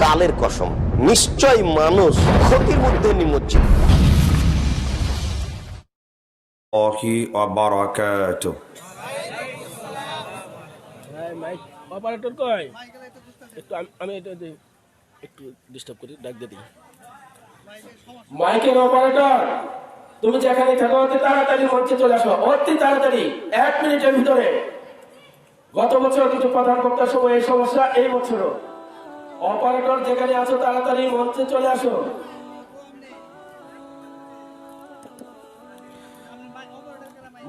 কালের কসম, নিশ্চয় মানুষ ক্ষতির মধ্যে নিমজ্জিত। অপারেটর কই? একটু আমি এটা একটু ডিস্টার্ব করি, ডাক দিয়ে দিই। মাইকের অপারেটর, তুমি যেখানে থাকো অতি তাড়াতাড়ি মঞ্চে চলে আসো, অতি তাড়াতাড়ি, 1 মিনিটের ভিতরে। গত বছর কিছু প্রধান বক্তার সময় এই সমস্যা, এই বছরও। অপারেটর যেখানে আছো তাড়াতাড়ি মঞ্চে চলে আসো।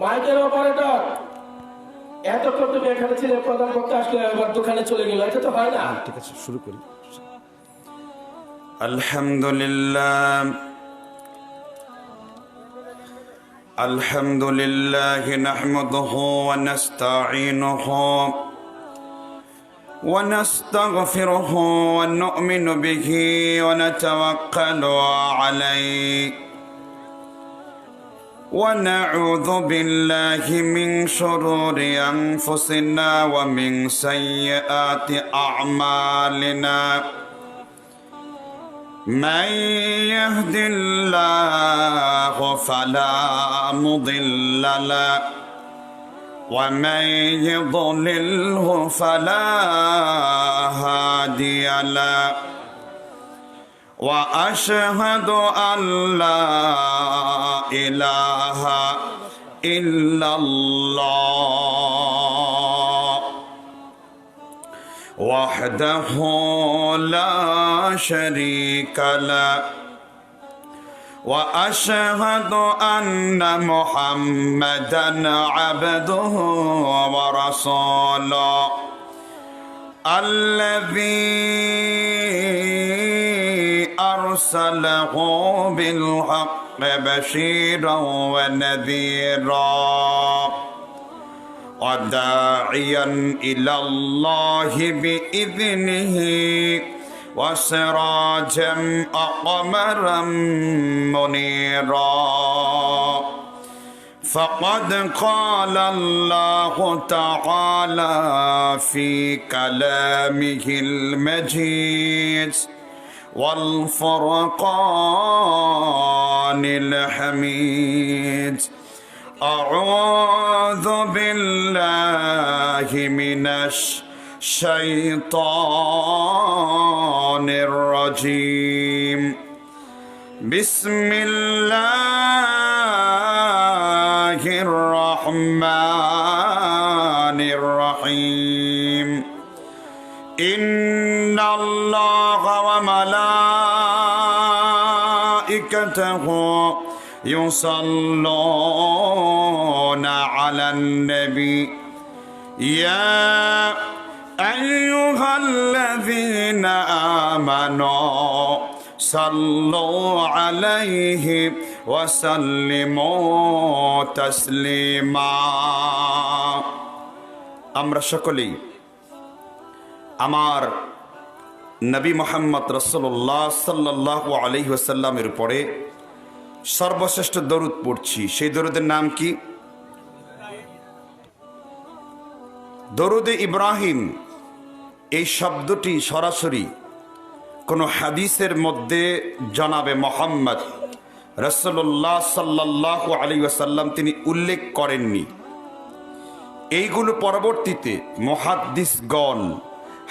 মাইকের অপারেটর, এতক্ষণ তুমি এখানে ছিলে, প্রধান বক্তা আসলে এবার দোকানে চলে গেল, এটা তো হয় না। ঠিক আছে, শুরু করি। আলহামদুলিল্লাহ আলহামদুলিল্লাহ নাহমাদুহু ওয়া নাস্তাঈনুহু ওয়া নাস্তাগফিরুহু ওয়া নু'মিনু বিহি ওয়া নাতাওয়াক্কালু আলাইহি ওয়া নাউযু বিল্লাহি মিন শুরুরি আনফুসিনা ওয়া মিন সাইয়্যাতি আ'মালিনা। من يهد الله فلا مضل له ومن يضلله فلا هادي له وأشهد أن لا إله إلا الله وحده لا شريك له وأشهد أن محمدا عبده ورسوله الذي أرسله بالحق بشيرا ونذيرا وداعيا إلى الله بإذنه وسراجا أقمرا منيرا. فقد قال الله تعالى في كلامه المجيد والفرقان الحميد. أعوذ بالله من الشيطان الرجيم. بسم الله الرحمن الرحيم. إن الله وملائكته يصلون على النبي يا أيها الذين آمنوا صلوا عليه وسلموا تسليما. আমরা সকলেই আমার নবী মুহাম্মদ রাসূলুল্লাহ সাল্লাল্লাহু আলাইহি ওয়াসাল্লামের উপরে সর্বশ্রেষ্ঠ দরুদ পড়ছি। সেই দরুদের নাম কি? দরুদে ইব্রাহিম। এই শব্দটি সরাসরি কোনো হাদিসের মধ্যে জনাবে মুহাম্মদ রাসূলুল্লাহ সাল্লাল্লাহু আলাইহি ওয়াসাল্লাম তিনি উল্লেখ করেননি। এইগুলো পরবর্তীতে মুহাদ্দিসগণ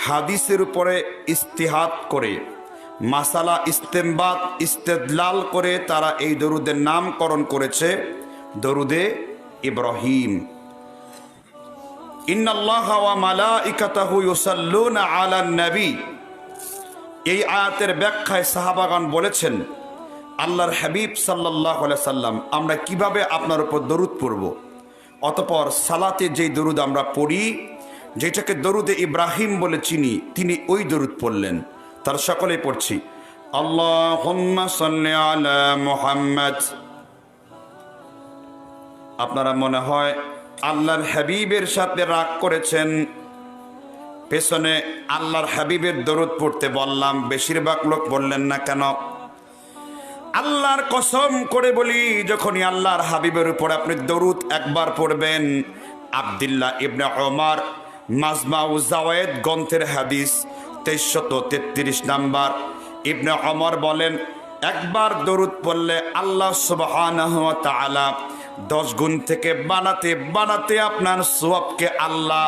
হাদিসের উপরে ইস্তিহাদ করে মাসালা ইস্তেমবাত ইস্তেদলাল করে তারা এই দরুদের নামকরণ করেছে দরুদে ইব্রাহিম। ইন্নাল্লাহা ওয়া মালাইকাতাহু ইউসাল্লুনা আলান নবী। এই আয়াতের ব্যাখ্যায় সাহাবাগণ বলেছেন, আল্লাহর হাবিব সাল্লাল্লাহু আলাইহি সাল্লাম আমরা কিভাবে আপনার উপর দরুদ পড়ব। অতঃপর সালাতে যেই দরুদ আমরা পড়ি, যেটাকে দরুদে ইব্রাহিম বলে চিনি, তিনি ওই দরুদ পড়লেন। তার সকলে পড়ছি, আল্লাহুম্মা সাল্লি আলা মুহাম্মদ। আপনারা মনে হয় আল্লাহর হাবিবের সাথে রাগ করেছেন, পেছনে আল্লাহর হাবিবের দরুদ পড়তে বললাম, বেশিরভাগ লোক বললেন না কেন? আল্লাহর কসম করে বলি, যখনই আল্লাহর হাবিবের উপর আপনি দরুদ একবার পড়বেন, আব্দুল্লাহ ইবনে ওমর মাজমাউ জাওয়ায়েদ গ্রন্থের হাদিস 2333 নাম্বার। ইবনে ওমর বলেন, একবার দরুদ পড়লে আল্লাহ সুবহানাহু ওয়া তাআলা 10 গুণ থেকে বানাতে বানাতে আপনার সওয়াবকে আল্লাহ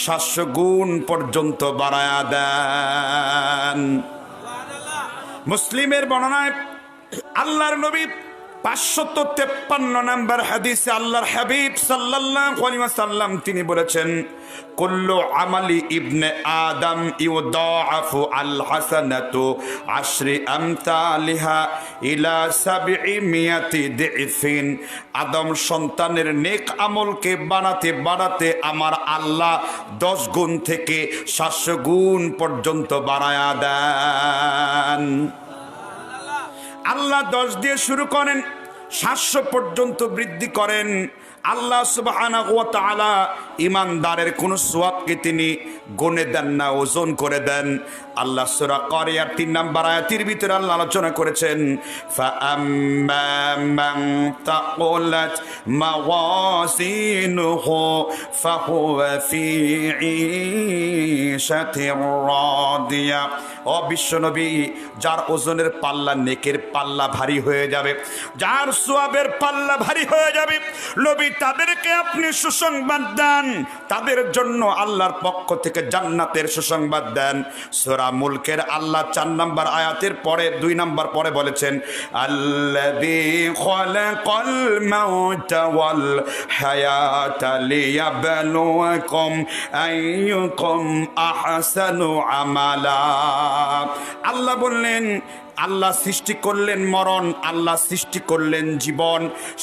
700 গুণ পর্যন্ত বাড়ায়া দেন। মুসলিমের বর্ণনায় আল্লাহর নবী 553 নম্বর হাদিসে আল্লাহর হাবিব সাল্লাল্লাহু আলাইহি ওয়াসাল্লাম তিনি বলেছেন, কুল্লু আমালি ইবনে আদম ইউদাআফু আল হাসানাতু আশরি আমসালিহা ইলা 700 দিফিন। আদম সন্তানের নেক আমলকে বানাতে বানাতে আমার আল্লাহ 10 গুণ থেকে 700 গুণ পর্যন্ত বাড়ায়া দেন। আল্লাহ 10 দিয়ে শুরু করেন, 700 পর্যন্ত বৃদ্ধি করেন। আল্লাহ সুবহানাহু ওয়া তাআলা ইমানদারের কোন সওয়াবকে তিনি গুণে দেন না, ওজন করে দেন। আল্লাহ সূরা কারিয়ার 3 নম্বর আয়াতের ভিতরে আল্লাহ আলোচনা করেছেন, ফাআম্মা মান তাকুলাত মাওয়াজিনুহু ফাহুয়া ফি ঈশাতির রাদিয়া। ও বিশ্বনবী, যার ওজনের পাল্লা, নেকের পাল্লা ভারী হয়ে যাবে, যার সওয়াবের পাল্লা ভারী হয়ে যাবে, নবী তাদেরকে আপনি সুসংবাদ দেন, তাদের জন্য আল্লাহর পক্ষ থেকে জান্নাতের সুসংবাদ দেন। সূরা মুলকের আল্লাহ 4 নম্বর আয়াতের পরে 2 নম্বর পরে বলেছেন, আল্লাযী খালাকাল মাউতা ওয়াল হায়াতা লিয়াবলুয়াকুম আইয়ুকুম আহসানু আমালা। আল্লাহ বললেন, আল্লাহ সৃষ্টি করলেন মরণ, আল্লাহ সৃষ্টি করলেন জীবন।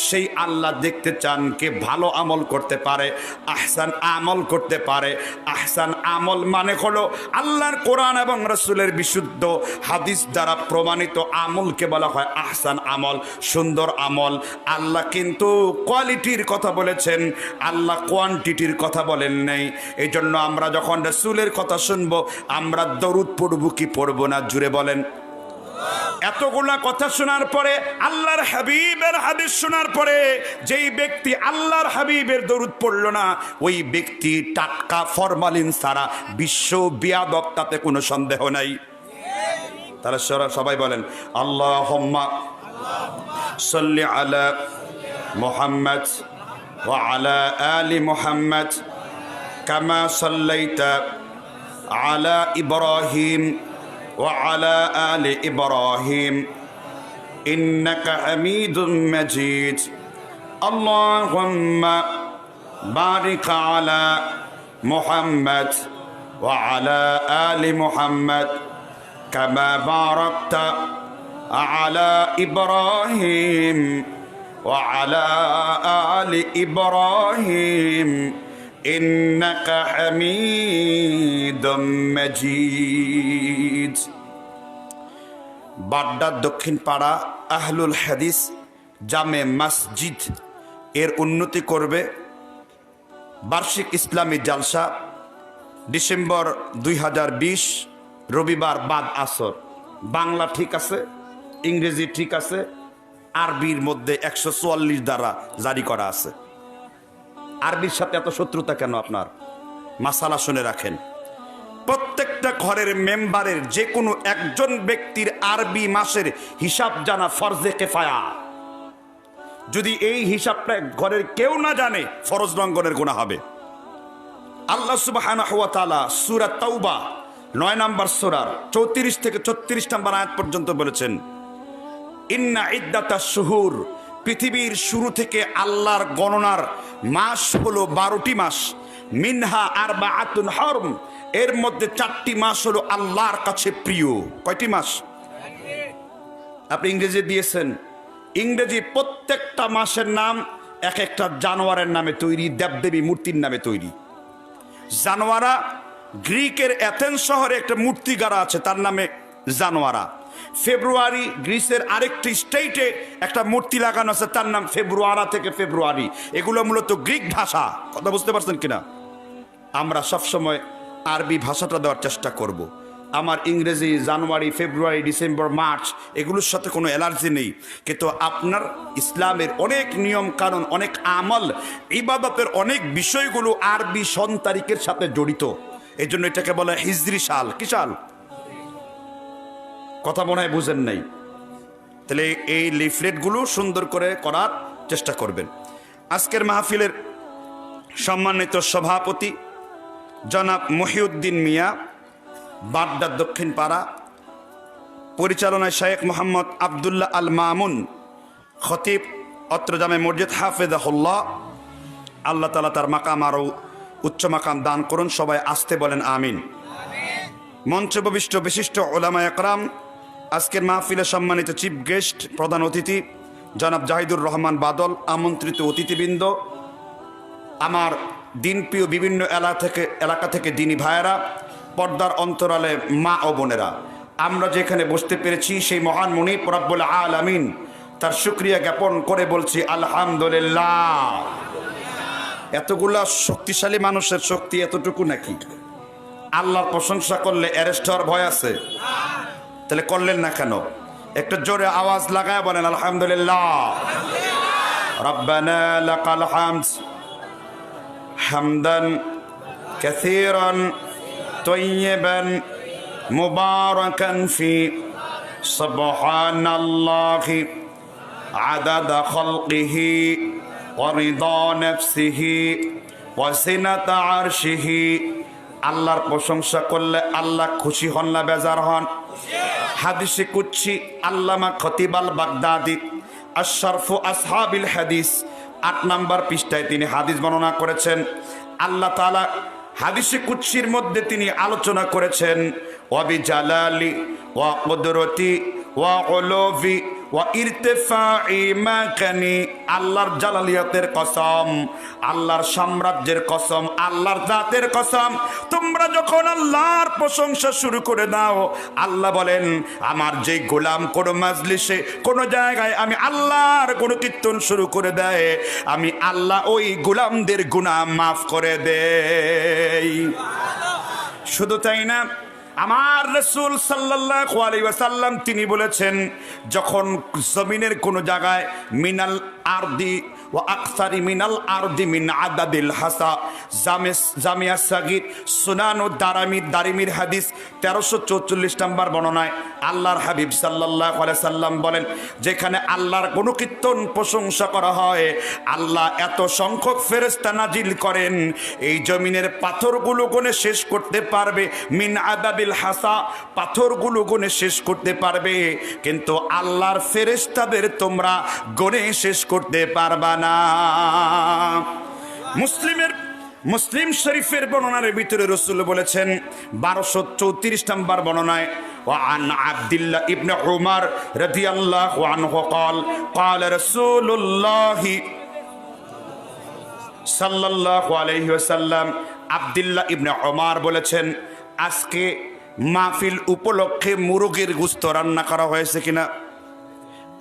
সেই আল্লাহ দেখতে চান কে ভালো আমল করতে পারে, আহসান আমল করতে পারে। আহসান আমল মানে হলো আল্লাহর কোরআন এবং রাসূলের বিশুদ্ধ হাদিস দ্বারা প্রমাণিত আমলকে বলা হয় আহসান আমল, সুন্দর আমল। আল্লাহ কিন্তু কোয়ালিটির কথা বলেছেন, আল্লাহ কোয়ান্টিটির কথা বলেন নাই। এই জন্য আমরা যখন রাসূলের কথা শুনবো, আমরা দরুদ পড়ব কি পড়ব না, জুড়ে বলেন। এতগুলা কথা শোনার পরে, আল্লাহর হাবিবের হাদিস শোনার পরে, যেই ব্যক্তি আল্লাহর হাবিবের দরুদ পড়ল না, ওই ব্যক্তি টাটকা ফরমালিন ছাড়া বিশ্ব বিয়াদব, তাতে কোনো সন্দেহ নাই। তারা সবাই বলেন, আল্লাহুম্মা সাল্লি আলা মুহাম্মাদ ওয়া আলা আলি মুহাম্মাদ কামা সাল্লাইতা আলা ইব্রাহিম وعلى آل إبراهيم إنك حميد مجيد اللهم بارك على محمد وعلى آل محمد كما باركت على إبراهيم وعلى آل إبراهيم إنك حميد مجيد। বাড্ডা দক্ষিণ পাড়া আহলুল হাদিস জামে মসজিদ এর উন্নতি করবে বার্ষিক ইসলামী জালসা ডিসেম্বর 2020 রবিবার বাদ আসর। বাংলা ঠিক আছে, ইংরেজি ঠিক আছে, আরবির মধ্যে 144 দ্বারা জারি করা আছে। আরবির সাথে এত শত্রুতা কেন আপনার? মাসালা শুনে রাখেন, প্রত্যেকটা ঘরের মেম্বারের যে কোনো একজন ব্যক্তির আরবি মাসের হিসাব জানা ফরজে কিফায়া। যদি এই হিসাবটা ঘরের কেউ না জানে, ফরজ লঙ্ঘনের গুনাহ হবে। আল্লাহ সুবহানাহু ওয়া তাআলা সূরা তাওবা 9 নম্বর সূরার 34 থেকে 36 নম্বর আয়াত পর্যন্ত বলেছেন, ইন্না ইদ্দাতাশ শুহুর, পৃথিবীর শুরু থেকে আল্লাহর গণনার মাস হলো 12টি মাস। মিনহা আরবাআতুন হরম, এর মধ্যে 4টি মাস হলো আল্লাহর কাছে প্রিয়। কয়টি মাস? আপনি ইংরেজি দিয়েছেন, ইংরেজি প্রত্যেকটা মাসের নাম এক একটা জানোয়ারের নামে তৈরি, দেবদেবী মূর্তির নামে তৈরি। জানোয়ারা, গ্রিকের অ্যাথেন্স শহরে একটা মূর্তি গাড়া আছে, তার নামে জানোয়ারা। ফেব্রুয়ারি, গ্রিসের আরেকটি স্টেটে একটা মূর্তি লাগানো আছে, তার নাম ফেব্রুয়ারা থেকে ফেব্রুয়ারি। এগুলো মূলত গ্রিক ভাষা। কথা বুঝতে পারছেন কিনা? আমরা সবসময় আরবি ভাষাটা দেওয়ার চেষ্টা করব। আমার ইংরেজি জানুয়ারি, ফেব্রুয়ারি, ডিসেম্বর, মার্চ এগুলোর সাথে কোনো অ্যালার্জি নেই, কিন্তু আপনার ইসলামের অনেক নিয়ম কানুন, অনেক আমল, ইবাদতের অনেক বিষয়গুলো আরবি সন তারিখের সাথে জড়িত। এই জন্য এটাকে বলে হিজরি সাল। কি সাল? কথা মনে হয় বুঝেন নাই। তাহলে এই লিফলেটগুলো সুন্দর করে করার চেষ্টা করবেন। আজকের মাহফিলের সম্মানিত সভাপতি জনাব মহিউদ্দিন মিয়া, বাড্ডা দক্ষিণ পাড়া, পরিচালনায় শেখ মোহাম্মদ আবদুল্লাহ আল মামুন, খতিব অত্র জামে মসজিদ, হাফেজাহুল্লাহ। আল্লাহ তাআলা তার মাকাম আরও উচ্চ মাকাম দান করুন। সবাই আসতে বলেন আমিন। মঞ্চে উপবিষ্ট বিশিষ্ট ওলামা একরাম, আজকের মাহফিলে সম্মানিত চিফ গেস্ট, প্রধান অতিথি জনাব জাহিদুর রহমান বাদল, আমন্ত্রিত অতিথিবৃন্দ, আমার দিনপ্রিয় বিভিন্ন এলাকা থেকে দিনী ভাইয়েরা, পর্দার অন্তরালে মা ও বোনেরা, আমরা যেখানে বসতে পেরেছি সেই মহান মুনিব রব্বুল আলামিন তার শুকরিয়া জ্ঞাপন করে বলছি আলহামদুলিল্লাহ। এতগুলা শক্তিশালী মানুষের শক্তি এতটুকু নাকি? আল্লাহর প্রশংসা করলে অ্যারেস্ট হওয়ার ভয় আছে? তাহলে করলেন না কেন? একটু জোরে আওয়াজ লাগায় বলেন আলহামদুলিল্লাহ। রব্বানা লাকাল হামদ হামদান কাসীরান তয়্যিবান মুবারাকান ফি সুবহানাল্লাহি আদাদা খালকিহি ওয়া রিদা নাফসিহি ওয়া সিনাতা আরশিহি। আল্লাহর প্রশংসা করলে আল্লাহ খুশি হন না বেজার হন? হাদিসে কুদসি আল্লামা খতিব আল বাগদাদি আশরাফু আসহাবিল হাদিস 8 নম্বর পৃষ্ঠায় তিনি হাদিস বর্ণনা করেছেন। আল্লাহ তাআলা হাদিসে কুদসির মধ্যে তিনি আলোচনা করেছেন ওয়া বিজালালি ওয়া কুদরতি ওয়া উলুভি ওয়া ইরতিফাই মাকানি। আল্লাহর জালালিয়াতের কসম, আল্লাহর সাম্রাজ্যের কসম, আল্লাহর জাতের কসম, তোমরা যখন আল্লাহর প্রশংসা শুরু করে দাও, আল্লাহ বলেন আমার যেই গোলাম কোন মাজলিসে কোন জায়গায় আমি আল্লাহর কোন কীর্তন শুরু করে দেয়, আমি আল্লাহ ওই গোলামদের গুনাহ মাফ করে দেই। শুধু তাই না, আমার রাসূল সাল্লাল্লাহু আলাইহি ওয়াসাল্লাম তিনি বলেছেন যখন জমিনের কোন জায়গায় মিনাল আরদি ওয়া আকসারি মিনাল আরদি মিন আদাদিল হাসা, জামিয়া সাগীর সুনান দারিমির হাদিস 1344 নম্বর বর্ণনায় আল্লাহর হাবিব সাল্লাল্লাহু আলাইহি সাল্লাম বলেন যেখানে আল্লাহর কোন কীর্তন প্রশংসা করা হয়, আল্লাহ এত সংখ্যক ফেরেশতা নাজিল করেন এই জমিনের পাথরগুলো গুনে শেষ করতে পারবে, মিন আদাদিল হাসা, পাথরগুলো গুনে শেষ করতে পারবে, কিন্তু আল্লাহর ফেরেশতাদের তোমরা গুনে শেষ করতে পারবা না। মুসলিম শরীফের বর্ণনার ভিতরে রাসূল বলেছেন 1234 নম্বর বর্ণনায় وعن عبد الله ابن عمر رضي الله عنه قال قال رسول الله صلى الله عليه وسلم, আব্দুল্লাহ ইবনে ওমর বলেছেন আজকে মাহফিল উপলক্ষে মুরগির গোশত রান্না করা হয়েছে কিনা?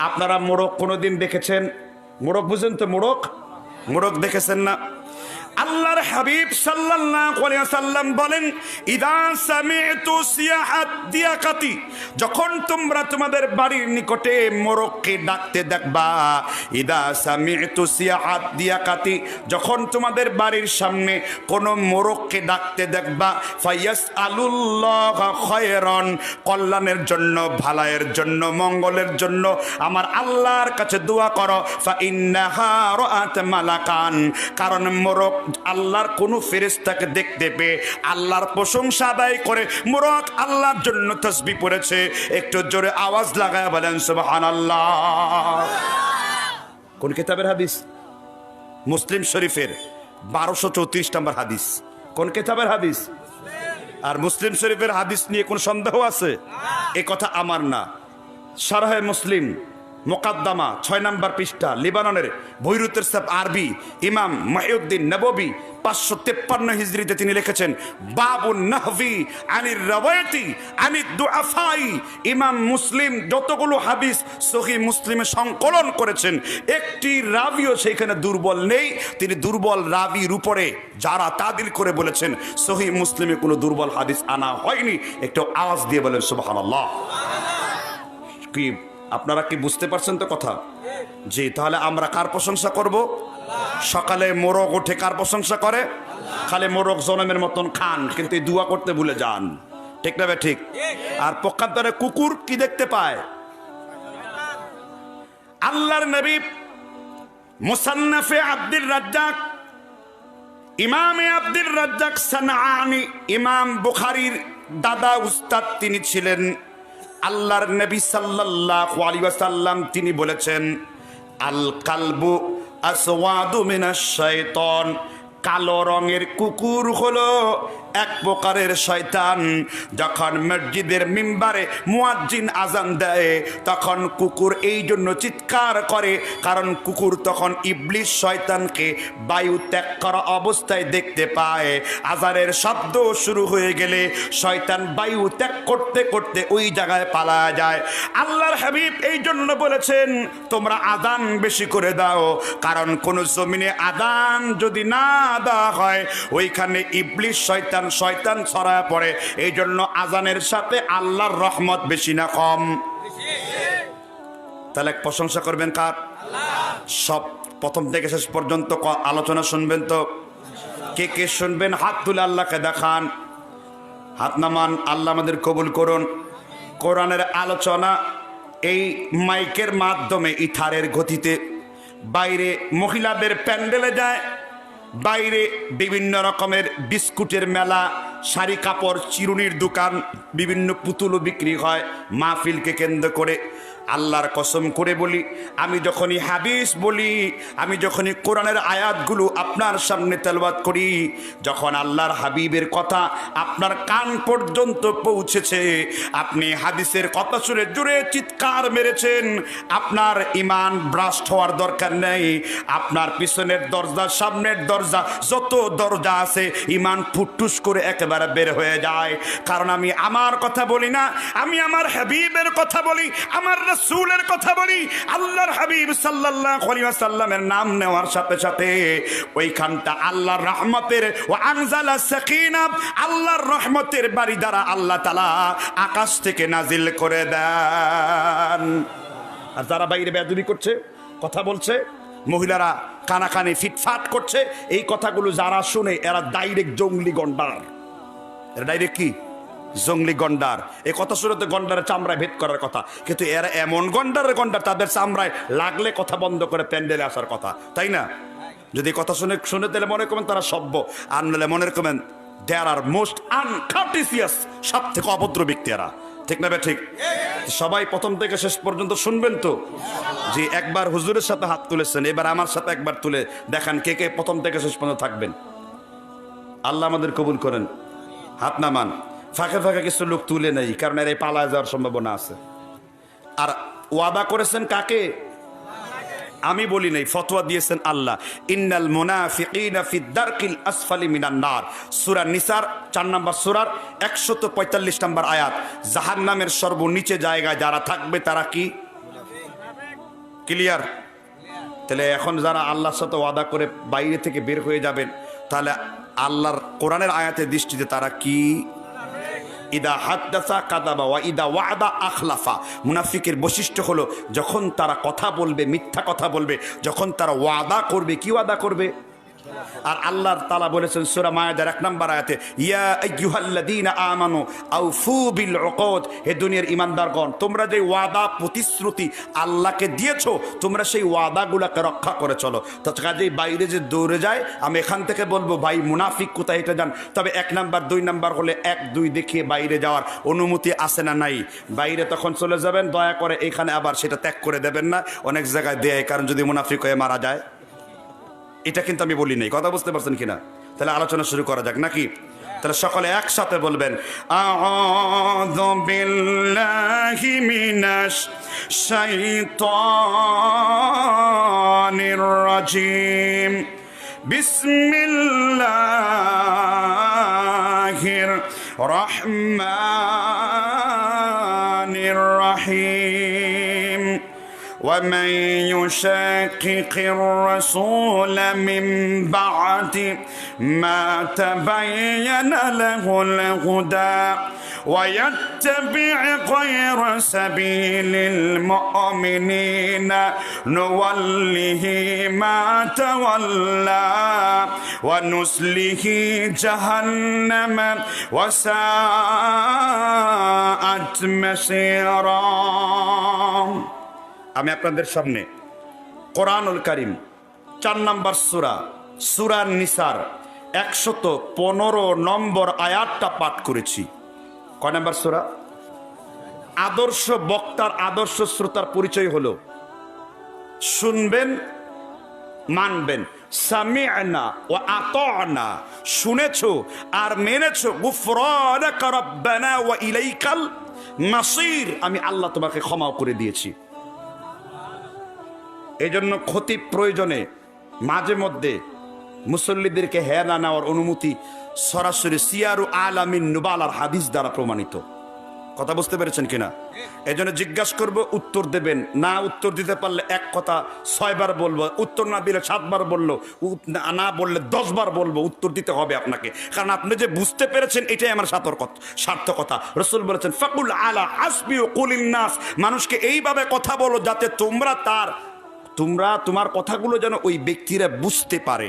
আপনারা মোরগ কোনোদিন দেখেছেন? মোরগ বুঝেন তো? মোরগ দেখেছেন না? আল্লাহর হাবিব সাল্লাল্লাহু আলাইহি ওয়াসাল্লাম বলেন ইদা সামি'তু সিয়াহাত দিয়াকাতি, যখন তোমরা তোমাদের বাড়ির নিকটে মোরগকে ডাকতে দেখবা, ইদা সামি'তু সিয়াহাত দিয়াকাতি, যখন তোমাদের বাড়ির সামনে কোন মোরগকে ডাকতে দেখবা, ফায়াসআলুল্লাহা খায়রান, কল্যাণের জন্য, ভালায়ের জন্য, মঙ্গলের জন্য আমার আল্লাহর কাছে দোয়া করো, ফা ইন্নাহা রাআত মালাকান, কারণ মোরগ আল্লাহর কোন ফেরেশতাকে দেখতে পেয়ে আল্লাহর প্রশংসা আদায় করে মোরগ আল্লাহর জন্য তাসবিহ পড়েছে। একটু জোরে আওয়াজ লাগায় বলেন সুবহানাল্লাহ। কোন কিতাবের হাদিস? মুসলিম শরীফের 1234 নম্বর হাদিস। কোন কিতাবের হাদিস? আর মুসলিম শরীফের হাদিস নিয়ে কোন সন্দেহ আছে? এই কথা আমার না। শারহে মুসলিম মোকাদ্দমা 6 নম্বর পৃষ্ঠা, লিবাননের বৈরুতের সাহেব আরবি ইমাম মহিউদ্দিন নববী 553 হিজরিতে তিনি লিখেছেন বাবুন নাহভি আনির রাওয়ায়াতি আনিদ দুআফাই। ইমাম মুসলিম যতগুলো হাদিস সহিহ মুসলিমে সংকলন করেছেন, একটি রাবিও সেখানে দুর্বল নেই। তিনি দুর্বল রাবির উপরে যারা তাদিল করে বলেছেন সহিহ মুসলিমে কোনো দুর্বল হাদিস আনা হয়নি। একটু আওয়াজ দিয়ে বলেন সুবহানাল্লাহ। কি আপনারা কি বুঝতে পারছেন তো কথা? জি, তাহলে আমরা কার প্রশংসা করব? সকালে মোরগ ওঠে কার প্রশংসা করে? খালি মোরগ জনমের মতন খান, কিন্তু এই দোয়া করতে ভুলে যান। ঠিক না? ঠিক। আর পক্ষান্তরে কুকুর কি দেখতে পায়? আল্লাহর নবী মুসান্নাফে আব্দুর রাজ্জাক, ইমামে আব্দুর রাজ্জাক সানআনি, ইমাম বুখারীর দাদা উস্তাদ তিনি ছিলেন। আল্লাহর নবী সাল্লাল্লাহু আলাইহি ওয়াসাল্লাম তিনি বলেছেন আল কালবু আসওয়াদু মিনাশ শাইতান, কালো রঙের কুকুর হলো এক প্রকারের শয়তান। যখন মসজিদের মিম্বারে মুয়াজ্জিন আজান দেয় তখন কুকুর এই জন্য চিৎকার করে, কারণ কুকুর তখন ইবলিস শয়তানকে বায়ু ত্যাগ করা অবস্থায় দেখতে পায়। আজানের শব্দ শুরু হয়ে গেলে শয়তান বায়ু ত্যাগ করতে করতে ওই জায়গায় পালায়া যায়। আল্লাহর হাবিব এই জন্য বলেছেন তোমরা আজান বেশি করে দাও, কারণ কোন জমিনে আজান যদি না দেওয়া হয় ওইখানে ইবলিস শয়তান ছড়ায় পড়ে। এই জন্য আজানের সাথে আল্লাহর রহমত বেশি না কম? তাহলে প্রশংসা করবেন কার? সব প্রথম থেকে শেষ পর্যন্ত আলোচনা শুনবেন তো? কে কে শুনবেন হাত তুলে আল্লাহকে দেখান, হাত নামান। আল্লাহ আমাদের কবুল করুন। কোরআনের আলোচনা এই মাইকের মাধ্যমে ইথারের গতিতে বাইরে মহিলাদের প্যান্ডেলে যায়, বাইরে বিভিন্ন রকমের বিস্কুটের মেলা, শাড়ি কাপড় চিরুনির দোকান, বিভিন্ন পুতুলও বিক্রি হয় মাহফিলকে কেন্দ্র করে। আল্লাহর কসম করে বলি, আমি যখনই হাদিস বলি, আমি যখনই কোরআনের আয়াতগুলো আপনার সামনে তেলাওয়াত করি, যখন আল্লাহর হাবিবের কথা আপনার কান পর্যন্ত পৌঁছেছে, আপনি হাদিসের কথা শুনে জোরে চিৎকার মেরেছেন, আপনার ঈমান ব্রাস্ট হওয়ার দরকার নেই। আপনার পিছনের দরজা, সামনের দরজা, যত দরজা আছে ঈমান ফুটটুস করে একেবারে বের হয়ে যায়। কারণ আমি আমার কথা বলি না, আমি আমার হাবিবের কথা বলি, আমার রাসূলের কথা বলি। আল্লাহর হাবিব সাল্লাল্লাহু আলাইহি ওয়াসাল্লামের নাম নেওয়ার সাথে সাথে ওইখানটা আল্লাহর রহমতের ও আনজালা সাকিনা, আল্লাহর রহমতের বাড়ি দ্বারা আল্লাহ তাআলা আকাশ থেকে নাজিল করে দেন। আর যারা বাইরে বেয়াদবি করছে, কথা বলছে, মহিলারা কানাকানি ফিটফাট করছে, এই কথাগুলো যারা শুনে এরা ডাইরেক্ট জঙ্গলি গন্ডার। এরা ডাইরেক্ট কি? জঙ্গলি গন্ডার। এই কথা শুনে তো গন্ডারের চামড়ায় ভেদ করার কথা, কিন্তু এরা এমন গন্ডারের গন্ডার, তাদের চামড়ায় লাগলে কথা বন্ধ করে প্যান্ডেলে আসার কথা, তাই না? যদি কথা শুনে তাহলে মনে করবেন তারা সভ্য, আর নাহলে মনে করবেন দেয়ার আর মোস্ট আনকার্টিসিয়াস, সব থেকে অভদ্র ব্যক্তি এরা। ঠিক না? ঠিক। সবাই প্রথম থেকে শেষ পর্যন্ত শুনবেন তো? যে একবার হুজুরের সাথে হাত তুলেছেন, এবার আমার সাথে একবার তুলে দেখান কে কে প্রথম থেকে শেষ পর্যন্ত থাকবেন। আল্লাহ আমাদের কবুল করেন। হাত নামান। ফাঁকে ফাঁকে কিছু লোক তুলে নেই, কারণ এর পালায় যাওয়ার সম্ভাবনা আছে। আর ওয়াদা করেছেন কাকে? আমি বলি নাই, ফতোয়া দিয়েছেন আল্লাহ। ইন্নাল মুনাফিকিনা ফি দারকিল আসফালি মিনান নার, সূরা নিসার 4 নম্বর সূরার 145 নম্বর আয়াত। জাহান্নামের সর্বনিচে জায়গায় যারা থাকবে তারা কি? ক্লিয়ার? তাহলে এখন যারা আল্লাহর সাথে ওয়াদা করে বাইরে থেকে বের হয়ে যাবেন, তাহলে আল্লাহর কোরআনের আয়াতের দৃষ্টিতে তারা কি? ইদা হাদ্দাসা কাযাবা ওয়া ইদা ওয়াদা আখলাফা। মুনাফিকের বৈশিষ্ট্য হলো যখন তারা কথা বলবে মিথ্যা কথা বলবে, যখন তারা ওয়াদা করবে কি ওয়াদা করবে? আর আল্লাহ তাআলা বলেছেন সূরা মায়েদার 1 নম্বর আয়াতে, ইয়া আইয়ুহাল্লাযীনা আমানু আউফু বিল উকুদ, হে দুনিয়ার ঈমানদারগণ, তোমরা যে ওয়াদা প্রতিশ্রুতি আল্লাহকে দিয়েছো তোমরা সেই ওয়াদাগুলোকে রক্ষা করে চলো। তো কাজেই বাইরে যে দৌড়ে যায়, আমি এখান থেকে বলবো ভাই মুনাফিক কোথায় এটা জান, তবে 1 নাম্বার 2 নাম্বার হলে 1 2 দেখিয়ে বাইরে যাওয়ার অনুমতি আছে না নাই? বাইরে তখন চলে যাবেন, দয়া করে এখানে আবার সেটা ত্যাগ করে দেবেন না, অনেক জায়গায় দেয়, কারণ যদি মুনাফিক হয়ে মারা যায়। এটা কিন্তু আমি বলি নাই, কথা বুঝতে পারছেন কিনা? তাহলে আলোচনা শুরু করা যাক নাকি? তাহলে সকলে একসাথে বলবেন, আউযু বিল্লাহি মিনাশ শাইতানির রাজিম, বিসমিল্লাহির রহমানির রহিম ومن يشاقق الرسول من بعد ما تبين له الهدى ويتبع غير سبيل المؤمنين نوله ما تولى ونسله جهنم وساءت مصيرا আমি আপনাদের সামনে কোরআনুল কারীম 4 নম্বর সূরা সূরা নিসার 115 নম্বর আয়াতটা পাঠ করেছি। কয় নম্বর সূরা? আদর্শ বক্তার আদর্শ শ্রোতার পরিচয় হলো শুনবেন, মানবেন। সামি'না ওয়া আতা'না, শুনেছো আর মেনেছো। গুফরানাকা রাব্বানা ওয়া ইলাইকাল মাসির, আমি আল্লাহ তোমাকে ক্ষমা করে দিয়েছি। এই জন্য খতিব প্রয়োজনে মাঝে মধ্যে মুসল্লিদেরকে হেয়া না নেওয়ার অনুমতি সরাসরি সিয়ারু আলামিন নুবালার হাদিস দ্বারা প্রমাণিত। কথা বুঝতে পেরেছেন কিনা? এই জন্য জিজ্ঞাসা করবো, উত্তর দেবেন না। উত্তর দিতে পারলে এক কথা 6 বার বলবো, উত্তর না দিলে 7 বার বললো, না বললে 10 বার বলবো। উত্তর দিতে হবে আপনাকে, কারণ আপনি যে বুঝতে পেরেছেন এটাই আমার সার্থকতা। রাসূল বলেছেন ফাকুল আলা হাসবি ওয়া কুলিন নাস, মানুষকে এইভাবে কথা বলো যাতে তোমার কথাগুলো যেন ওই ব্যক্তিরা বুঝতে পারে।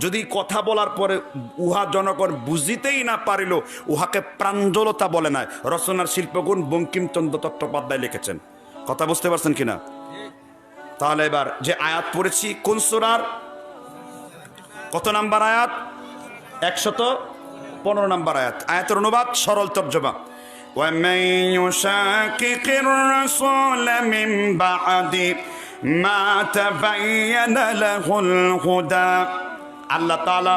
যদি কথা বলার পরে উহা জনগণ বুঝিতেই না পারিল, উহাকে প্রাঞ্জলতা বলে না। রচনার শিল্পগুণ বঙ্কিমচন্দ্র চট্টোপাধ্যায় লিখেছেন। কথা বুঝতে পারছেন কিনা? তাহলে এবার যে আয়াত পড়েছি কোন সূরার কত নাম্বার আয়াত? 115 নাম্বার আয়াত। আয়াতের অনুবাদ সরল তর্জমা, وَمَن يُشَاقِقِ الرَّسُولَ مِن بَعْدِ مَا تَبَيَّنَ لَهُ الْهُدَى। আল্লাহ তাআলা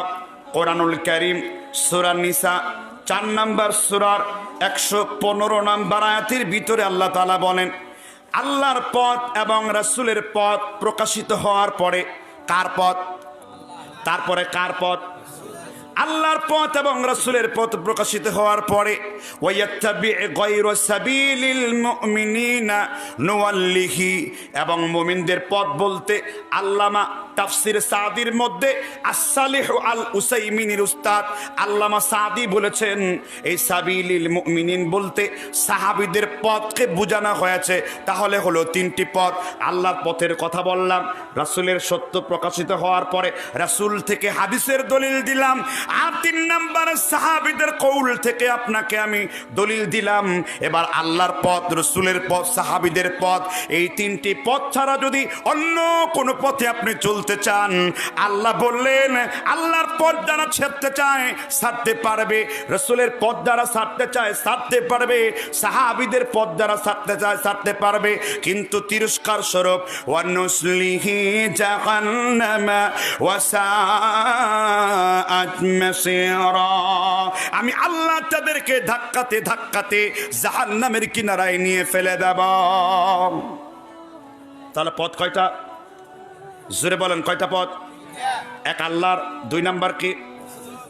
কোরআনুল কারীম সূরা নিসা 4 নম্বর সূরার 115 নম্বর আয়াতের ভিতরে আল্লাহ তাআলা বলেন, আল্লাহর পথ এবং রাসূলের পথ প্রকাশিত হওয়ার পরে কার পথ? তারপরে কার পথ? আল্লাহর পথ এবং রাসূলের পথ প্রকাশিত হওয়ার পরে ওয়ায়াত্তাবি গায়রা সাবিলিল মুমিনিনা নুওয়াল্লিহি, এবং মুমিনদের পথ বলতে আল্লামা তাফসির সাদির মধ্যে as-সালিহ আল উসাইমিনির উস্তাদ আল্লামা সাদি বলেছেন, এই সাবিলিল মুমিনিন বলতে সাহাবীদের পথকে বোঝানো হয়েছে। তাহলে হলো 3টি পথ। আল্লাহর পথের কথা বললাম, রাসূলের সত্য প্রকাশিত হওয়ার পরে রাসূল থেকে হাদিসের দলিল দিলাম, আর 3 নম্বর সাহাবীদের কৌল থেকে আপনাকে আমি দলিল দিলাম। এবার আল্লাহর পথ, রাসূলের পথ, সাহাবীদের পথ, এই 3টি পথ ছাড়া যদি অন্য কোনো পথে আপনি চলতে চান, আল্লাহ বললেন আল্লাহর পথ যারা ছাড়তে চায় ছাড়তে পারবে, রাসূলের পথ যারা ছাড়তে চায় ছাড়তে পারবে, সাহাবীদের পথ যারা ছাড়তে চায় ছাড়তে পারবে, কিন্তু তিরস্কার স্বরূপ ওয়ানুসলিহি জাহান্নামা ওয়াসাআত মাসীরা, আমি আল্লাহ তাদেরকে ধাক্কাতে ধাক্কাতে জাহান্নামের কিনারায় নিয়ে ফেলে দেব। তাহলে পথ কয়টা? জোরে বলেন, কয়টা পথ? এক আল্লাহর, 2 নাম্বার কি?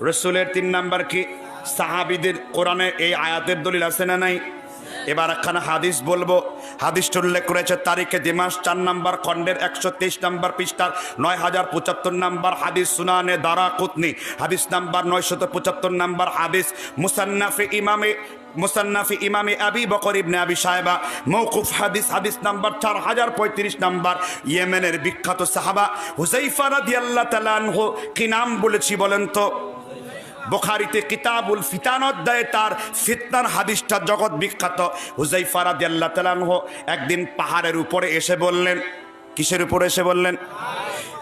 রাসূলের, 3 নাম্বার কি? সাহাবীদের। কোরআনে এই আয়াতের দলিল আছে না নাই? এবার একখানা হাদিস বলবো। হাদিসটা উল্লেখ করেছে তারিখে দিমাস 4 নম্বর খণ্ডের 123 নম্বর পৃষ্ঠার 9075 নম্বর হাদিস, সুনানে দারাকুতনি হাদিস নাম্বার 975 নম্বর হাদিস, মুসান্নাফে ইমামে আবি বকর ইবনে আবি শায়বা মওকুফ হাদিস, হাদিস নাম্বার 4035 নম্বর। ইয়েমেনের বিখ্যাত সাহাবা হুযায়ফা রাদিয়াল্লাহু তাআলা আনহু, কি নাম বলেছি বলেন তো? বুখারীতে কিতাবুল ফিতান অধ্যায়ে তার ফিতনার হাদিসটা জগৎ বিখ্যাত। হুযায়ফা রাদিয়াল্লাহু তাআলা আনহু একদিন পাহাড়ের উপরে এসে বললেন, কিসের উপরে এসে বললেন?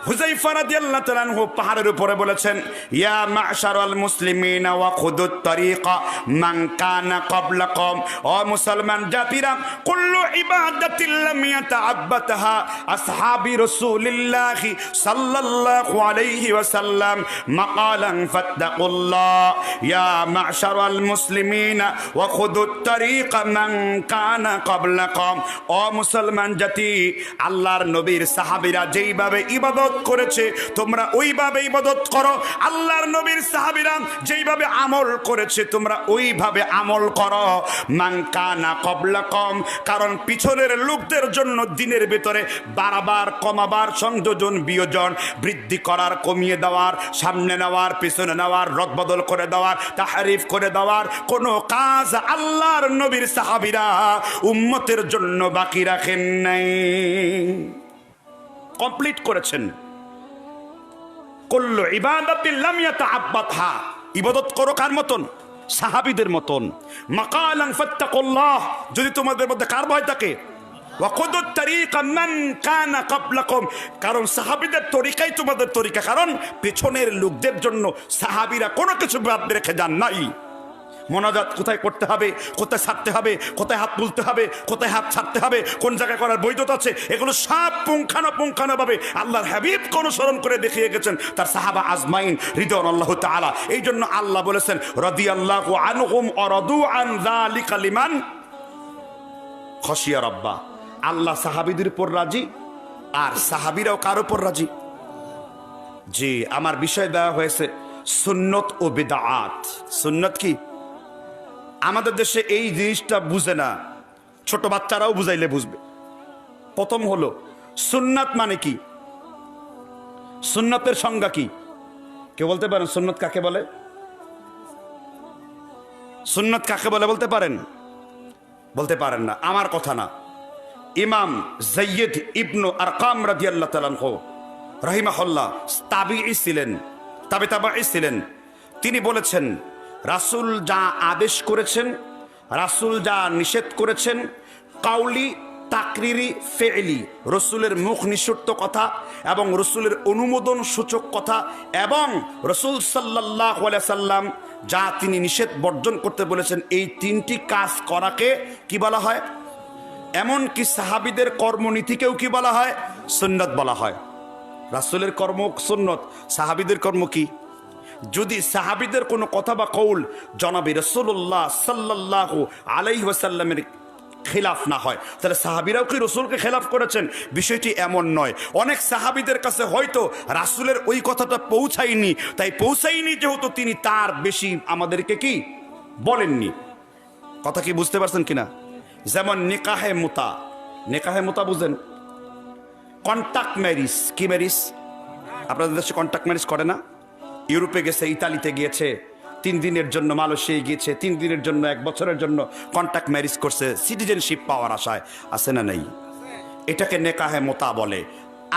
হুযায়ফা রাদিয়াল্লাহু তাআলা আনহু পাহাড়ের উপরে বলেছেন, ইয়া মা'শারাল মুসলিমিনা ওয়া খুদুত তারিকা মান কানা ক্বাবলাকুম, ও মুসলমান জাতিরা, কুল্লু ইবাদাতিন লাম ইয়াতাআব্বাতাহা আসহাবি রাসূলিল্লাহি সাল্লাল্লাহু আলাইহি ওয়াসাল্লাম মাকালান ফাত্তাকুল্লাহ ইয়া মা'শারাল মুসলিমিনা ওয়া খুদুত তারিকা মান কানা ক্বাবলাকুম, ও মুসলমান জাতি, আল্লাহর নবীর সাহাবীরা যেইভাবে ইবাদত ইবাদত করেছে তোমরা ওইভাবে ইবাদত করো। আল্লাহর নবীর সাহাবীরা যেইভাবে আমল করেছে তোমরা ওইভাবে আমল করো। মান কানা ক্বাবলাকুম, কারণ পিছনের লোকদের জন্য দিনের ভিতরে বারবার কমাবার, সংযোজন বিয়োজন, বৃদ্ধি করার, কমিয়ে দেওয়ার, সামনে নেওয়ার, পিছনে নেওয়ার, রদবদল করে দেওয়ার, তাহরিফ করে দেওয়ার কোনো কাজ আল্লাহর নবীর সাহাবীরা উম্মতের জন্য বাকি রাখেন নাই, কমপ্লিট করেছেন। কুল্লু ইবাদাতিন লাম ইয়াতাআব্বাদহা, ইবাদত করো কার মতন? সাহাবীদের মতন। মাকালান ফাত্তাকুল্লাহ, যদি তোমাদের মধ্যে কার ভয় থাকে? ওয়াকুদুত তারিকা মান কানা ক্বাবলাকুম, কারণ সাহাবীদের তরিকাই তোমাদের তরিকা, কারণ পেছনের লোকদের জন্য সাহাবীরা কোনো কিছু বাদ রেখে যান নাই। মোনাজাত কোথায় করতে হবে, কোথায় ছাড়তে হবে, কোথায় হাত তুলতে হবে, কোথায় হাত ছাড়তে হবে, কোন জায়গায় করার বৈধতা আছে, এগুলো সব পুঙ্খানুপুঙ্খানুভাবে আল্লাহর হাবিবকে অনুসরণ করে দেখিয়ে গেছেন তার সাহাবা আজমাইন রিদওয়ানুল্লাহ তাআলা। এই জন্য আল্লাহ বলেছেন রাদিয়াল্লাহু আনহুম ওয়া রাদু আন যালিকা লিমান খাশিয়া রাব্বা। আল্লাহ সাহাবীদের উপর রাজি আর সাহাবীরাও কার উপর রাজি? জি, আমার বিষয় দেওয়া হয়েছে সুন্নত ও বিদআত। সুন্নত কি? আমাদের দেশে এই জিনিসটা বুঝে না, ছোট বাচ্চারাও বুঝাইলে বুঝবে। প্রথম হলো সুন্নাত মানে কি? সুন্নতের সংজ্ঞা কি? কেউ বলতে পারেন সুন্নত কাকে বলে? সুন্নত কাকে বলে বলতে পারেন? বলতে পারেন না, আমার কথা না। ইমাম যায়েদ ইবনু আরকাম রাদিয়াল্লাহু তাআলা আনহু রাহিমাহুল্লাহ তাবিঈ ছিলেন, তাবেঈ ছিলেন। তিনি বলেছেন রাসূল যা আদেশ করেছেন, রাসূল যা নিষেধ করেছেন, কাউলি, তাকরিরি, ফেইলি, রসুলের মুখ নিঃসৃত কথা এবং রসুলের অনুমোদন সূচক কথা, এবং রসুল সাল্লাল্লাহু আলাইহি সাল্লাম যা তিনি নিষেধ বর্জন করতে বলেছেন, এই তিনটি কাজ করাকে কি বলা হয়? এমনকি সাহাবীদের কর্মনীতিকেও কি বলা হয়? সুন্নাত বলা হয়। রাসূলের কর্ম সুন্নত, সাহাবীদের কর্ম কি? যদি সাহাবীদের কোনো কথা বা কৌল জনাবে রাসূলুল্লাহ সাল্লাল্লাহু আলাইহি ওয়াসাল্লামের খিলাফ না হয়, তাহলে সাহাবীরাও কি রসুলকে খেলাফ করেছেন? বিষয়টি এমন নয়। অনেক সাহাবীদের কাছে হয়তো রাসূলের ওই কথাটা পৌঁছায়নি, তাই পৌঁছায়নি যেহেতু তিনি তার বেশি আমাদেরকে কি বলেননি। কথা কি বুঝতে পারছেন কিনা? যেমন নিকাহে মুতা, নিকাহে মুতা বুঝেন? Contract marriage. কি ম্যারিজ? আপনাদের দেশে কন্টাক্ট ম্যারিজ করে না? ইউরোপে গেছে, ইতালিতে গিয়েছে, 3 দিনের জন্য মালয়েশিয়ায় গিয়েছে, 3 দিনের জন্য, 1 বছরের জন্য কন্টাক্ট ম্যারিজ করছে সিটিজেনশিপ পাওয়ার আশায়। আছে না নাই? এটাকে নেকাহে মোতা বলে।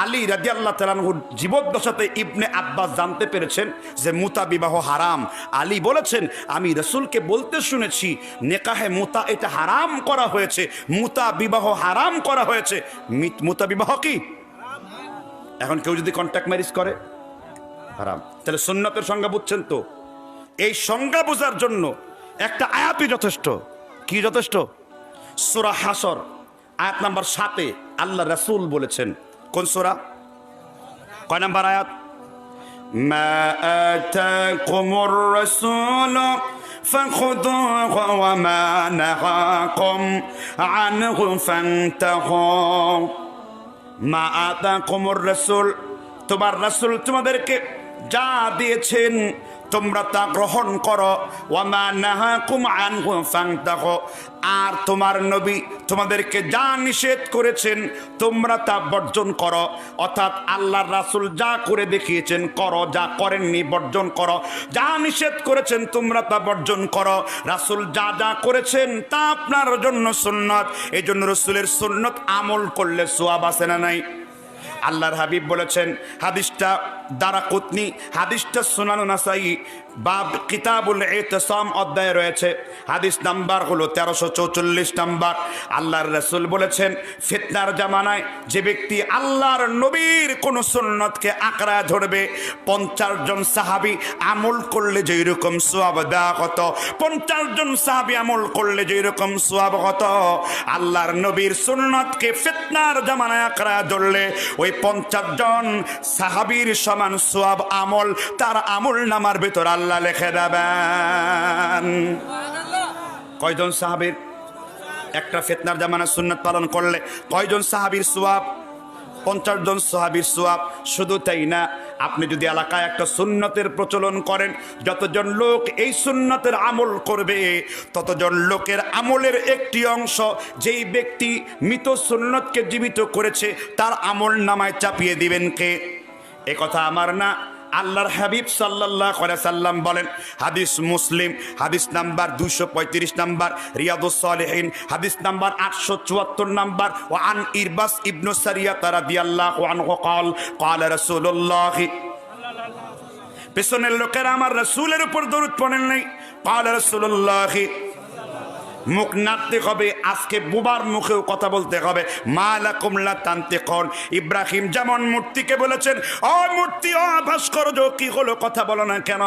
আলী রাদিয়াল্লাহু তাআলা আনহুর জীবদ্দশাতে ইবনে আব্বাস জানতে পেরেছেন যে মুতা বিবাহ হারাম। আলী বলেছেন আমি রাসূলকে বলতে শুনেছি নেকাহে মুতা এটা হারাম করা হয়েছে, মুতা বিবাহ হারাম করা হয়েছে। মুতা বিবাহ কি? এখন কেউ যদি কন্টাক্ট ম্যারিজ করে হারাম। তাহলে সুন্নতের সংজ্ঞা বুঝছেন তো? এই সংজ্ঞা বোঝার জন্য একটা আয়াতই যথেষ্ট। কি যথেষ্ট? সূরা হাসর আয়াত নাম্বার 7-এ আল্লাহ রাসূল বলেছেন, কোন সূরা, কয় নাম্বার আয়াত? মা আতাকুমুর রাসূল ফাখুযুহু ওয়া মা নাহাকুম আনহু ফান্তাহু। মা আতাকুমুর রাসূল, তোমার রাসূল তোমাদেরকে যা দিয়েছেন তোমরা তা গ্রহণ করো। ওয়া মা নাহাকুম আনহু ফান্তাহু, আর তোমার নবী তোমাদেরকে যা নিষেধ করেছেন তোমরা তা বর্জন করো। অর্থাৎ আল্লাহর রাসূল যা করে দেখিয়েছেন করো, যা করেননি বর্জন করো। যা নিষেধ করেছেন তোমরা তা বর্জন করো। রাসূল যা যা করেছেন তা আপনার জন্য সুন্নাত। এই জন্য রাসূলের সুন্নাত আমল করলে সওয়াব আছে না নাই? আল্লাহর হাবিব বলেছেন, হাদিসটা দারাকুতনি, হাদিসটা সুনান নাসাই, বাব কিতাবুল ইতিসাম অধ্যায়ে রয়েছে, হাদিস নাম্বার হলো 1344 নাম্বার। আল্লাহর রাসূল বলেছেন ফিতনার জামানায় যে ব্যক্তি আল্লাহর নবীর কোন সুন্নতকে আঁকড়া ধরবে, 50 জন সাহাবী আমল করলে যেই রকম সওয়াব দেওয়া হতো, 50 জন সাহাবী আমল করলে যেই রকম সওয়াব হতো, আল্লাহর নবীর সুন্নতকে ফিতনার জামানায় আঁকড়া ধরলে ওই 50 জন সাহাবীর সমান সওয়াব আমল তার আমল নামার ভিতর আল্লাহ লিখে দেবেন। কয়জন সাহাবীর? একটা ফিতনার জামানায় সুন্নাত পালন করলে কয়জন সাহাবীর সওয়াব? 50 জন সাহাবীর সওয়াব। শুধু তাই না, আপনি যদি এলাকায় একটা সুন্নতের প্রচলন করেন, যতজন লোক এই সুন্নতের আমল করবে, ততজন লোকের আমলের একটি অংশ যেই ব্যক্তি মৃত সুন্নতকে জীবিত করেছে তার আমল নামায় চাপিয়ে দিবেন কে? এ কথা আমার না, আল্লাহর হাবিব সাল্লাল্লাহু আলাইহি সাল্লাম বলেন। হাদিস মুসলিম, হাদিস নাম্বার 235 নাম্বার, রিয়াদুস সালিহিন হাদিস নাম্বার 874 নাম্বার। ওয়া আন ইরবাস ইবনু সারিয়া রাদিয়াল্লাহু আনহু قال قال رسول الله, পেছনের লোকেরা আমার রাসূলের উপর দরুদ পড়েন নাই। قال رسول الله, মুখ নাড়তে হবে, আজকে বুবার মুখেও কথা বলতে হবে। মালাকুম লা তানতিকুন, ইব্রাহিম যেমন মূর্তিকে বলেছেন, ও মূর্তি, ও ভাস্কর্য, কি হলো কথা বলো না কেন?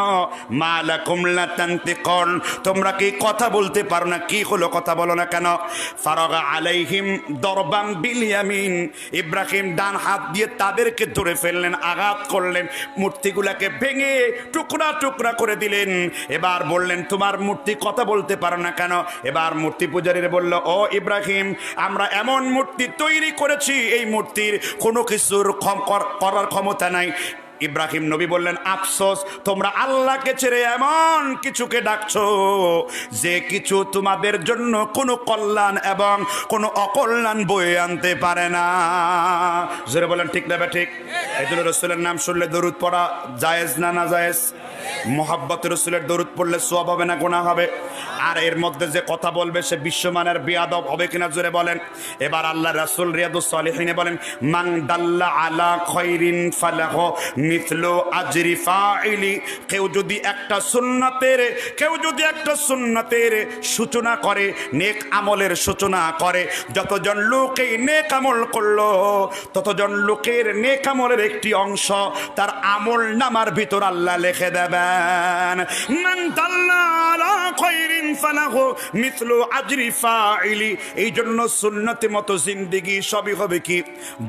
মালাকুম লা তানতিকুন, তোমরা কি কথা বলতে পারো না, কি হলো কথা বলো না কেন? ফারাগা আলাইহিম দরবাম বিল ইয়ামিন, ইব্রাহিম ডান হাত দিয়ে তাদেরকে ধরে ফেললেন, আঘাত করলেন, মূর্তিগুলোকে ভেঙে টুকরা টুকরা করে দিলেন। এবার বললেন, তোমার মূর্তি কথা বলতে পারো না কেন? এবার মূর্তি পূজারীরা বলল, ও ইব্রাহিম, আমরা এমন মূর্তি তৈরি করেছি, এই মূর্তির কোনো কিছুর করার ক্ষমতা নাই। ইব্রাহিম নবী বললেন, আফসোস, তোমরা আল্লাহকে ছেড়ে এমন কিছুকে ডাকছো যে কিছু তোমাদের জন্য কোনো কল্যাণ এবং কোনো অকল্যাণ বয়ে আনতে পারে না। জোরে বলেন ঠিক না ঠিক? এই জন্য রসুলের নাম শুনলে দরুদ পড়া জায়েজ না না জায়েজ? মোহাব্বতে রসুলের দরুদ পড়লে সওয়াব হবে না গুনাহ হবে? আর এর মধ্যে যে কথা বলবে সে বিশ্বমানের বেয়াদব হবে কিনা জোরে বলেন। এবার আল্লাহ রাসূল রিয়াদুস সালিহিনে বলেন, মান দাল্লা আলা খায়রিন ফালাহু মিথলু আজরি ফাইলি, কেউ যদি একটা সুন্নতের সূচনা করে, নেক আমলের সূচনা করে, যতজন লোক এই নেক আমল করলো, ততজন লোকের নেক আমলের একটি অংশ তার আমল নামার ভিতর আল্লাহ লিখে দেবেন। মান দাল্লা আলা খায়রিন ফালাহু মিথলু আজরি ফাইলি, এই জন্য সুন্নতের মতো জিন্দেগি সবই হবে কি?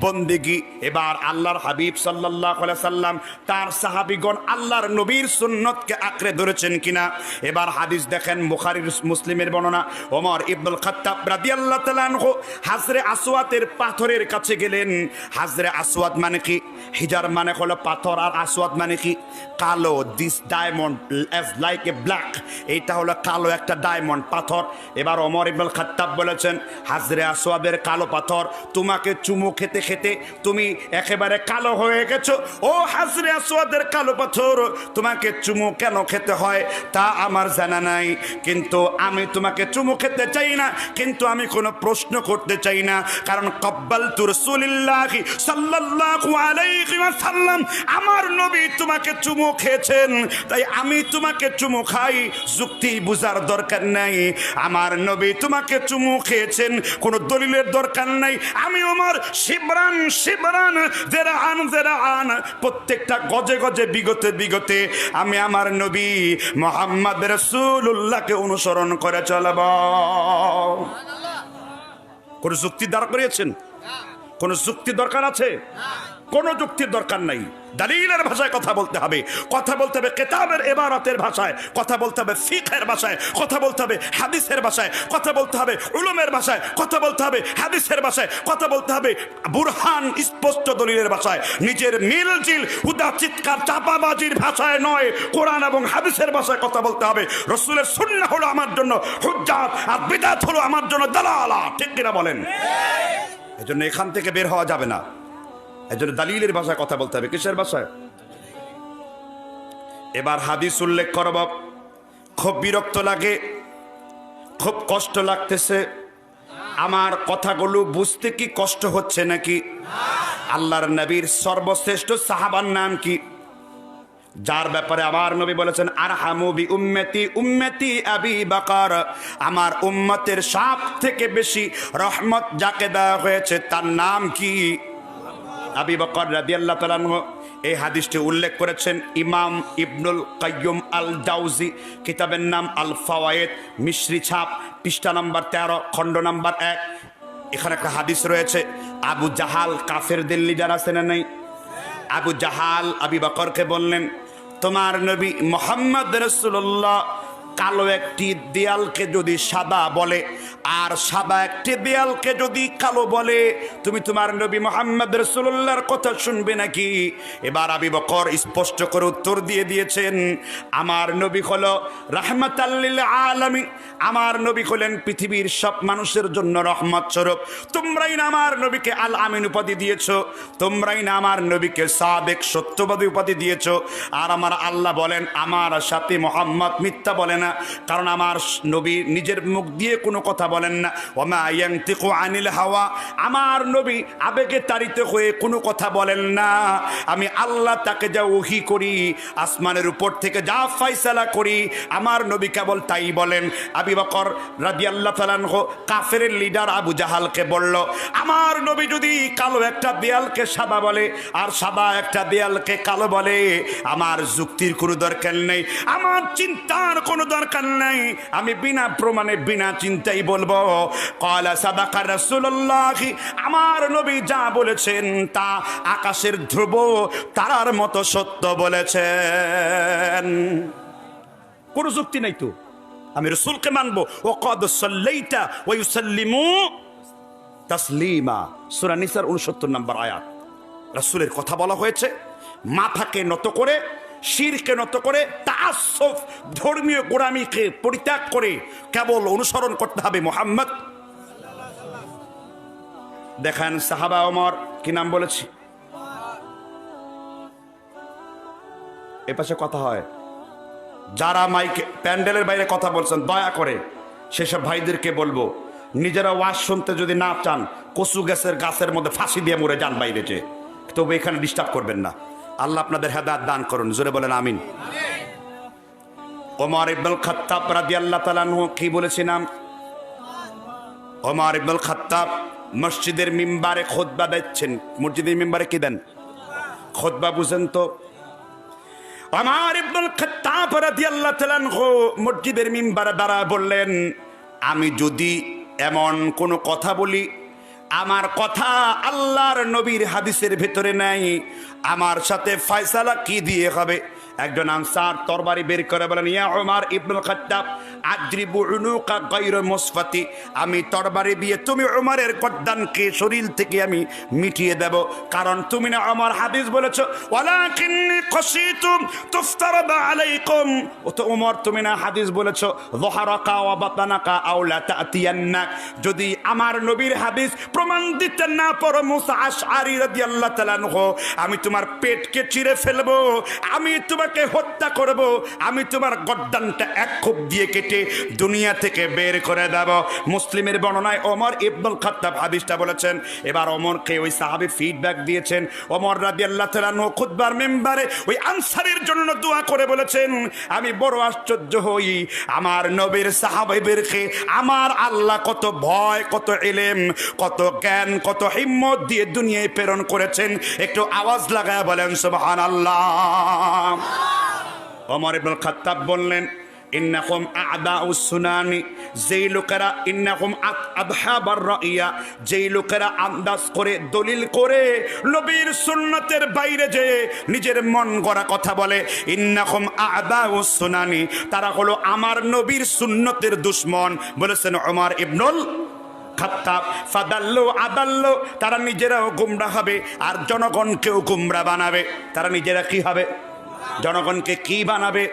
বন্দেগি। এবার আল্লাহর হাবিব সাল্লাল্লাহু আলাইহি সাল্লাম তার সাহাবীগণ আল্লাহর নবীর সুন্নতকে আঁকড়ে ধরেছেন কিনা? এবার হাদিস দেখেন, বুখারী মুসলিমের বর্ণনা। ওমর ইবনুল খাত্তাব রাদিয়াল্লাহু তাআলা আনহু হাজরে আসওয়াদের পাথরের কাছে গেলেন। হাজরে আসওয়াদ মানে কি? হিজার মানে হলো পাথর, আর আসওয়াদ মানে কি? কালো। This diamond as like a black, এইটা হলো কালো একটা ডায়মন্ড পাথর। এবার ওমর ইবনুল খাত্তাব বলেছেন, হাজরে আসওয়াদের কালো পাথর, তোমাকে চুমু খেতে খেতে তুমি একেবারে কালো হয়ে গেছো। ও হাজরে আসওয়াদের কালো পাথর, তোমাকে চুমু কেন খেতে হয় তা আমার জানা নাই, কিন্তু আমি তোমাকে চুমু খেতে চাই না, কিন্তু আমি কোনো প্রশ্ন করতে চাই না, কারণ কব্বালতু রাসূলিল্লাহি সাল্লাল্লাহু আলাইহি ওয়াসাল্লাম, আমার নবী তোমাকে চুমু খেয়েছেন, তাই আমি তোমাকে চুমু খাই। যুক্তি বুঝার দরকার নাই, আমার নবী তোমাকে চুমু খেয়েছেন, কোনো দলিলের দরকার নাই। আমি ওমর শিবরান শিবরান জেরাআন জেরাআন, প্রত্যেকটা গজে গজে বিগতে আমি আমার নবী মুহাম্মদ রাসূলুল্লাহকে অনুসরণ করে চলব। কোন যুক্তি দাঁড় করিয়েছেন? কোন যুক্তি দরকার আছে? কোনো যুক্তির দরকার নাই। দলিলের ভাষায় কথা বলতে হবে, কথা বলতে হবে কিতাবের ইবারতের ভাষায়, কথা বলতে হবে ফিকহের ভাষায়, কথা বলতে হবে হাদিসের ভাষায়, কথা বলতে হবে উলুমের ভাষায়, কথা বলতে হবে হাদিসের ভাষায়, কথা বলতে হবে বুরহান স্পষ্ট দলিলের ভাষায়, নিজের মিলজিল হুদা চিৎকার চাপাবাজির ভাষায় নয়, কোরআন এবং হাদিসের ভাষায় কথা বলতে হবে। রাসূলের সুন্নাহ হলো আমার জন্য হুজ্জাত, আর বিদআত হলো আমার জন্য দালালা। ঠিক কিনা বলেন? এজন্য এখান থেকে বের হওয়া যাবে না, এজন্য দলিলের ভাষায় কথা বলতে হবে। কিসের ভাষায়? এবার হাদিস উল্লেখ করব। খুব বিরক্ত লাগে, খুব কষ্ট লাগতেছে, আমার কথাগুলো বুঝতে কি কষ্ট হচ্ছে নাকি? আল্লাহর নবীর সর্বশ্রেষ্ঠ সাহাবার নাম কি, যার ব্যাপারে আমার নবী বলেছেন, আরহামু বি উম্মতি উম্মতি আবি বকর, আমার উম্মতের সব থেকে বেশি রহমত যাকে দেওয়া হয়েছে তার নাম কি? আবু বকর রাদিয়াল্লাহু তাআলা আনহু। এই হাদিসটি উল্লেখ করেছেন ইমাম ইবনুল কাইয়্যুম আল জাওজি, কিতাবের নাম আল ফাওয়ায়েদ, মিশরি ছাপ, পৃষ্ঠা নাম্বার 13, খণ্ড নাম্বার 1। এখানে একটা হাদিস রয়েছে, আবু জাহাল কাফেরদের লিডার আছে না নাই? আবু জাহাল আবু বকরকে বললেন, তোমার নবী মুহাম্মদ রাসূলুল্লাহ কালো একটি দেয়ালকে যদি সাদা বলে আর সাদা একটি দেয়ালকে যদি কালো বলে, তুমি তোমার নবী মুহাম্মদ রাসূলুল্লাহর কথা শুনবে নাকি? এবার আবু বকর স্পষ্ট করে উত্তর দিয়ে দিয়েছেন, আমার নবী হলো রাহমাতাল লিল আলামিন, আমার নবী হলেন পৃথিবীর সব মানুষের জন্য রহমত স্বরূপ। তোমরাই না আমার নবীকে আল আমিন উপাধি দিয়েছো, তোমরাই না আমার নবীকে সাদেক সত্যবাদী উপাধি দিয়েছো। আর আমার আল্লাহ বলেন আমার সাথে মুহাম্মদ মিথ্যা বলে না, কারণ আমার নবী নিজের মুখ দিয়ে কোনো কথা বলেন না। ওমা ইয়ানতিকু আনিল হাওয়া, আমার নবী আবেগে তাড়িত হয়ে কোনো কথা বলেন না। আমি আল্লাহ তাকে যা ওহী করি, আসমানের উপর থেকে যা ফয়সালা করি, আমার নবী কেবল তাই বলেন। আবু বকর রাদিয়াল্লাহু তাআলা আনহু কাফেরের লিডার আবু জাহালকে বলল, আমার নবী যদি কালো একটা দেয়ালকে সাদা বলে আর সাদা একটা দেয়ালকে কালো বলে, আমার যুক্তির কোনো দরকার নেই, আমার চিন্তার কোনো দরকার নেই, আমি বিনা প্রমাণে বিনা চিন্তাই বলবো ক্বালা সাদাকা রাসূলুল্লাহ, আমার নবী যা বলেছেন তা আকাশের ধ্রুব তারার মতো সত্য বলেছেন। কোনো যুক্তি নাই তো, আমি রাসূলকে মানবো। ও কদ সাল্লাইতা ওয়া ইউসাল্লিমু তাসলিমা, সূরা নিসার 69 নম্বর আয়াত। রাসূলের কথা বলা হয়েছে, মাথাকে নত করে, শিরকে নত করে, তাআসসুফ ধর্মীয় গোড়ামিকে পরিত্যাগ করে কেবল অনুসরণ করতে হবে মুহাম্মদ। দেখেন সাহাবা ওমর, কি নাম বলেছি, এ পাশে কথা হয়, যারা মাইকে প্যান্ডেলের বাইরে কথা বলছেন দয়া করে সেসব ভাইদেরকে বলবো, নিজেরা ওয়াজ শুনতে যদি না চান কচু গাছের মধ্যে ফাঁসি দিয়ে মরে যান বাইরে যে, তবে এখানে ডিস্টার্ব করবেন না। আল্লাহ আপনাদের হেদায়েত দান করুন, জোরে বলেন আমিন। ওমর ইবনুল খাত্তাব রাদিয়াল্লাহু তাআলা আনহু কি বলেছিলাম, ওমর ইবনুল খাত্তাব মসজিদের মিম্বারে খুতবা দিচ্ছেন। মসজিদের মিম্বারে কি দেন? খুতবা। বুঝেন তো, ওমর ইবনুল খাত্তাব রাদিয়াল্লাহু তাআলা আনহু মসজিদের মিম্বারে দাঁড়ায় বললেন, আমি যদি এমন কোনো কথা বলি, আমার কথা আল্লাহর নবীর হাদিসের ভেতরে নাই, আমার সাথে ফয়সালা কি দিয়ে হবে? একজন আনসার তরবারি বের করে বলেন, ইয়া ওমর ইবনুল খাত্তাব আজরিবু উনুকা গায়রা মুসফাতি, আমি তরবারি দিয়ে তুমি ওমরের গর্দানকে শরীর থেকে আমি মিটিয়ে দেব, কারণ তুমি না আমার হাদিস বলেছো ওয়ালাকিন্নী খাশিতুম তুফতারাদা আলাইকুম, ও তো ওমর তুমি না হাদিস বলেছো যহারাকা ওয়া বাতানাকা আও লা তাতিয়ান্নাক, যদি আমার নবীর হাদিস প্রমাণ দিতে না পারো মুসা আশআরী রাদিয়াল্লাহু তাআলা আনহু, আমি তোমার পেটকে চিরে ফেলবো, আমি তোমাকে হত্যা করব, আমি তোমার গর্দানটা এক খুব দিয়ে কেটে দুনিয়া থেকে বের করে দেব। মুসলিমের বর্ণনায় ওমর ইবনুল খাত্তাব হাদিসটা বলেছেন। এবার ওমরকে ওই সাহাবী ফিডব্যাক দিয়েছেন। ওমর রাদিয়াল্লাহু তাআলা আনহু খুতবার মিম্বারে ওই আনসারের জন্য দোয়া করে বলেছেন, আমি বড় আশ্চর্য হই, আমার নবীর সাহাবাদেরকে আমার আল্লাহ কত ভয়, কত ইলম, কত জ্ঞান, কত হিম্মত দিয়ে দুনিয়ায় প্রেরণ করেছেন। একটু আওয়াজ লাগায় বলেন সুবহানাল্লাহ। ওমর ইবনুল খাত্তাব বললেন, ইন্নাকুম আ'দাউস সুনানি, যেই লোকেরা ইন্নাকুম আদহাবার রাইয়া, যেই লোকেরা আন্দাজ করে দলিল করে নবীর সুন্নতের বাইরে যে নিজের মন গড়া কথা বলে, ইন্নাকুম আ'দাউস সুনানি, তারা হলো আমার নবীর সুন্নতের দুশমন, বলেছেন ওমর ইবনুল খাত্তাব। ফাদাল্লু আদাল্লু, তারা নিজেরাও গুমরা হবে আর জনগণকেও গুমরা বানাবে। তারা নিজেরা কি হবে? জনগণকে কি বানাবে?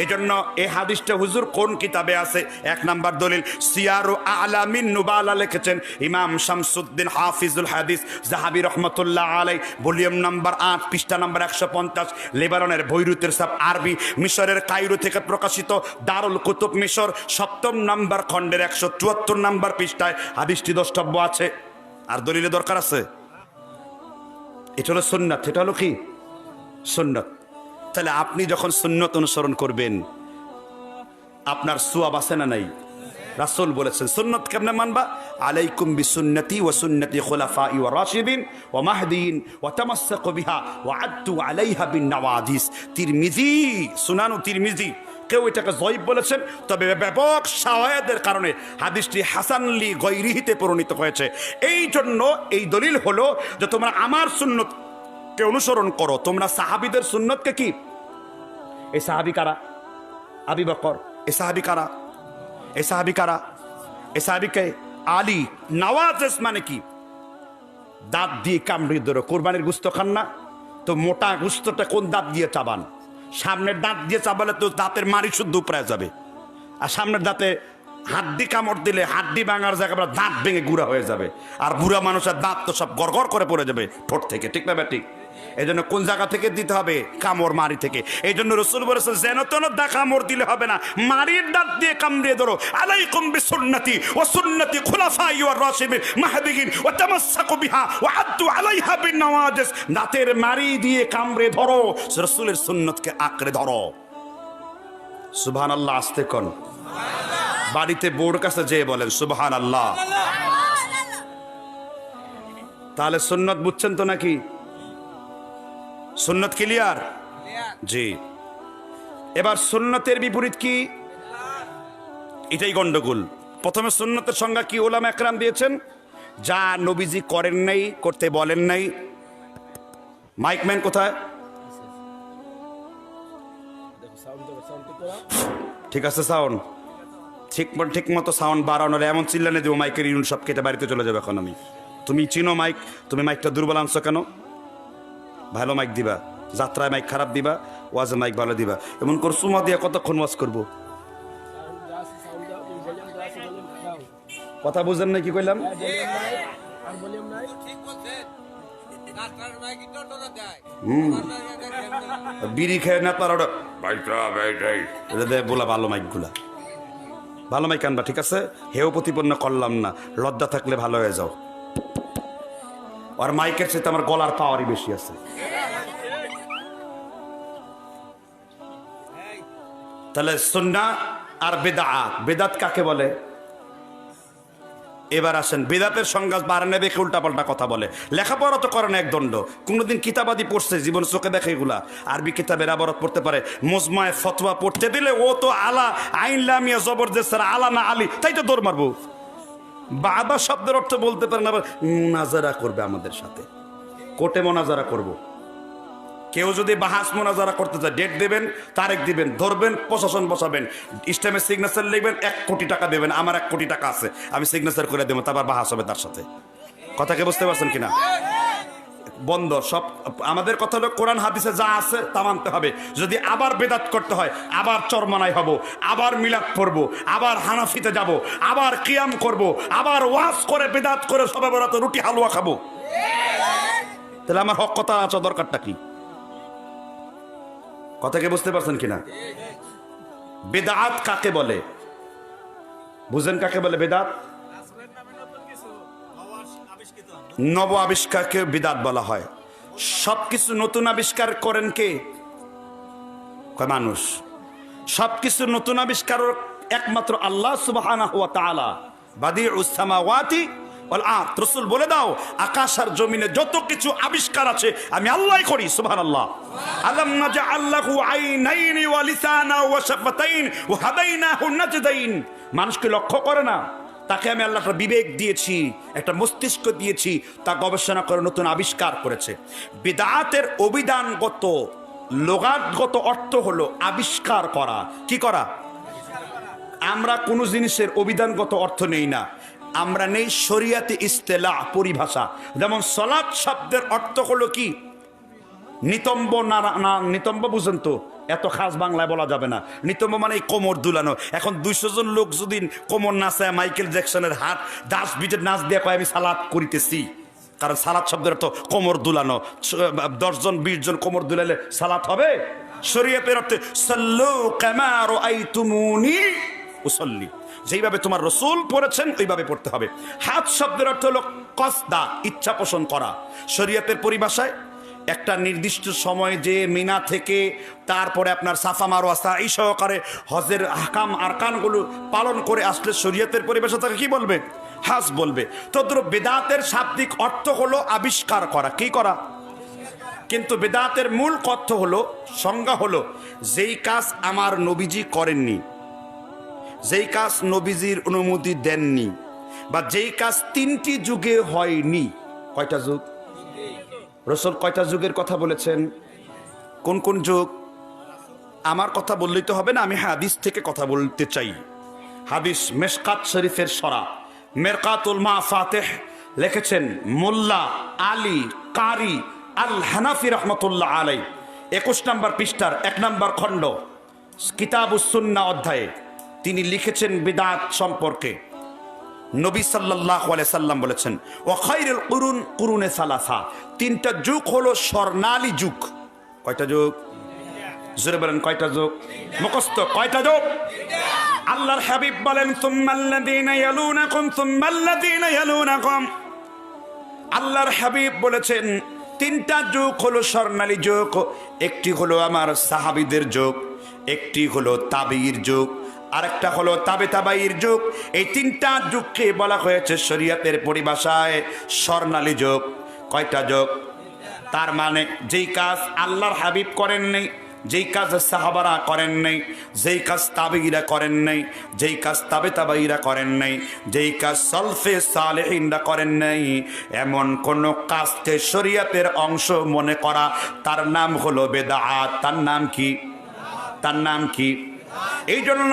এই জন্য এই হাদিসটা হুজুর কোন কিতাবে আছে? 1 নাম্বার দলিল সিয়ারু আলামিন নুবালা লিখেছেন ইমাম শামসুদ্দিন হাফিজুল হাদিস যাহাবি রহমাতুল্লাহ আলাই, ভলিউম নাম্বার 8 পৃষ্ঠা নাম্বার 150, লেবাননের বৈরুতের ছাপ আরবি, মিশরের কায়রো থেকে প্রকাশিত দারুল কুতুব মিশর 7ম নাম্বার খণ্ডের 174 নাম্বার পৃষ্ঠায় হাদিসটি দ্রষ্টব্য আছে। আর দলিলের দরকার আছে? এটা হলো সুন্নাত। এটা হলো কি? সুন্নাত। তাহলে আপনি যখন সুন্নত অনুসরণ করবেন আপনার সওয়াব আছে না নাই? রাসূল বলেছেন সুন্নত কেমনে মানবা? আলাইকুম বিসুন্নতি ওয়া সুন্নতি খুলাফাই ওয়া রাশিদিন ওয়া মাহদিয়িন ওয়া তামাসসাকু বিহা ওয়া আদ্দু আলাইহা বিন নওয়াদিস। তিরমিজি, সুনানু তিরমিজি। কেউ এটাকে জয়ীব বলেছেন, তবে ব্যাপক শাওয়াহিদের কারণে হাদিসটি হাসান লি গায়রিহিতে পরিণত হয়েছে। এই জন্য এই দলিল হলো যে তোমরা আমার সুন্নতকে অনুসরণ করো। তোমরা সাহাবীদের সুন্নতকে কি, এই সাহাবী কারা? আবু বকর, এ সাহাবি কারা? এ সাহাবি কারা? এ সাহাবিকে আলী। নওয়াজেস মানে কি? দাঁত দিয়ে কামড়িয়ে ধরো। কোরবানির গোশত খান না তো মোটা গোশতটা কোন দাঁত দিয়ে চাবান? সামনের দাঁত দিয়ে চাবালে তো দাঁতের মাড়ি শুদ্ধ উপরে যাবে, আর সামনের দাঁতে হাড্ডি কামড় দিলে হাড্ডি ভাঙার জায়গায় দাঁত ভেঙে গুঁড়া হয়ে যাবে, আর বুড়া মানুষের দাঁত তো সব গড়গড় করে পড়ে যাবে ঠোঁট থেকে, ঠিক না ঠিক? এই জন্য কোন জায়গা থেকে দিতে হবে? কামড় মারি থেকে। এই জন্য রসুল বলেছেন যেন তেন দা কামড় দিলে হবে না, মারির দাঁত দিয়ে কামড়িয়ে ধরো। আলাইকুম বিসুন্নতি ওয়া সুন্নতি খুলাফাই ওয়ার রাশিদিন মাহদিয়িন ওয়া তামাসসাকু বিহা ওয়া আদ্দু আলাইহা বিন নওয়াজিস। দাঁতের মারি দিয়ে কামড়ে ধরো, রাসূলের সুন্নতকে আঁকড়ে ধরো। সুবহানাল্লাহ। আস্তে কোন বাড়িতে বোর্ড কাছে যেয়ে বলেন সুবহানাল্লাহ। তাহলে সুন্নত বুঝছেন তো নাকি? সুন্নত ক্লিয়ার? জি। এবার সুন্নতের বিপরীত কি? এটাই গন্ডগোল। প্রথমে সুন্নতের সংজ্ঞা কি উলামা একরাম দিয়েছেন? যা নবীজি করেন নাই, করতে বলেন নাই। মাইকম্যান কোথায়? ঠিক আছে, সাউন্ড ঠিক মতো সাউন্ড বাড়ানোর এমন চিল্লানে দেবো মাইকের ইউনিট সব কেটে বাড়িতে চলে যাবে। এখন আমি, তুমি চিনো মাইক, তুমি মাইকটা দুর্বল আনছো কেন? ভালো মাইক দিবা, যাত্রায় মাইক খারাপ দিবা, ওয়াজে মাইক ভালো দিবা। এমন করে সুমা দিয়ে কতক্ষণ ওয়াজ করবো? কথা বুঝেন না কি কইলাম? বিড়ি খেয়ে না তার বলা ভালো মাইক গুলা, ভালো মাইক আনবা, ঠিক আছে? হেও প্রতিপন্ন করলাম না, লজ্জা থাকলে ভালো হয়ে যাও। আর মাইকের সাথে আমার গলার পাওয়ারই বেশি আছে। তাহলে সুন্নাহ আর বেদাত। বেদাত কাকে বলে? এবার আসেন, বেদাতের সংজ্ঞা বাড়ানে দেখে উল্টাপাল্টা কথা বলে। লেখাপড়া তো করে না এক দণ্ড, কোনোদিন কিতাবাদি পড়ছে জীবন চোখে দেখে এগুলা? আরবি কিতাবের আবারত পড়তে পারে, মুজমায় ফতোয়া পড়তে দিলে ও তো আলা আইন লামিয়া জবরদস্ত আলা না আলী, তাই তো দৌড় মারবো। বাবা শব্দের অর্থ বলতে পারেন, আবার মুনাজারা করবে আমাদের সাথে, কোর্টে মুনাজারা করব। কেউ যদি বাহাস মোনাজারা করতে চায়, ডেট দেবেন, তারিখ দিবেন, ধরবেন, প্রশাসন বসাবেন, ইসলামের সিগনেচার লিখবেন, 1 কোটি টাকা দেবেন। আমার 1 কোটি টাকা আছে, আমি সিগনেচার করে দেবো, তারপর বাহাস হবে তার সাথে। কথাকে বুঝতে পারছেন কিনা? বন্ধ সব। আমাদের কথা হলো কোরআন হাদিসে যা আছে তা মানতে হবে। যদি আবার বেদাত করতে হয়, আবার চরমনাই হব, আবার মিলাদ পড়বো, আবার হানাফিতে যাব, আবার কিয়াম করব, আবার ওয়াজ করে বেদাত করে সবে বরাত রুটি হালুয়া খাবো, তাহলে আমার হক কথা আছে, দরকারটা কি? কথাকে বুঝতে পারছেন কিনা? বেদাত কাকে বলে? বুঝেন কাকে বলে বেদাত? নব আবিষ্কারকে বিদাত বলা হয়। সবকিছু নতুন আবিষ্কার করেন কে? মানুষ। সবকিছু নতুন আবিষ্কার একমাত্র আল্লাহ সুবহানাহু ওয়া তাআলা, বাদিউস সামাওয়াতি ওয়াল আরদ। রাসূল বলে দাও, আকাশ আর জমিনে যত কিছু আবিষ্কার আছে আমি আল্লাহই করি। সুবহানাল্লাহ। আলাম নাজআল লাহু আইনাইনি ওয়া লিসানা ওয়া শাফাতাইন ওয়া হাদাইনাহু নাজদাইন। মানুষকে লক্ষ্য করে না, তাকে আমি আল্লাহ একটা বিবেক দিয়েছি, একটা মস্তিষ্ক দিয়েছি, তা গবেষণা করে নতুন আবিষ্কার করেছে। বিদআতের অভিধানগত লোগাতগত অর্থ হলো আবিষ্কার করা। কি করা? আমরা কোনো জিনিসের অভিধানগত অর্থ নেই না, আমরা নেই শরিয়াতে ইস্তেলাহ, পরিভাষা। যেমন সালাত শব্দের অর্থ হলো কি? নিতম্ব না নিতম্ব বুঝেন তো? এত খাস বাংলায় বলা যাবে না। নিতম্ব মানে কোমর দুলানো। এখন 200 জন লোক যদি কোমর নাচায় মাইকেল জ্যাকসনের হাত 10 বিটের নাচ দিয়ে কয় আমি সালাত করিতেছি, কারণ সালাত শব্দের অর্থ কোমর দুলানো। 10 জন 20 জন কোমর দুলালে সালাত হবে? শরীয়তের অর্থে সাল্লু কামা রাআইতুমুনি উসাল্লি, যেইভাবে তোমার রাসূল পড়েছেন ওইভাবে পড়তে হবে। হাত শব্দের অর্থ হলো কসদা, ইচ্ছা পোষণ করা। শরীয়তের পরিভাষায় একটা নির্দিষ্ট সময় যে মিনা থেকে তারপরে আপনার সাফা মারওয়া সাই সহকারে হজের আহকাম আরকানগুলো পালন করে আসলে শরীয়তের পরিভাষা তাকে কি বলবে? হাজ বলবে। তদ্রুপ বেদাতের শাব্দিক অর্থ হলো আবিষ্কার করা। কি করা? কিন্তু বেদাতের মূল অর্থ হলো, সংজ্ঞা হলো, যেই কাজ আমার নবীজি করেননি, যেই কাজ নবীজির অনুমতি দেননি, বা যেই কাজ 3টি যুগে হয়নি। কয়টা যুগ? রাসূল কয়টা যুগের কথা বলেছেন? কোন কোন যুগ? আমার কথা বললেই তো হবে না, আমি হাদিস থেকে কথা বলতে চাই। হাদিস মেশকাত শরীফের সরা মেরকাতুল মা ফাতেহ লিখেছেন মোল্লা আলী কারি আল হানাফি রহমতুল্লাহ আলাই, 21 নম্বর পৃষ্ঠার 1 নম্বর খণ্ড কিতাবুস সুন্নাহ অধ্যায়ে তিনি লিখেছেন বিদআত সম্পর্কে। নবী সাল্লাল্লাহু আলাইহি সাল্লাম বলেছেন ওয়া খায়রুল কুরুন কুরুনে সালাসা, 3টা যুগ হলো স্বর্ণালী যুগ। কয়টা যুগ? জোরে বলেন কয়টা যুগ? মুখস্থ কয়টা যুগ? আল্লাহর হাবিব বলেন সুম্মাল্লাযীনা ইয়ালুনাকুম সুম্মাল্লাযীনা ইয়ালুনাকুম। আল্লাহর হাবিব বলেছেন 3টা যুগ হলো স্বর্ণালী যুগ। একটি হলো আমার সাহাবীদের যুগ, একটি হলো তাবিঈর যুগ, আরেকটা হলো তাবে তাবাইর যুগ। এই 3টা যুগকে বলা হয়েছে শরীয়তের পরিভাষায় স্বর্ণালী যুগ। কয়টা যুগ? তার মানে যেই কাজ আল্লাহর হাবিব করেন নাই, যেই কাজ সাহাবারা করেন নাই, যেই কাজ তাবেঈরা করেন নাই, যেই কাজ তাবে তাবাইরা করেন নাই, যেই কাজ সালফে সালেহিনরা করেন নাই, এমন কোন কাজকে শরীয়তের অংশ মনে করা, তার নাম হলো বেদাত। তার নাম কি? তার নাম কি? এই জন্য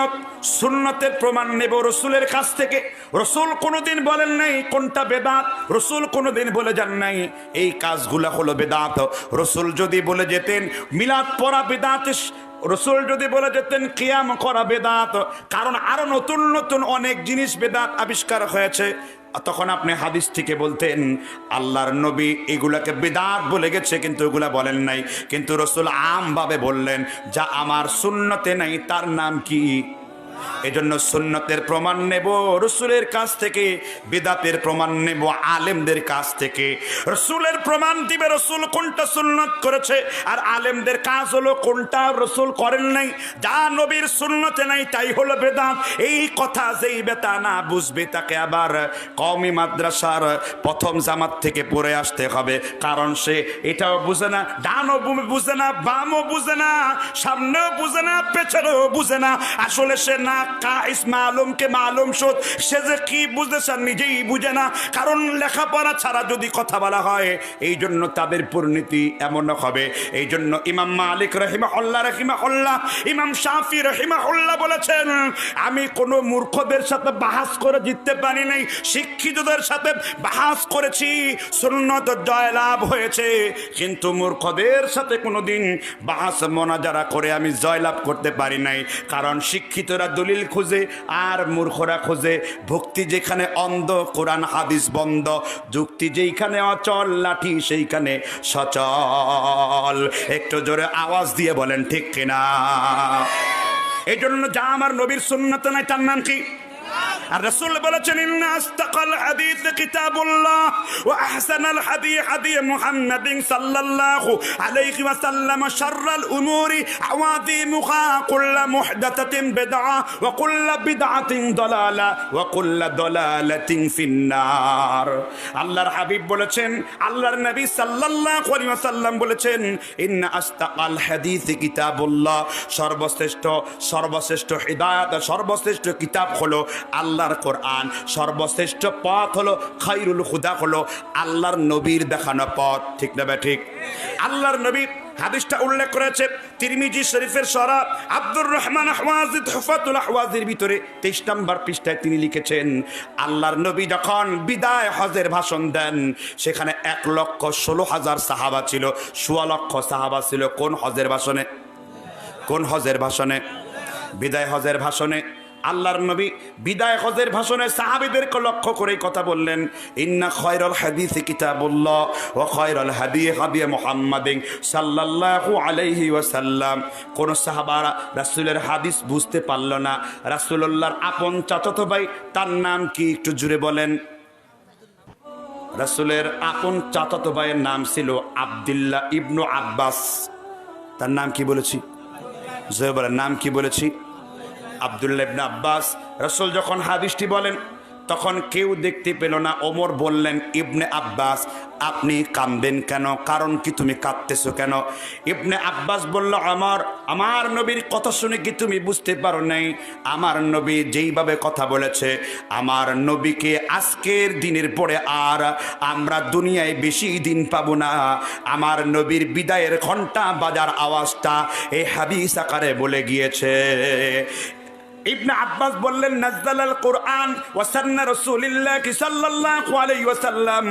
সুন্নতের প্রমাণ নেব রসুলের কাছ থেকে। রসুল কোনোদিন বলেন নাই কোনটা বেদাত, রসুল কোনোদিন বলে যান নাই এই কাজগুলা হলো বেদাত। রসুল যদি বলে যেতেন মিলাদ পড়া বেদাত, রসুল যদি বলে যেতেন কিয়াম করা বেদাত, কারণ আরো নতুন নতুন অনেক জিনিস বেদাত আবিষ্কার হয়েছে, তখন আপনি হাদিস থেকে বলতেন আল্লাহর নবী এগুলাকে বেদাত বলে গেছে কিন্তু এগুলা বলেন নাই। কিন্তু রসুল আমভাবে বললেন যা আমার সুন্নতে নাই তার নাম কি? এজন্য সুন্নতের প্রমাণ নেব রসুলের কাছ থেকে, বিদাতের প্রমাণ নেব আলেমদের কাছ থেকে। রসুলের প্রমাণ দিবে রসুল কোনটা সুন্নত করেছে, আর আলেমদের কাজ হলো কোনটা রসুল করেন নাই। যা নবীর সুন্নতে নাই তাই হলো বেদাত। এই কথা যেই বেতা না বুঝবে তাকে আবার কওমি মাদ্রাসার প্রথম জামাত থেকে পড়ে আসতে হবে, কারণ সে এটাও বুঝে না, ডানও বুঝে না, বামও বুঝে না, সামনেও বুঝে না, পেছনেও বুঝে না। আসলে সে না কাইস মালুমকে মালুম শুধ, সে যে কি বুঝেছে নিজেই বুঝে না, কারণ লেখাপড়া ছাড়া যদি কথা বলা হয় এই জন্য তাদের পরিণতি এমন হবে। এই জন্য ইমাম মালিক রহিমাহুল্লাহ, ইমাম শাফি রহিমাহুল্লাহ বলেছেন আমি কোনো মূর্খদের সাথে বাহাস করে জিততে পারি নাই, শিক্ষিতদের সাথে বাহাস করেছি, সুন্নত জয়লাভ হয়েছে, কিন্তু মূর্খদের সাথে কোনোদিন বাহাস মোনাজারা করে আমি জয়লাভ করতে পারি নাই। কারণ শিক্ষিতরা দলিল খুঁজে আর মূর্খরা খোঁজে ভক্তি যেখানে অন্ধ, কোরআন হাদিস বন্ধ, যুক্তি যেইখানে অচল, লাঠি সেইখানে সচল। একটু জোরে আওয়াজ দিয়ে বলেন ঠিক কিনা? এই জন্য যা আমার নবীর সুন্নত নাই তার নাম কি? আর রাসূল বলেছেন ইন্না আস্তাকাল হাদিস কিতাবুল্লাহ ওয়া আহসানাল হাদি হাদি মুহাম্মাদিন সাল্লাল্লাহু আলাইহি ওয়া সাল্লাম, শাররাল উমুরি আওয়াদিমুহা, কুল্লু মুহদাসাতিন বিদআ ওয়া কুল্লু বিদআতিন দালালা ওয়া কুল্লু দালালাতিন ফিন্নার। আল্লাহর হাবিব বলেছেন, আল্লাহর নবী সাল্লাল্লাহু আলাইহি ওয়া সাল্লাম বলেছেন ইন্না আস্তাকাল হাদিস কিতাবুল্লাহ, সর্বশ্রেষ্ঠ হিদায়াত, সর্বশ্রেষ্ঠ কিতাব হলো আল্লাহর কোরআন, সর্বশ্রেষ্ঠ পথ হলো খায়রুল হুদা, হলো আল্লাহর নবীর দেখানো পথ। ঠিক না ঠিক? আল্লাহর নবী হাদিসটা উল্লেখ করেছে তিরমিজি শরীফের সরা আব্দুর রহমান আহওয়াজি তুহফাতুল আহওয়াজির ভিতরে 23 নম্বর পৃষ্ঠায় তিনি লিখেছেন আল্লাহর নবী যখন বিদায় হজের ভাষণ দেন সেখানে 1,16,000 সাহাবা ছিল, 16 লক্ষ সাহাবা ছিল। কোন হজের ভাষণে? কোন হজের ভাষণে? বিদায় হজের ভাষণে। আল্লাহর নবী বিদায় হজের ভাষণে সাহাবীদেরকে লক্ষ্য করে কথা বললেন ইন্না খায়রাল হাদিসি কিতাবুল্লাহ ওয়া খায়রাল হাদি হাদি মুহাম্মাদিন সাল্লাল্লাহু আলাইহি ওয়াসাল্লাম। কোন সাহাবারা রাসূলের হাদিস বুঝতে পারল না। রাসূলুল্লাহর আপন চাচাতো ভাই, তার নাম কি একটু জুড়ে বলেন? রাসূলের আপন চাচাতো ভাইয়ের নাম ছিল আব্দুল্লাহ ইবনু আব্বাস। তার নাম কি বলেছি? জয় বলেন, নাম কি বলেছি? আব্দুল্লাহ ইবনে আব্বাস। রাসূল যখন হাদিসটি বলেন তখন কেউ দেখতে পেল না। ওমর বললেন, ইবনে আব্বাস আপনি কাঁদেন কেন? কারণ কি, তুমি কাঁদতেছো কেন? ইবনে আব্বাস বলল, আমার নবীর কথা শুনে কি তুমি বুঝতে পারো নাই? আমার নবী যেইভাবে কথা বলেছে, আমার নবীকে আজকের দিনের পরে আর আমরা দুনিয়ায় বেশি দিন পাবো না। আমার নবীর বিদায়ের ঘন্টা বাজার আওয়াজটা এই হাদিস আকারে বলে গিয়েছে। ইবনে আব্বাস বললেন, নাযালাল কোরআন ওয়া সান্না রাসূলুল্লাহ সাল্লাল্লাহু আলাইহি ওয়াসাল্লাম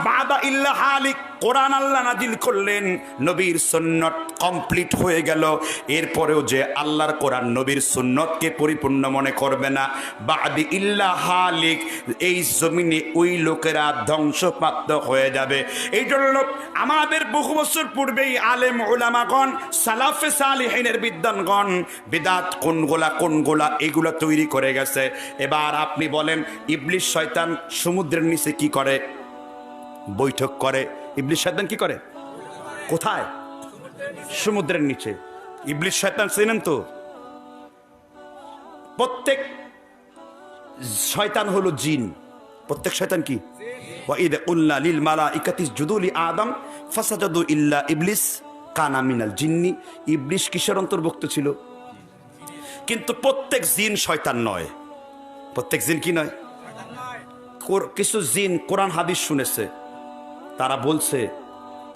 বাদা ইল্লা হালিক। কোরআন আল্লাহ নাজিল করলেন, নবীর সুন্নত কমপ্লিট হয়ে গেল। এরপরেও যে আল্লাহর কোরআন নবীর সুন্নতকে পরিপূর্ণ মনে করবে না, বাদি ইল্লা হালিক, এই জমিনে ওই লোকেরা ধ্বংসপ্রাপ্ত হয়ে যাবে। এই জন্য আমাদের বহু বছর পূর্বেই আলেম উলামাগণ, সালাফে সালিহিনের বিদ্বানগণ বিদাত কোনগুলা এগুলো তৈরি করে গেছে। এবার আপনি বলেন, ইবলিস শয়তান সমুদ্রের নিচে কি করে? বৈঠক করে। ইবলিস শয়তান কি করে? কোথায়? সমুদ্রের নিচে। ইবলিস শয়তান চেনেন তো? প্রত্যেক শয়তান হলো জিন। প্রত্যেক শয়তান কি? ওয়া ইদ কুলনা লিল মালাইকাতি ইসজুদু লি আদম ফাসাজাদু ইল্লা ইবলিস কানা মিনাল জিন্নি। ইবলিস কিসের অন্তর্ভুক্ত ছিল? কিন্তু প্রত্যেক জিন শয়তান নয়। প্রত্যেক জিন কি নয়? কিছু জিন কোরআন হাদিস শুনেছে, তারা বলছে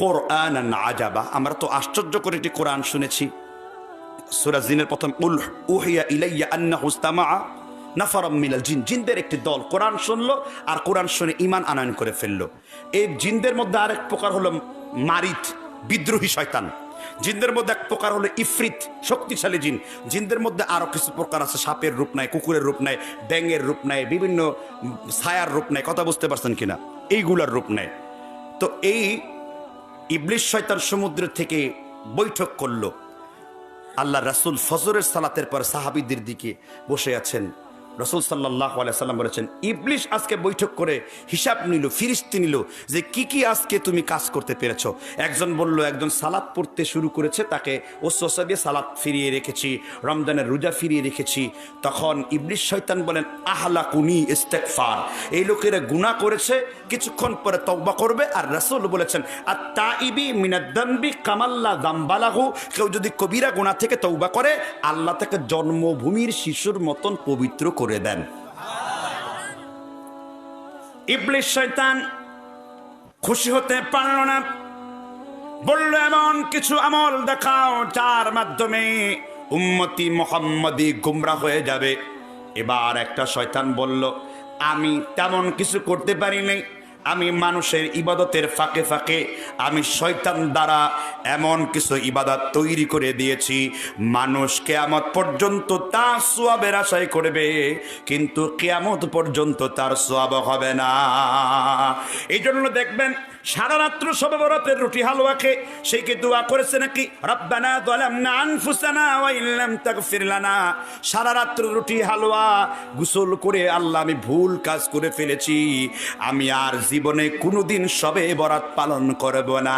কোরআনান আজাবা, আমরা তো আশ্চর্য করে একটি কোরআন শুনেছি। সূরা জিনের প্রথম উল উহিয়া ইলাইয়া আন্নাহু ইসতামাআ নাফারাম মিনাল জিন, জিনদের একটি দল কোরআন শুনলো আর কোরআন শুনে ঈমান আনয়ন করে ফেললো। এই জিনদের মধ্যে আরেক প্রকার হলো মারিদ, বিদ্রোহী শয়তান। জিনদের মধ্যে এক প্রকার হলো ইফরিত, শক্তিশালী জিন। জিনদের মধ্যে আরো কিছু প্রকার আছে, সাপের রূপ নেয়, কুকুরের রূপ নেয়, ব্যাঙের রূপ নেয়, বিভিন্ন ছায়ার রূপ নেয়। কথা বুঝতে পারছেন কিনা? এইগুলার রূপ নেয়। তো এই ইবলিস শয়তান সমুদ্র থেকে বৈঠক করলো। আল্লাহ রাসূল ফজরের সালাতের পর সাহাবীদের দিকে বসে আছেন। রাসূল সাল্লাল্লাহু আলাইহি সাল্লাম বলেছেন, ইবলিস আজকে বৈঠক করে হিসাব নিল, ফিরিস্তি নিল যে কি আজকে তুমি কাজ করতে পেরেছো। একজন বলল, একজন সালাত পড়তে শুরু করেছে, তাকে ওসওয়াসা দিয়ে সালাত ফিরিয়ে রেখেছি, রমজানের রোজা ফিরিয়ে রেখেছি। তখন ইবলিস শয়তান বলেন, আহলাকুনি ইস্তিগফার, এই লোকেরা গুনাহ করেছে, কিছুক্ষণ পরে তওবা করবে। আর রাসূল বলেছেন, আত-তাইবি মিনাদ দানবি কামাল্লা যামবালাহু, কেউ যদি কবিরা গুনাহ থেকে তওবা করে, আল্লাহ তাকে জন্মভূমির শিশুর মতন পবিত্র করে দেন। ইবলিস শয়তান খুশি হতে পারল না, বলল, এমন কিছু আমল দেখাও যার মাধ্যমে উম্মতি মুহাম্মাদি গুমরাহ হয়ে যাবে। এবার একটা শয়তান বলল, আমি তেমন কিছু করতে পারি নাই, আমি মানুষের ইবাদতের ফাঁকে ফাঁকে আমি শয়তান দ্বারা এমন কিছু ইবাদত তৈরি করে দিয়েছি, মানুষ কিয়ামত পর্যন্ত তার সওয়াবের আশায় করবে, কিন্তু কিয়ামত পর্যন্ত তার সওয়াব হবে না। এই জন্য দেখবেন সারা রাত্র শবে বরাতের রুটি হালুয়া খেয়ে সেই কি দোয়া করেছে নাকি, রব্বানা যালামনা আনফুসানা ওয়া ইল্লাম তাগফির লানা। সারা রাত্র রুটি হালুয়া গোসল করে, আল্লাহ আমি ভুল কাজ করে ফেলেছি, আমি আর জীবনে কোনোদিন শবে বরাত পালন করব না।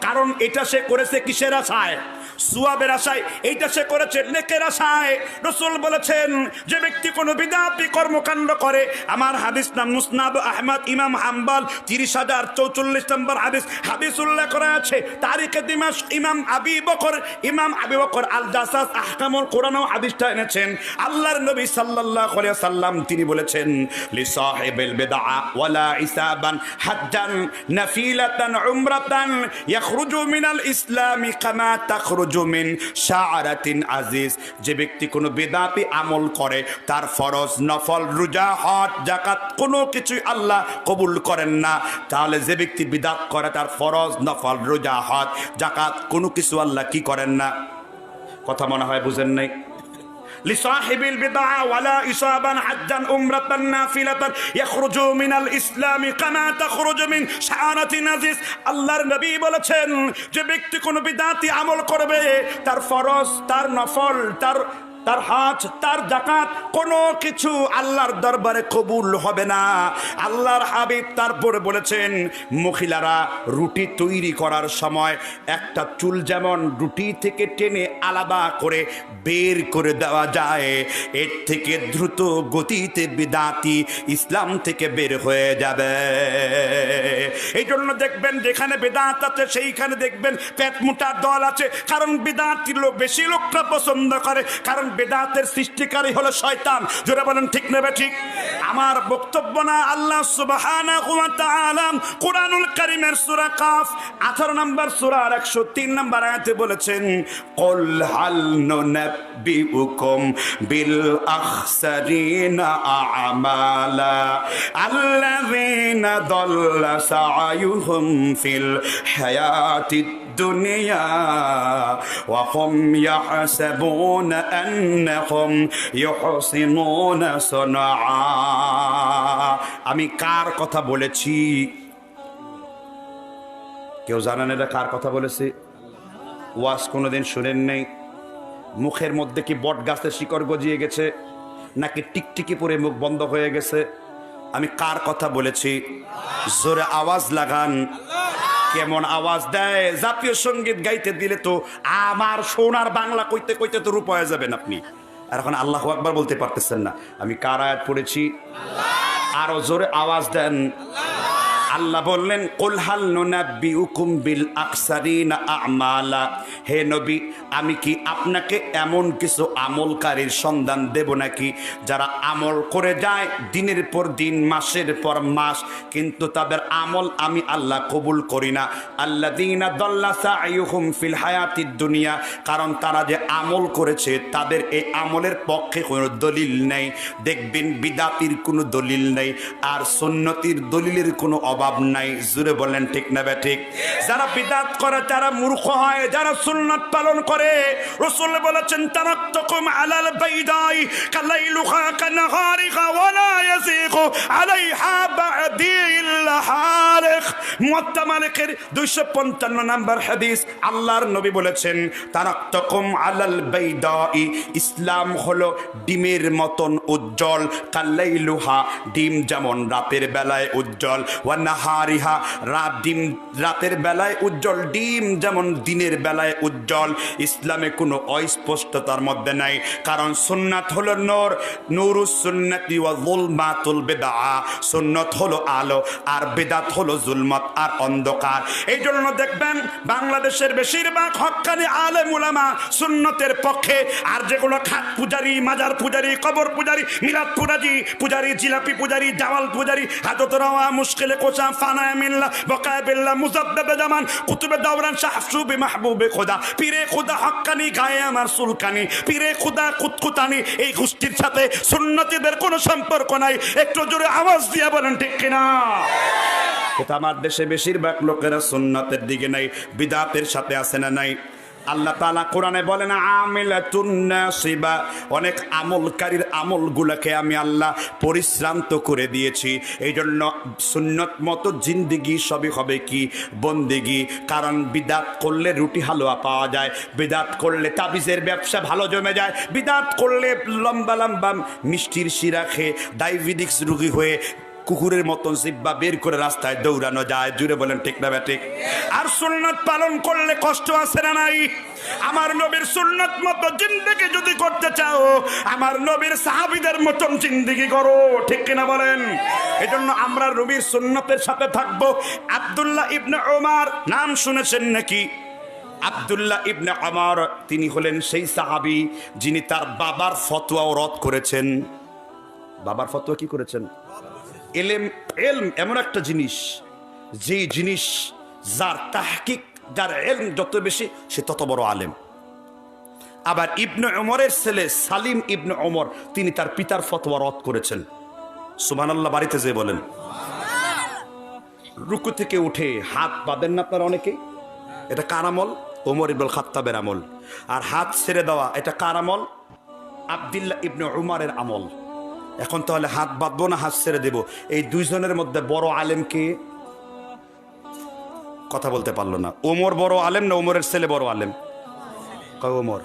কারণ এটা সে করেছে কিসের আশায়? সওয়াবের আশায়। এইটা সে করেছে নেকের আশায়। রাসূল বলেছেন, যে ব্যক্তি কোনো বিদআতি কর্মকাণ্ড করে, আমার হাদিস নাম মুসনাদ আহমদ ইমাম হাম্বল 30,044 নম্বর হাদিস উল্লেখ করা আছে। তারিখে দিমাশক ইমাম আবি বকর আল জাসাস আহকামুল কোরআন হাদিসটা এনেছেন। আল্লাহর নবী সাল্লাল্লাহু আলাইহি সাল্লাম তিনি বলেছেন, লি সাহিবিল বিদআ ওয়ালা ইসাবান হাজ্জান নাফিলাতান উমরাতান ইয়াখরুজু মিনাল ইসলামি কামা তাখরুজু মিন শাআরাতিন আজিজ। যে ব্যক্তি কোনো বিদআতি আমল করে, তার ফরজ, নফল, রোজা, হজ, যাকাত কোনো কিছুই আল্লাহ কবুল করেন না। তাহলে যে ব্যক্তি বিদআত করে, তার ফরজ, নফল, রোজা, হজ, যাকাত কোনো কিছু আল্লাহ কি করেন না। কথা মনে হয় বুঝেন নাই। লিসাহিবিল বিদআ ওয়ালা ইসাবান হাজ্জান উমরাতান নাফিলাতান ইয়াখরুজু মিনাল ইসলামি কামা তাখরুজু মিন শাআরাতিন আজিজ। আল্লাহর নবী বলেছেন, যে ব্যক্তি কোনো বিদআতি আমল করবে, তার ফরজ, তার নফল, তার তার হজ, তার যাকাত কোনো কিছু আল্লাহর দরবারে কবুল হবে না। আল্লাহর হাবিব তারপরে বলেছেন, মহিলারা রুটি তৈরি করার সময় একটা চুল যেমন রুটি থেকে টেনে আলাদা করে বের করে দেওয়া যায়, এর থেকে দ্রুত গতিতে বিদাতি ইসলাম থেকে বের হয়ে যাবে। এই জন্য দেখবেন যেখানে বেদাত আছে সেইখানে দেখবেন পেট মোটা দল আছে, কারণ বেদাতি লোক বেশি লোকটা পছন্দ করে, কারণ বেদাতের সৃষ্টিকারী হলো শয়তান। জোরে বলেন ঠিক নেবে ঠিক। আমার বক্তব্য না, আল্লাহ সুবহানাহু ওয়া তাআলা কুরআনুল কারীমের সূরা কাফ 18 নম্বর সূরার 103 নম্বর আয়াতে বলেছেন, কুল হাল নুনাব্বিউকুম বিল আখসারিনা আমালা আল্লাযীনা দাল্লা সা'য়ুহুম ফিল হায়াতিদ দুনিয়া ওয়া হুম ইয়াহসাবুনা আন্নাহুম ইউহসিনুনা সুনআ। আমি কার কথা বলেছি? কেউ জানেন এটা কার কথা বলেছি? ওয়াজ কোনোদিন শুনেন নেই? মুখের মধ্যে কি বট গাছের শিকড় গজিয়ে গেছে, নাকি টিকটিকি পরে মুখ বন্ধ হয়ে গেছে? আমি কার কথা বলেছি? জোরে আওয়াজ লাগান। কেমন আওয়াজ দেয়! জাতীয় সঙ্গীত গাইতে দিলে তো আমার সোনার বাংলা কইতে কইতে তো রূপ হয়ে যাবেন আপনি। আর এখন আল্লাহু আকবার বলতে পারতেছেন না। আমি কার আয়াত পড়েছি? আরো জোরে আওয়াজ দেন। আল্লাহ বললেন, কুল হাল নুনাব্বিউকুম বিল আকসারিনা আমালা। হে নবী, আমি কি আপনাকে এমন কিছু আমলকারীর সন্ধান দেব নাকি যারা আমল করে যায় দিনের পর দিন, মাসের পর মাস, কিন্তু তাদের আমল আমি আল্লাহ কবুল করি না। আল্লাযীনা দাল্লা সা'য়ুহুম ফিল হায়াতিদ দুনিয়া, কারণ তারা যে আমল করেছে তাদের এই আমলের পক্ষে কোনো দলিল নেই। দেখবেন বিদাতির কোনো দলিল নেই, আর সুন্নতির দলিলের কোনো অভাব নাই। জুড়ে বলেন ঠিক না ঠিক? যারা বিদাত করে তারা মূর্খ হয়, যারা সুন্নাত পালন করে। রাসূল বলেছেন, তারাকতুকুম আলাল বাইদাই কালাইলুহা কানাহারিহা ওয়ালা ইয়াসিগু আলাইহা বা'দি ইল্লা হারিখ। মুওয়াত্তা মালিকের 255 নম্বর হাদিস। আল্লাহর নবী বলেছেন, তারাকতুকুম আলাল বাইদাই, ইসলাম হলো ডিমের মতন উজ্জ্বল, কালাইলুহা, ডিম যেমন রাতের বেলায় উজ্জ্বল, ওয়ানাহারিহা, ডিম রাতের বেলায় উজ্জ্বল, ডিম যেমন দিনের বেলায় উজ্জ্বল। ইসলামে কোনো অস্পষ্টতার মধ্যে নাই, কারণ সুন্নাত হলো নূর, নূরুস সুন্নতি ওয়া যুলমাতুল বিদআ। সুন্নাত হলো আলো আর বিদআত হলো জুলমাত আর অন্ধকার। এই জন্য দেখবেন বাংলাদেশের বেশিরভাগ হক্কানি আলেম উলামা সুন্নতের পক্ষে, আর যেগুলো খাট পূজারি, মাজার পূজারি, কবর পূজারি, মিলাদ পূজারি, জিলাপি পূজারি, জাওয়াল পূজারি, হাজত রাওয়া, মুশকিলে কোশা, ফানায়ে মিল্লাহ, বকায়ে বিল্লাহ, মুজাদ্দাদে জামান, কুতুবে দাওরান, শাহসুবি মাহবুবে খোদা, পীরে খোদা হক্কানি, গায়ে আমার সুলকানি, পীরে খোদা কুতকুতানি, এই গোষ্ঠীর সাথে সুন্নতীদের কোনো সম্পর্ক নাই। একটু জোরে আওয়াজ দিয়ে বলেন ঠিক কিনা? এটা আমার দেশে বেশিরভাগ লোকেরা সুন্নতের দিকে নাই, বিদাতের সাথে আছে না নাই? আল্লাহ তাআলা কোরআনে বলেন, আমিলাতুন নাসিবা, অনেক আমলকারীর আমলগুলোকে আমি আল্লাহ পরিশ্রান্ত করে দিয়েছি। এই জন্য সুন্নত মতো জিন্দিগি সবই হবে কি বন্দেগি। কারণ বিদাত করলে রুটি হালুয়া পাওয়া যায়, বিদাত করলে তাবিজের ব্যবসা ভালো জমে যায়, বিদাত করলে লম্বা লম্বা মিষ্টির শিরা খেয়ে ডায়াবেটিস রোগী হয়ে কুকুরের মতন জিব্বা বের করে রাস্তায় দৌড়ানো যায়। জুড়ে বলেন ঠিক না ঠিক? আর সুন্নাত পালন করলে কষ্ট আছে না নাই? আমার নবীর সুন্নাত মতো জিন্দেগি যদি করতে চাও, আমার নবীর সাহাবীদের মতন জিন্দেগি করো, ঠিক কিনা বলেন? এজন্য আমরা নবীর সুন্নতের সাথে থাকবো। আব্দুল্লাহ ইবনে ওমর নাম শুনেছেন নাকি? আব্দুল্লাহ ইবনে ওমর তিনি হলেন সেই সাহাবী যিনি তার বাবার ফতোয়াও রদ করেছেন। বাবার ফতোয়া কি করেছেন? এলম এমন একটা জিনিস, যে জিনিস যার তাহকিক, যার এলম যত বেশি সে তত বড় আলেম। আবার ইবনে ওমরের ছেলে সালিম ইবনে ওমর তিনি তার পিতার ফতোয়া রদ করেছেন। সুবহানাল্লাহ বাড়িতে যে বলেন। রুকু থেকে উঠে হাত বাঁধেন না আপনারা অনেকেই? এটা কার আমল? ওমর ইবনুল খাত্তাবের আমল। আর হাত ছেড়ে দেওয়া এটা কার আমল? আব্দুল্লাহ ইবনে ওমরের আমল। এখন তাহলে হাত বাঁধবো না হাত ছেড়ে দেব? এই দুইজনের মধ্যে বড় আলেম কে? কথা বলতে পারলো না। ওমর বড় আলেম না ওমরের ছেলে বড় আলেম? ওমর।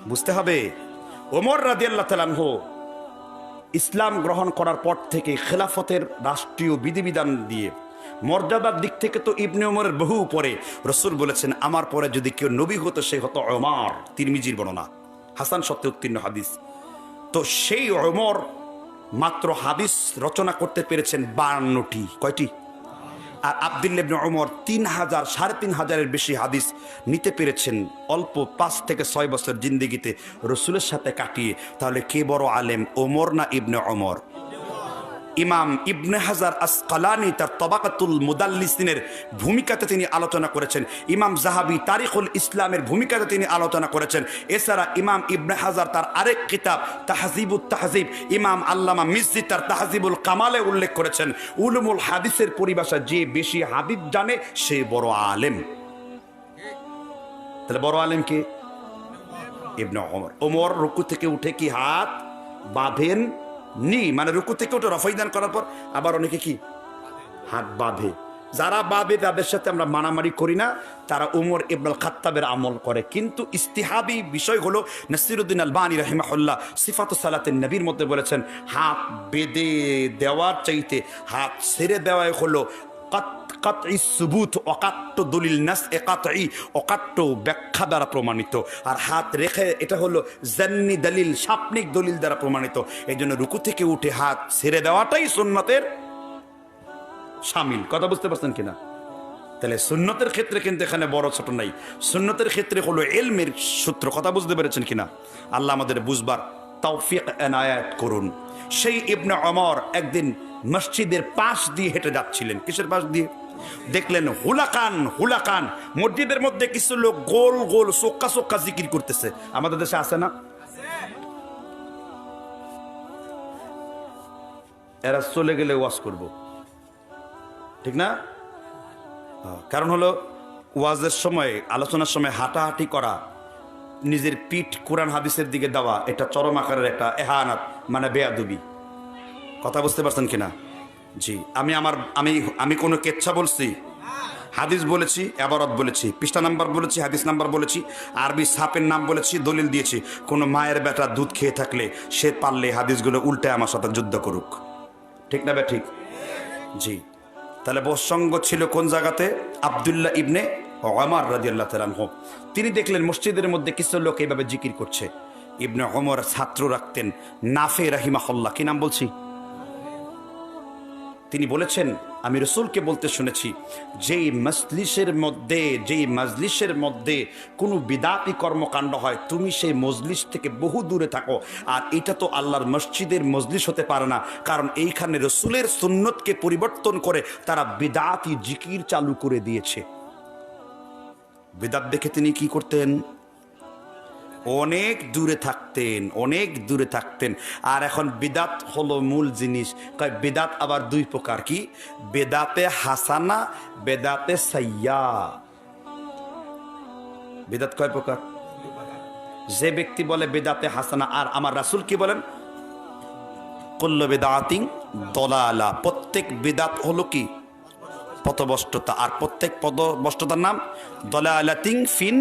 বুঝতে হবে ওমর রাদিয়াল্লাহু তাআলা আনহু ইসলাম গ্রহণ করার পর থেকে খেলাফতের রাষ্ট্রীয় বিধিবিধান দিয়ে মর্যাদার দিক থেকে তো ইবনে ওমরের বহু উপরে। রাসূল বলেছেন, আমার পরে যদি কেউ নবী হতো সে হতো ওমর। তিরমিজির বর্ণনা, হাসান সত্যে উত্তীর্ণ হাদিস। তো সেই ওমর মাত্র হাদিস রচনা করতে পেরেছেন 52টি। কয়টি? আর আব্দুল্লাহ ইবনে ওমর 3000 3500-এর বেশি হাদিস নিতে পেরেছেন অল্প 5 থেকে 6 বছর জিন্দেগিতে রসুলের সাথে কাটিয়ে। তাহলে কে বড় আলেম, ওমর না ইবনে ওমর? ইমাম ইবনে হাজার আসকালানি তার তবাকাতুল মুদাল্লিসিনের ভূমিকাতে তিনি আলোচনা করেছেন। ইমাম জাহাবি তারিখুল ইসলামের ভূমিকাতে তিনি আলোচনা করেছেন। এছাড়া ইমাম ইবনে হাজার তার আরেক কিতাব তাহজিবুত তাহজিব, ইমাম আল্লামা মিজজি তার তাহজিবুল কামালে উল্লেখ করেছেন, উলুমুল হাদিসের পরিভাষা যে বেশি হাদিস জানে সে বড় আলেম। তাহলে বড় আলেম কে? ইবনে ওমর। ওমর রুকু থেকে উঠে কি হাত বাঁধেন নি, মানে রুকু থেকে উঠে রফাইদান করার পর আবার অনেকে কি হাত বাঁধে। যারা বাঁধে তাদের সাথে আমরা মারামারি করি না, তারা উমর ইবনুল খাত্তাবের আমল করে। কিন্তু ইস্তিহাবি বিষয় হলো, নাসিরুদ্দিন আলবানী রাহিমাহুল্লাহ সিফাতুস সালাতিন নবীর মধ্যে বলেছেন, হাত বেঁধে দেওয়ার চাইতে হাত ছেড়ে দেওয়াই হলো কাতঈ সুবুত, অকাট্য দলিল নাস এ কাতঈ, অকাট্য ব্যাখ্যা দ্বারা প্রমাণিত। আর হাত রেখে এটা হলো জান্নি দলিল, সাপনিক দলিল দ্বারা প্রমাণিত। এই জন্য রুকু থেকে উঠে হাত ছেড়ে দেওয়াটাই সুন্নতের শামিল। কথা বুঝতে পারছেন কিনা? তাহলে সুন্নতের ক্ষেত্রে কিন্তু এখানে বড় ছোট নাই, সুন্নতের ক্ষেত্রে হলো ইলমের সূত্র। কথা বুঝতে পেরেছেন কিনা? আল্লাহ আমাদের বুঝবার তৌফিক এনায়েত করুন। সেই ইবনে ওমর একদিন মসজিদের পাশ দিয়ে হেঁটে যাচ্ছিলেন। কিসের পাশ দিয়ে? দেখলেন হুলাকান হুলাকান, মসজিদের মধ্যে কিছু লোক গোল গোল সোক্কা সোক্কা জিকির করতেছে। আমাদের দেশে আছে না? এরা চলে গেলে ওয়াজ করব, ঠিক না? কারণ হলো ওয়াজের সময়, আলোচনার সময় হাঁটাহাঁটি করা, নিজের পিঠ কোরআন হাদিসের দিকে দেওয়া, এটা চরম আকারের একটা এহানাত, মানে বেয়াদবি। কথা বুঝতে পারছেন কিনা? জি, আমি কোনো কেচ্ছা বলছি? হাদিস বলেছি, এবারত বলেছি, পৃষ্ঠা নাম্বার বলেছি, হাদিস নাম্বার বলেছি, আরবি ছাপের নাম বলেছি, দলিল দিয়েছি। কোনো মায়ের বেটা দুধ খেয়ে থাকলে সে পারলে হাদিসগুলো উল্টে আমার সাথে যুদ্ধ করুক, ঠিক না? ঠিক। জি, তাহলে প্রসঙ্গ ছিল কোন জায়গাতে? আব্দুল্লাহ ইবনে ওমর রাদিয়াল্লাহু তাআলা আনহু। তিনি দেখলেন মসজিদের মধ্যে কিছু লোক এইভাবে জিকির করছে। ইবনে ওমর ছাত্র রাখতেন নাফে রাহিমাহুল্লাহ। কি নাম বলছি? তিনি বলেছেন, আমি রসুলকে বলতে শুনেছি, যেই মজলিসের মধ্যে কোনো বিদাতি কর্মকাণ্ড হয়, তুমি সেই মজলিস থেকে বহু দূরে থাকো। আর এটা তো আল্লাহর মসজিদের মজলিস হতে পারে না, কারণ এইখানে রসুলের সুন্নতকে পরিবর্তন করে তারা বিদাতি জিকির চালু করে দিয়েছে। বিদাত দেখে তিনি কি করতেন? অনেক দূরে থাকতেন। আর এখন বিদাত হলো মূল জিনিস। বিদাত আবার দুই প্রকার। কি? বেদাতে হাসানা, বেদাতে সাইয়া। বিদাত কয় প্রকার? যে ব্যক্তি বলে বেদাতে হাসানা, আর আমার রাসূল কি বলেন? কুল্লু বিদআতিন দালালা। প্রত্যেক বিদাত হলো কি? পথভ্রষ্টতা। আর প্রত্যেক পথভ্রষ্টতার নাম দালালাতিন ফিন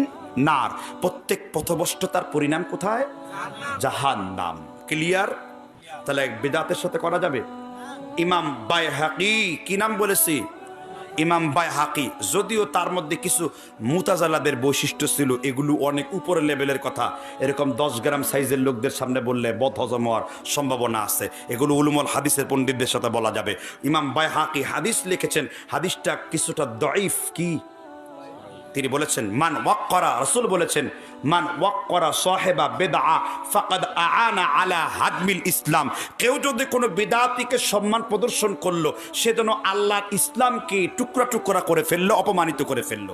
নার। প্রত্যেক পথভ্রষ্টতার পরিণাম কোথায়? জাহান্নাম। ক্লিয়ার? তাহলে বিদাতের সাথে করা যাবে। ইমাম বাইহাকি, কি নাম বলেছি? ইমাম বাইহাকি, যদিও তার মধ্যে কিছু মুতাজালাদের বৈশিষ্ট্য ছিল, এগুলো অনেক উপরের লেভেলের কথা। এরকম 10 গ্রাম সাইজের লোকদের সামনে বললে বদহজম হওয়ার সম্ভাবনা আছে। এগুলো উলুমুল হাদিসের পণ্ডিতদের সাথে বলা যাবে। ইমাম বাইহাকি হাদিস লিখেছেন, হাদিসটা কিছুটা দঈফ। কি? তিনি বলেছেন, মান ওয়াক্কারা, রাসূল বলেছেন, মান ওয়াক্কারা সাহিবা বিদআ ফাকাদ আআনা আলা হাদমিল ইসলাম। কেউ যদি কোনো বিদআতিকে সম্মান প্রদর্শন করলো, সে যেন আল্লাহর ইসলামকে টুকরা টুকরা করে ফেললো, অপমানিত করে ফেললো।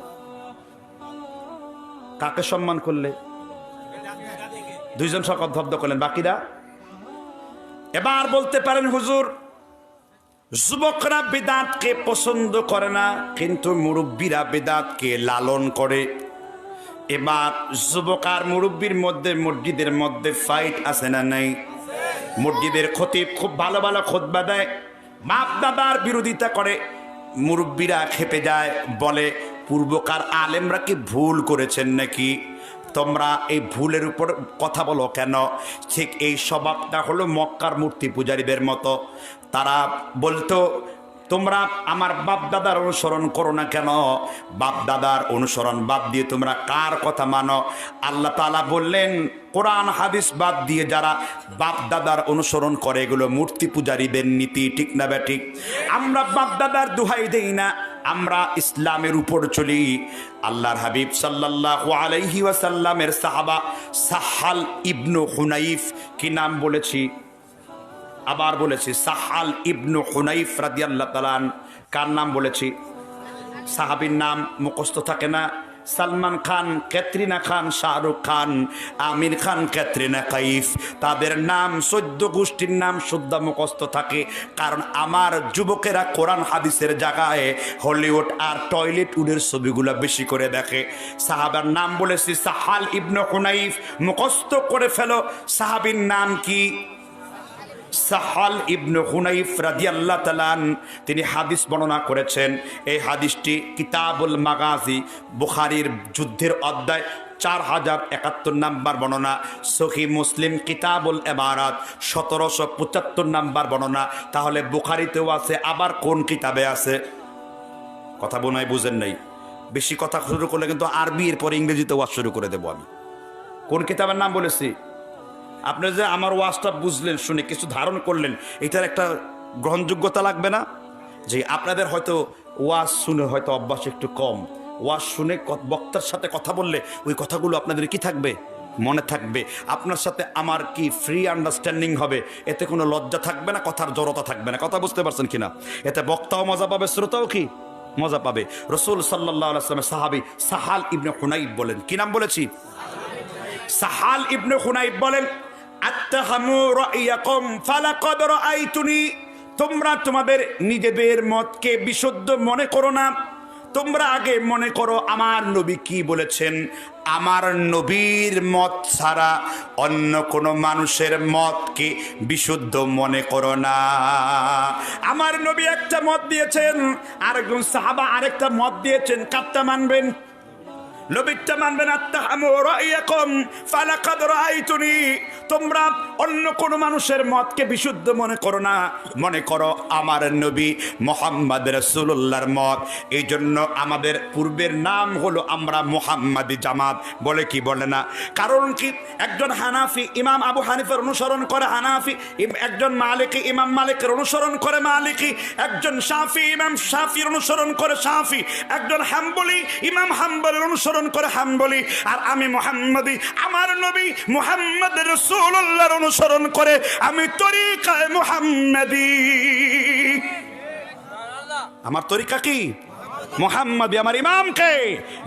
কাকে সম্মান করলে? দুইজন শকত শব্দ করলেন, বাকিরা? এবার বলতে পারেন, হুজুর যুবকরা বিদাতকে পছন্দ করে না, কিন্তু মুরব্বীরা বিদাতকে লালন করে। এবার যুবক আর মুরব্বীর মধ্যে মসজিদের মধ্যে ফাইট আছে না নাই? মসজিদের খতিব খুব ভালো ভালো খুতবা দেয়, বাপ দাদার বিরোধিতা করে। মুরব্বীরা খেপে যায়, বলে পূর্বকার আলেমরা কি ভুল করেছেন নাকি? তোমরা এই ভুলের উপর কথা বলো কেন? ঠিক এই স্বভাবটা হলো মক্কার মূর্তি পূজারীদের মতো। তারা বলতো, তোমরা আমার বাপ দাদার অনুসরণ করো না কেন? বাপ দাদার অনুসরণ বাদ দিয়ে তোমরা কার কথা মানো? আল্লাহ তাআলা বললেন, কোরআন হাদিস বাদ দিয়ে যারা বাপ দাদার অনুসরণ করে এগুলো মূর্তি পূজারীদের নীতি। ঠিক না ঠিক? আমরা বাপ দাদার দোহাই দেই না, আমরা ইসলামের উপর চলি। আল্লাহর হাবিব সাল্লাল্লাহু আলাইহি ওয়াসাল্লামের সাহাবা সাহাল ইবনু হুনাইফ, কি নাম বলেছি? আবার বলেছি, সাহাল ইবনু হুনাইফ রাদিয়াল্লাহু তাআলা। কার নাম বলেছি? সাহাবীর নাম মুখস্থ থাকে না? সালমান খান, ক্যাটরিনা খান, শাহরুখ খান, আমির খান, ক্যাটরিনা কাইফ, তাদের নাম 14 গোষ্ঠীর নাম শুদ্ধ মুখস্থ থাকে। কারণ আমার যুবকেরা কোরআন হাদিসের জায়গায় হলিউড আর টয়লেট উডের ছবিগুলো বেশি করে দেখে। সাহাবার নাম বলেছি সাহাল ইবনু হুনাইফ, মুখস্থ করে ফেলো। সাহাবীর নাম কি? সাহাল ইবনু হুনাইফ রাদিয়াল্লাহু তাআলা। তিনি হাদিস বর্ণনা করেছেন। এই হাদিসটি কিতাবুল মাগাজি, বুখারীর যুদ্ধের অধ্যায় 4071 নাম্বার বর্ণনা, সহিহ মুসলিম কিতাবুল ইমারাত 1775 নাম্বার বর্ণনা। তাহলে বুখারীতেও আছে, আবার কোন কিতাবে আছে? কথা বোনায় বুঝেন নাই? বেশি কথা শুরু করলে কিন্তু আরবি এর পরে ইংরেজিতে ওয়াজ শুরু করে দেবো আমি। কোন কিতাবের নাম বলেছি? আপনি যে আমার ওয়াজটা বুঝলেন, শুনে কিছু ধারণ করলেন, এটার একটা গ্রহণযোগ্যতা লাগবে না? যে আপনাদের হয়তো ওয়াজ শুনে হয়তো অভ্যাস একটু কম, ওয়াজ শুনে বক্তার সাথে কথা বললে ওই কথাগুলো আপনাদের কি থাকবে? মনে থাকবে। আপনার সাথে আমার কি ফ্রি আন্ডারস্ট্যান্ডিং হবে, এতে কোনো লজ্জা থাকবে না, কথার জড়তা থাকবে না। কথা বুঝতে পারছেন কিনা? এতে বক্তাও মজা পাবে, শ্রোতাও কি মজা পাবে। রাসূল সাল্লাল্লাহু আলাইহি ওয়াসাল্লামের সাহাবী সাহাল ইবনে হুনাইফ বলেন, কি নাম বলেছি? সাহাল ইবনে হুনাইফ বলেন, আত্তাহামু রাইয়াকুম ফালাকাদ রাআইতুনি, তোমরা তোমাদের নিজেদের মতকে বিশুদ্ধ মনে করো না। তোমরা আগে মনে করো আমার নবী কি বলেছেন। আমার নবীর মত ছাড়া অন্য কোনো মানুষের মতকে বিশুদ্ধ মনে করো না। আমার নবী একটা মত দিয়েছেন, আরেকজন সাহাবা আরেকটা মত দিয়েছেন, কারটা মানবেন? নবীরটা মানবেন। আত্তাহামু রাইয়াকুম ফালাকাদ রাআইতুনি, তোমরা অন্য কোন মানুষের মতকে বিশুদ্ধ মনে করো না, মনে করো আমার নবী মুহাম্মদ রাসূলুল্লাহর মত। এই জন্য আমাদের পূর্বের নাম হলো আমরা মুহাম্মাদি জামাত, বলে কি বলে না? কারণ কি? একজন হানাফি ইমাম আবু হানিফার অনুসরণ করে হানাফি, একজন মালিকি ইমাম মালিকের অনুসরণ করে মালিকি, একজন শাফি ইমাম শাফির অনুসরণ করে শাফি, একজন হাম্বলি ইমাম হাম্বলের অনুসরণ করে হাম্বলি। আর আমি মুহাম্মাদি, আমার নবী মুহাম্মদ রাসূলুল্লাহর অনুসরণ করে আমি তরিকায়ে মুহাম্মাদি। আমার তরিকা কি? মুহাম্মাদি। আমার ইমামকে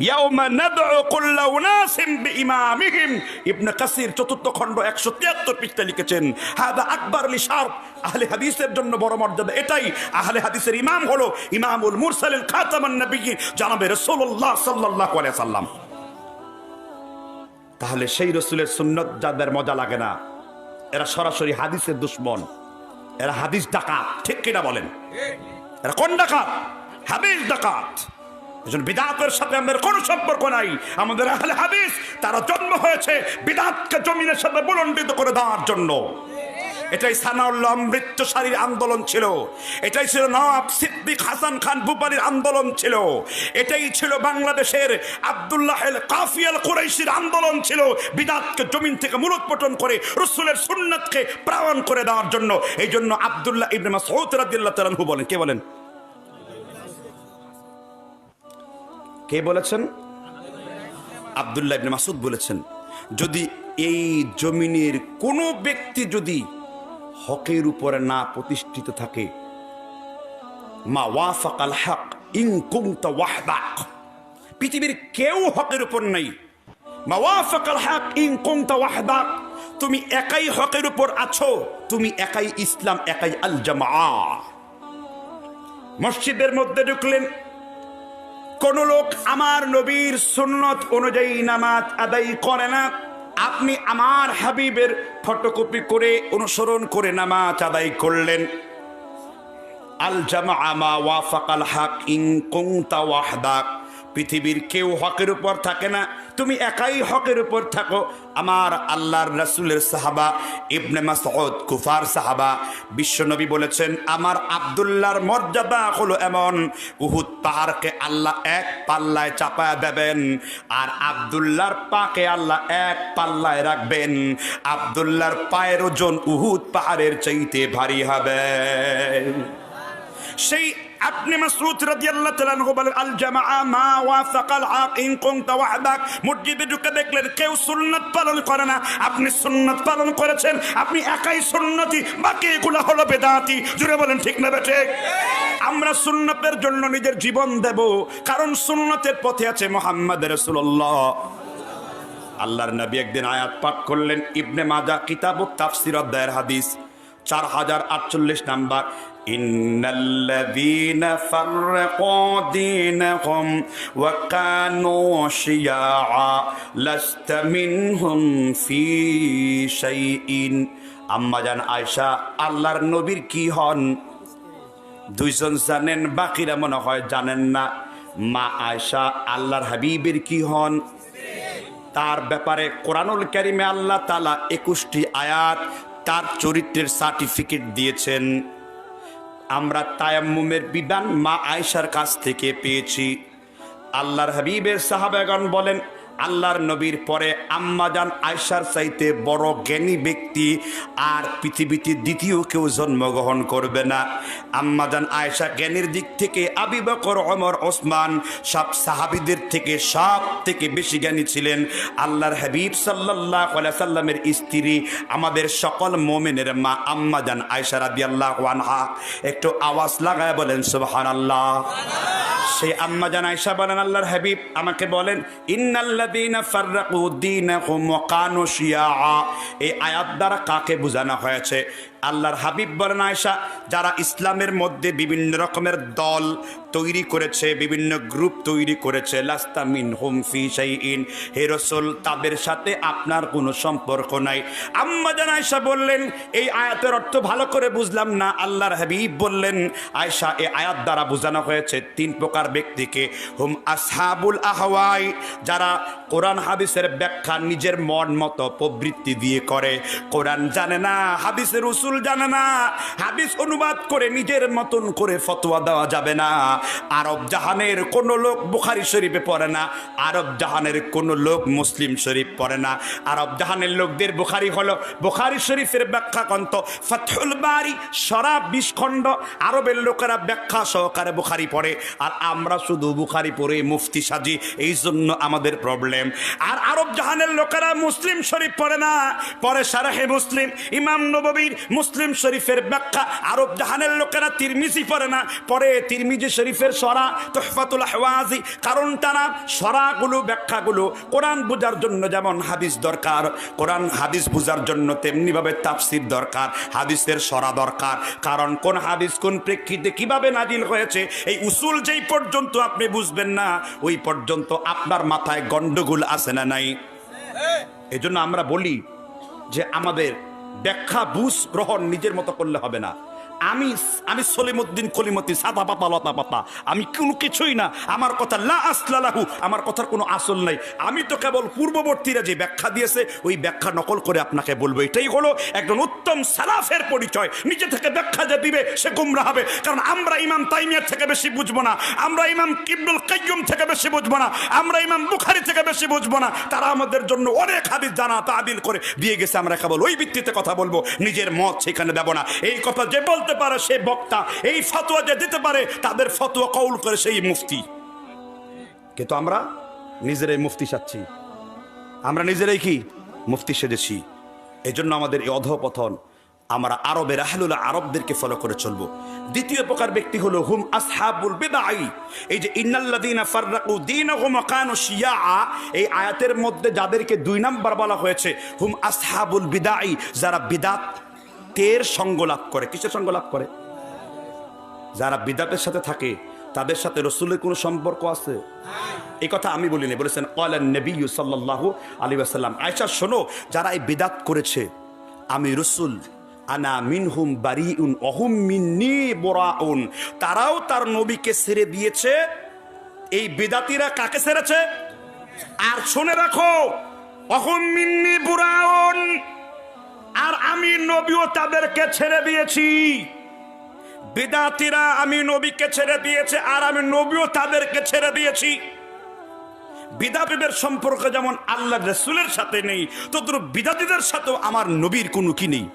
ইয়াউমা নাদউ কুল্লা উনাসিম বিইমামিহিম, ইবনে কাসির 4th খণ্ড 173 পৃষ্ঠায় লিখেছেন, হাদা আকবার লিশারফ, আহলে হাদিসের জন্য বড় মর্যাদা এটাই। আহলে হাদিসের ইমাম হলো ইমামুল মুরসালিন খাতামান নবিয়্যিন জনাবে রাসূলুল্লাহ সাল্লাল্লাহু আলাইহি সাল্লাম। তাহলে সেই রাসূলের সুন্নাত যাদের মজা লাগে না, এরা সরাসরি হাদিসের দুশমন, এরা হাদিস ডাকাত। ঠিক কিনা বলেন? এরা কোন ডাকাত? হাদিস ডাকাত। এজন্য বিদআতের সাথে আমাদের কোনো সম্পর্ক নাই। আমাদের আহলে হাদিস, তারা জন্ম হয়েছে বিদআতকে জমিনের সাথে বুলন্দিত করে দেওয়ার জন্য। এটাই সানাউল্লাহ অমৃতসারীর আন্দোলন ছিল, এটাই ছিল নওয়াব সিদ্দিক হাসান খান ভূপালীর আন্দোলন ছিল, এটাই ছিল বাংলাদেশের আব্দুল্লাহ আল কাফি আল কুরাইশির আন্দোলন ছিল, বিদআতকে জমিন থেকে মূলোৎপাটন করে রাসূলের সুন্নাতকে প্রাণ করে দেওয়ার জন্য। এই জন্য আব্দুল্লাহ ইবনে মাসউদ রাদিয়াল্লাহু তাআলা আনহু বলেন, কে বলেন? কে বলেছেন? আব্দুল্লাহ ইবনে মাসউদ বলেছেন, যদি এই জমিনের কোনো ব্যক্তি যদি হকের উপরে না প্রতিষ্ঠিত থাকে, মা ওয়াফাকাল হক ইন কুনতা ওয়াহদাক, পৃথিবীর কেউ হকের উপর নাই। মা ওয়াফাকাল হক ইন কুনতা ওয়াহদাক, তুমি একাই হকের উপর আছো, তুমি একাই ইসলাম, একাই আল জামাআহ। মসজিদের মধ্যে ঢুকলেন, কোন লোক আমার নবীর সুন্নত অনুযায়ী নামাজ আদায় করে না, আপনি আমার হাবিবের ফটোকপি করে অনুসরণ করে নামাজ আদায় করলেন। আল জামাআ মা ওয়াফাকাল হক ইন কুনতা ওয়াহদাক, পৃথিবীর কেউ হকের উপর থাকে না, তুমি একাই হকের উপর থাকো। আমার আল্লাহর রাসূলের সাহাবা ইবনে মাসউদ কুফার সাহাবা, বিশ্বনবী বলেছেন আমার আব্দুল্লাহর মর্যাদা হলো এমন, উহুদ পাহাড়কে আল্লাহ এক পাল্লায় চাপায়া দেবেন আর আব্দুল্লাহর পাকে আল্লাহ এক পাল্লায় রাখবেন। আব্দুল্লাহর পায়ের ওজন উহুদ পাহাড়ের চাইতে ভারী হবে। সেই আপনি মাসউদ রাদিয়াল্লাহু তাআলা আনহু বলেন আল জামাআ মা ওয়াফাকাল আক ইন কুনতা ওয়াহদাক। মসজিদে ঢুকে দেখলেন কেউ সুন্নাত পালন করে না, আপনি সুন্নাত পালন করেছেন, আপনি একাই সুন্নতি, বাকি এগুলো হলো বেদাতি। জুড়ে বলেন ঠিক না ঠিক? আমরা সুন্নতের জন্য নিজের জীবন দেব, কারণ সুন্নতের পথে আছে মুহাম্মদ রাসূলুল্লাহ। আল্লাহর নবী একদিন আয়াত পাঠ করলেন, ইবনে মাজাহ কিতাবুত তাফসীর অধ্যায়ের হাদিস 4048 নাম্বার, ইন্নাল্লাযীনা ফাররাকু দীনাহুম ওয়া কানু শিয়াআ লাস্তা মিনহুম ফি শাইইন। আম্মাজান আয়েশা আল্লাহর নবীর কি হন? দুইজন জানেন, বাকিরা মনে হয় জানেন না। মা আয়েশা আল্লাহর হাবিবের কি হন? তার ব্যাপারে কোরআনুল কারীমে আল্লাহ তাআলা 21টি আয়াত তার চরিত্রের সার্টিফিকেট দিয়েছেন। আমরা তায়াম্মুমের বিধান মা আয়েশার কাছ থেকে পেয়েছি। আল্লাহর হাবিবের সাহাবাগণ বলেন আল্লাহর নবীর পরে আম্মাজান আয়েশার চাইতে বড় জ্ঞানী ব্যক্তি আর পৃথিবীতে দ্বিতীয় কেউ জন্মগ্রহণ করবে না। আম্মাজান আয়েশা জ্ঞানের দিক থেকে আবু বকর, ওমর, ওসমান সব সাহাবীদের থেকে সব থেকে বেশি জ্ঞানী ছিলেন। আল্লাহর হাবিব সাল্লাল্লাহু আলাইহি সাল্লামের স্ত্রী, আমাদের সকল মুমিনের মা আম্মাজান আয়েশা রাদিয়াল্লাহু আনহা। একটু আওয়াজ লাগায় বলেন সুবহানাল্লাহ। সেই আম্মাজান আয়েশা বলেন আল্লাহর হাবিব আমাকে বলেন ইন্নাল্লাযীনা ফাররাকু দীনাহুম ওয়া কানু শিয়াআ। এই আয়াত দ্বারা কাকে বোঝানো হয়েছে? আল্লাহর হাবিব বলেন আয়েশা, যারা ইসলামের মধ্যে বিভিন্ন রকমের দল তৈরি করেছে, বিভিন্ন গ্রুপ তৈরি করেছে, লাস্তা মিনহুম ফি শাইইন, হে রাসূল তাদের সাথে আপনার কোনো সম্পর্ক নাই। আম্মা জান আয়েশা বললেন এই আয়াতের অর্থ ভালো করে বুঝলাম না। আল্লাহর হাবিব বললেন আয়েশা, এই আয়াত দ্বারা বোঝানো হয়েছে 3 প্রকার ব্যক্তিকে। হুম আসহাবুল আহওয়াই, যারা কোরআন হাদিসের ব্যাখ্যা নিজের মন মতো প্রবৃত্তি দিয়ে করে, কোরআন জানে না, হাদিসের রাসূল জানে না, হাদিস অনুবাদ করে নিজের মতন করে ফতোয়া দেওয়া যাবে না। আরব জাহানের কোন লোক বুখারী শরীফে পড়ে না, আরব জাহানের কোন লোক মুসলিম শরীফ পড়ে না। আরব জাহানের লোকদের বুখারী হলো বুখারী শরীফের ব্যাখ্যা গ্রন্থ, ফাতহুল বারি সরা 20 খণ্ড। আরবের লোকেরা ব্যাখ্যা সহকারে বুখারী পড়ে, আর আমরা শুধু বুখারী পড়ে মুফতি সাজি, এই জন্য আমাদের প্রবলেম। আর আরব জাহানের লোকেরা মুসলিম শরীফ পড়ে না, পড়ে শারহে মুসলিম, ইমাম নববীর মুসলিম শরীফের ব্যাখ্যা। আরব জাহানের লোকেরা তিরমিজি পড়ে না, পড়ে তিরমিজি শরীফের সরা তুহফাতুল আহওয়াজি। কারণ তারা সরাগুলো ব্যাখ্যাগুলো কোরআন বোঝার জন্য যেমন হাদিস দরকার, কোরআন হাদিস বোঝার জন্য তেমনি ভাবে তাফসীর দরকার, হাদিসের সরা দরকার। কারণ কোন হাদিস কোন প্রেক্ষিতে কিভাবে নাজিল হয়েছে, এই উসুল যেই পর্যন্ত আপনি বুঝবেন না ওই পর্যন্ত আপনার মাথায় গন্ডগোল আছে না নাই? এজন্য আমরা বলি যে আমাদের ব্যাখ্যা বুঝ গ্রহণ নিজের মতো করলে হবে না। আমি সলিমুদ্দিন কলিমতি, সাদা পাতা লতা পাতা, আমি কোনো কিছুই না। আমার কথা লা আসলালাহু, আমার কথার কোনো আসল নাই। আমি তো কেবল পূর্ববর্তীরা যে ব্যাখ্যা দিয়েছে ওই ব্যাখ্যা নকল করে আপনাকে বলবো। এটাই হলো একজন উত্তম সালাফের পরিচয়। নিজে থেকে ব্যাখ্যা যে দিবে সে গুমরাহ হবে। কারণ আমরা ইমাম তাইমিয়ার থেকে বেশি বুঝবো না, আমরা ইমাম ইবনুল কাইয়্যিম থেকে বেশি বুঝবো না, আমরা ইমাম বুখারী থেকে বেশি বুঝবো না। তারা আমাদের জন্য অনেক হাদিস জানা তাদিল করে দিয়ে গেছে, আমরা কেবল ওই ভিত্তিতে কথা বলবো, নিজের মত সেখানে দেব না। এই কথা যে বলতে পারে সে বক্তা, এই ফতোয়া যে দিতে পারে তাদের ফতোয়া কওল করে সেই মুফতি। কিন্তু আমরা নিজেরাই মুফতি সাচ্ছি, আমরা নিজেরাই কি মুফতি সেজেছি। এই জন্য আমাদের এই অধঃপতন। আমরা আরবের আহলুল আরবদেরকে ফলো করে চলবো। দ্বিতীয় প্রকার ব্যক্তি হলো হুম আসহাবুল বিদআ। এই যে ইন্নাল্লাযীনা ফাররাকু দীনাহুম ওয়া কানু শিয়াআ, এই আয়াতের মধ্যে যাদেরকে 2 নাম্বার বলা হয়েছে হুম আসহাবুল বিদআ, যারা বিদআতের সঙ্গ লাভ করে। কিসের সঙ্গ লাভ করে? যারা বিদআতের সাথে থাকে তাদের সাথে রাসূলের কোনো সম্পর্ক আছে? এই কথা আমি বলিনি, বলেছেন ক্বালান নবী সাল্লাল্লাহু আলাইহি ওয়াসাল্লাম। আয়েশা শোনো, যারা এই বিদআত করেছে আমি রাসূল আনা মিনহুম বারিউন ওয়া হুম মিন্নী বুরাউন, তারাও তার নবীকে ছেড়ে দিয়েছে, এই বিদাতিরা কাকে ছেড়েছে? আর শুনে রাখো, অহুম মিন্নি বুরাউন, আর আমি নবীও তাদেরকে ছেড়ে দিয়েছি। বিদাতিরা আমি নবীকে ছেড়ে দিয়েছে, আর আমি নবীও তাদেরকে ছেড়ে দিয়েছি। বিদাতিদের সম্পর্ক যেমন আল্লাহ রাসূলের সাথে নেই, তদ্রূপ বিদাতিদের সাথেও আমার নবীর কোনো কি নেই।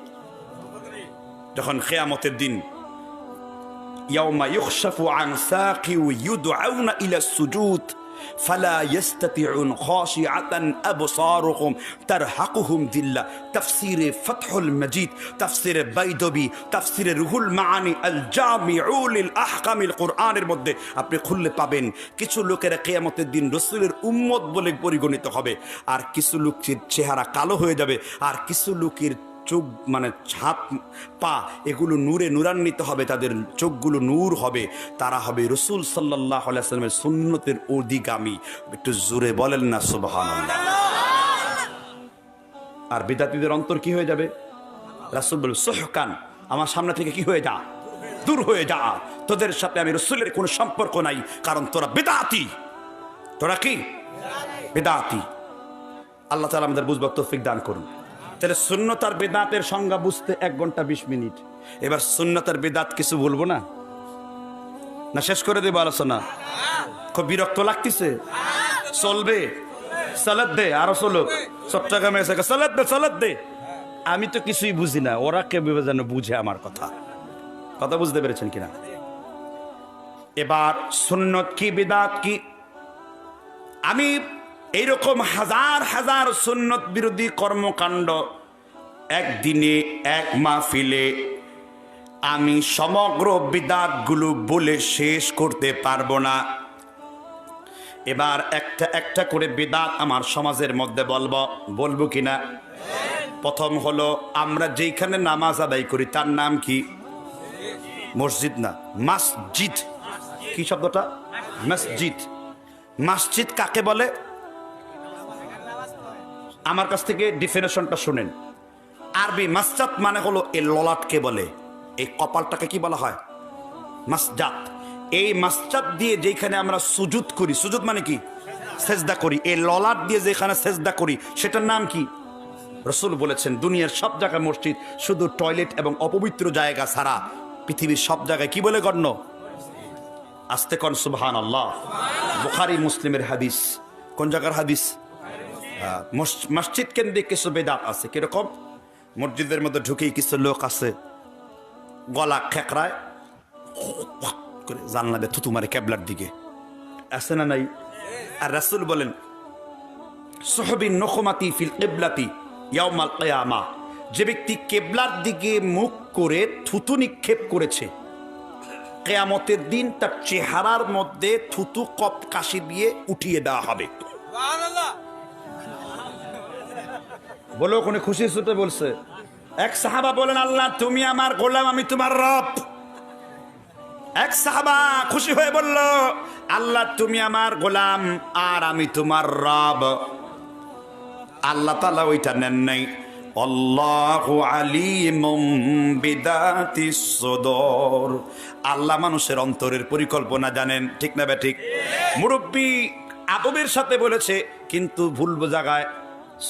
যখন কিয়ামতের দিন ইয়াউমা ইউখশাফু আন সাকি ওয়া ইউদআউনা ইলা সুজুদ ফালা ইস্তাতিউন খাশিআতান আবসারুহুম তারহাকুহুম দিল্লা। তাফসীরে ফাতহুল মজিদ, তাফসীরে বাইদবি, তাফসীরে রুহুল মাআনি আল জামিউ লিল আহকামিল কুরআনের মধ্যে আপনি খুললে পাবেন কিছু লোকেরা কিয়ামতের দিন রাসূলের উম্মত বলে পরিগণিত হবে, আর কিছু লোকের চেহারা কালো হয়ে যাবে, আর কিছু লোকের চোখ মানে হাত পা এগুলো নূরে নূরান্বিত হবে, তাদের চোখগুলো নূর হবে, তারা হবে রাসূল সাল্লাল্লাহু আলাইহি ওয়াসাল্লামের সুন্নতের অধিগামী। একটু জোরে বলেন না সুবহানাল্লাহ। আর বিদাতীদের অন্তর কি হয়ে যাবে? রাসূল বলেন সুহকান, আমার সামনে থেকে কি হয়ে যা, দূর হয়ে যা, তোদের সাথে আমি রাসূলের কোনো সম্পর্ক নাই, কারণ তোরা বিদাতি। তোরা কি বিদাতি? আল্লাহ তাআলা আমাদের বুঝবার তৌফিক দান করুন। তাহলে সুন্নত আর বিদআতের সংজ্ঞা বুঝতে 1 ঘন্টা 20 মিনিট। এবার সুন্নত আর বিদআত কিছু বলবো না, না শেষ করে দেবো আলোচনা? খুব বিরক্ত লাগতেছে? চলবে? সালাত দে, আরো চলো। চট্টগ্রামে এসে সালাত দে, সালাত দে। আমি তো কিছুই বুঝি না, ওরা কেউ যেন বুঝে আমার কথা। কথা বুঝতে পেরেছেন কিনা? এবার সুন্নত কি বিদআত কি? আমি এইরকম হাজার হাজার সুন্নত বিরোধী কর্মকাণ্ড একদিনে এক মাহফিলে আমি সমগ্র বিদআতগুলো বলে শেষ করতে পারবো না। এবার একটা একটা করে বিদআত আমার সমাজের মধ্যে বলবো কিনা? প্রথম হলো, আমরা যেখানে নামাজ আদায় করি তার নাম কি? মসজিদ না, মসজিদ। কি শব্দটা? মসজিদ। মসজিদ কাকে বলে? আমার কাছ থেকে ডিফিনেশনটা শুনেন। আরবি মাসজাদ মানে হলো এই ললাটকে বলে, এই কপালটাকে কি বলা হয়? মাসজাদ। এই মাসজাদ দিয়ে যেখানে আমরা সুজুদ করি, সুজুদ মানে কি? সেজদা করি। এই ললাট দিয়ে যেখানে সেজদা করি সেটার নাম কি? রাসূল বলেছেন দুনিয়ার সব জায়গায় মসজিদ, শুধু টয়লেট এবং অপবিত্র জায়গা ছাড়া পৃথিবীর সব জায়গায় কি বলে গণ্য? আস্তে কোন সুবহানাল্লাহ। বুখারী মুসলিমের হাদিস। কোন জায়গার হাদিস? মসজিদ কেন্দ্রিক কিছু বিদআত আছে। কিরকম? মসজিদের মধ্যে ঢুকেই কিছু লোক আছে গলা খেকড়ায় করে জানলা দিয়ে থুতু মারে কেবলার দিকে, আছে না নাই? আর রাসূল বলেন সুহবিন নখমাতি ফিল কিবলাতি ইয়াউমাল কিয়ামা, যে ব্যক্তি কেবলার দিকে মুখ করে থুতু নিক্ষেপ করেছে কিয়ামতের দিন তার চেহারার মধ্যে থুতু কপ কাশি দিয়ে উঠিয়ে দেওয়া হবে। সুবহানাল্লাহ। বলো কোনে খুশি সুতে বলছে। এক সাহাবা বলেন, আল্লাহ তুমি আমার গোলাম, আমি তোমার রব। এক সাহাবা খুশি হয়ে বলল, আল্লাহ তুমি আমার গোলাম আর আমি তোমার রব। আল্লাহ তাআলা ওইটা নেন নাই। আল্লাহু আলিমুম বিদাতিস সুদূর, আল্লাহ মানুষের অন্তরের পরিকল্পনা জানেন। ঠিক না বে ঠিক? মুরব্বী আদবের সাথে বলেছে, কিন্তু ভুল জায়গায়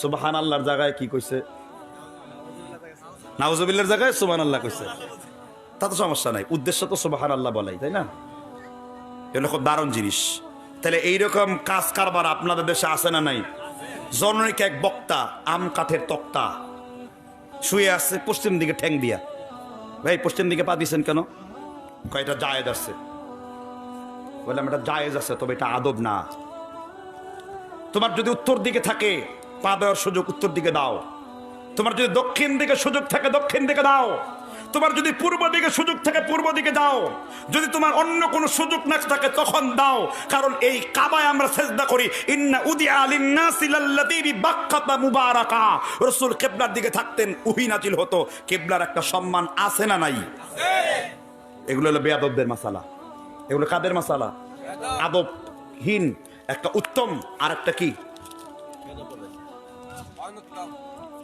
সুবহানাল্লাহর জায়গায় কি কইছে? নাউজুবিল্লাহর জায়গায় সুবহানাল্লাহ কইছে। তা তো সমস্যা নাই, উদ্দেশ্য তো সুবহানাল্লাহ বলাই, তাই না? এটা খুব দারুণ জিনিস। তাহলে এইরকম কাজ কারবার আপনাদের দেশে আছে না নাই? জনৈক এক বক্তা আম কাঠের তক্তা শুয়ে আছে পশ্চিম দিকে ঠ্যাং দিয়া। ভাই পশ্চিম দিকে পা দিয়েছেন কেন? কয়টা জায়েজ আছে। বললাম এটা জায়েজ আছে, তবে এটা আদব না। তোমার যদি উত্তর দিকে থাকে পা দেওয়ার সুযোগ উত্তর দিকে দাও। তোমার যদি দক্ষিণ দিকে সুযোগ থাকে দক্ষিণ দিকে দাও। তোমার যদি পূর্ব দিকে সুযোগ থাকে পূর্ব দিকে দাও। যদি তোমার অন্য কোনো সুযোগ না থাকে তখন দাও, কারণ এই কাবায় আমরা সিজদা করি। ইন্না উদিআ লিন-নাসি লাল্লাযী বিবাক্কাতা মুবারাকা। রাসূল কিবলার দিকে থাকতেন, ওহী নাজিল হতো। কিবলার একটা সম্মান আছে না নাই? এগুলো হলো বেয়াদবদের মাসালা। এগুলো কাদের মাসালা? আদবহীন। একটা উত্তম আর একটা কি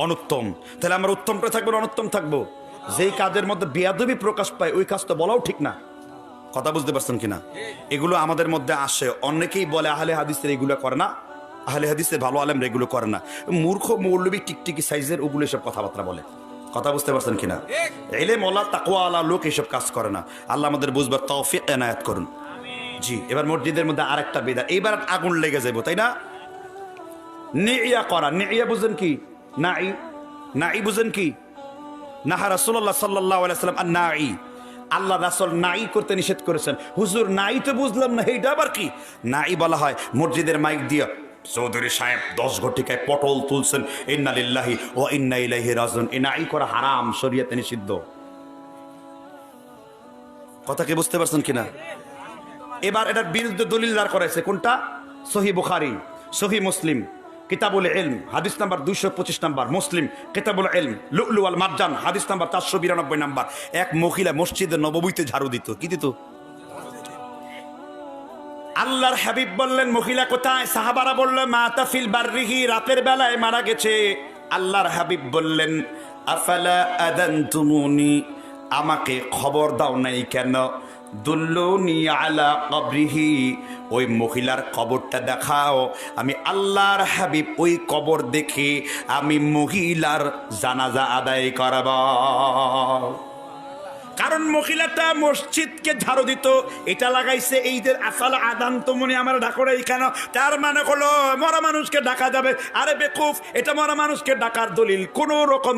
অনুত্তম। তাহলে আমরা উত্তমটা থাকবো অনুত্তম থাকবো? যেই কাজের মধ্যে বেয়াদবি প্রকাশ পায় ওই কাজটা বলাও ঠিক না। কথা বুঝতে পারছেন কিনা? এগুলো আমাদের মধ্যে আসে। অনেকেই বলে আহলে হাদিসের এগুলো করে না, আহলে হাদিসের ভালো আলেমরা এগুলো করে না। মূর্খ মৌলবী টিকটিকি সাইজের ওগুলো এসব কথাবার্তা বলে। কথা বুঝতে পারছেন কিনা? ইলম ওয়ালা তাকওয়া আলা লোক এইসব কাজ করে না। আল্লাহ আমাদের বুঝবার তৌফিক এনায়েত করুন। জি, এবার মসজিদের মধ্যে আরেকটা বিদআত, এইবার আগুন লেগে যাবো, তাই না? নিয়া করা, নিয়া বুঝেন কি? নাঈ, নাঈ বুঝেন কি? নাহা রাসূলুল্লাহ সাল্লাল্লাহু আলাইহি ওয়াসাল্লাম আন-নাঈ, আল্লাহ রাসূল নাঈ করতে নিষেধ করেছেন। হুজুর নাঈ তো বুঝলাম না, এইটা আবার কি? নাঈ বলা হয় মসজিদের মাইক দিয়ে চৌধুরী সাহেব 10 ঘটিকায় পটল তুলছেন, ইন্না লিল্লাহি ওয়া ইন্না ইলাইহি রাজিউন, এই নাঈ করা হারাম, শরীয়তে নিষিদ্ধ। কথা কি বুঝতে পারছেন কিনা? এবার এটার বিরুদ্ধে দলিল দাঁড় করাইছে কোনটা? সহিহ বুখারী, সহিহ মুসলিম, কিতাবুল ইলম হাদিস নাম্বার 225 নাম্বার, মুসলিম কিতাবুল ইলম লুলু ওয়াল মারজান হাদিস নাম্বার 492 নাম্বার। এক মহিলা মসজিদে নববীতে ঝাড়ু দিত। কি দিত? আল্লাহর হাবিব বললেন মহিলা কোথায়? সাহাবারা বলল মাতা ফিল বাররিহি, রাতের বেলায় মারা গেছে। আল্লাহর হাবিব বললেন আফালা আদানতুমুনি, আমাকে খবর দাও নাই কেন? দুল্লুনি আলা কবরিহি, ওই মহিলার কবরটা দেখাও। আমি আল্লাহর হাবিব ওই কবর দেখে আমি মহিলার জানাজা আদায় করব। কারণ মহিলাটা মসজিদকে ঝাড়ু দিত, এটা লাগাইছে এইদের আসাল আদান তুমনি আমার ডাকরে কেন? তার মানে হলো মরা মানুষকে ডাকা যাবে। আরে বেকুফ, এটা মরা মানুষকে ডাকার দলিল কোন রকম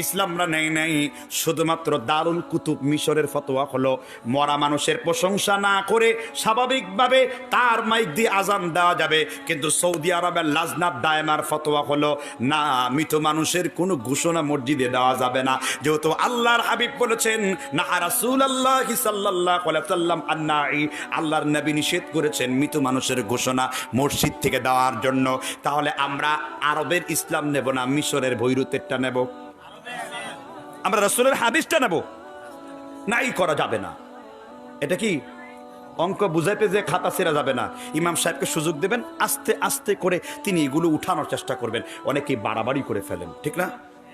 ইসলামরা নেই নাই। শুধুমাত্র দারুল কুতুব মিশরের ফতোয়া হলো মরা মানুষের প্রশংসা না করে স্বাভাবিকভাবে তার মাইক দিয়ে আজান দেওয়া যাবে। কিন্তু সৌদি আরবের লাজনাত দায়মার ফতোয়া হলো না, মৃত মানুষের কোনো ঘোষণা মসজিদে দেওয়া যাবে না, যেহেতু আল্লাহর হাবিব বলেছেন না রাসূলুল্লাহ সাল্লাল্লাহু আলাইহি ওয়াসাল্লাম আন-নাঈ, আল্লাহর নবী নিষেধ করেছেন মৃত মানুষের ঘোষণা মসজিদ থেকে দেওয়ার জন্য। তাহলে আমরা আরবের ইসলাম নেব না মিশরের বৈরুতেরটা নেব? আমরা রাসূলের হাদিসটা নেব? নাই করা যাবে না। এটা কি অঙ্ক বুঝাইতে যে খাতা ছেড়া যাবে না। ইমাম সাহেবকে সুযোগ দেবেন, আস্তে আস্তে করে তিনি এগুলো উঠানোর চেষ্টা করবেন। অনেকেই বাড়াবাড়ি করে ফেলেন, ঠিক না?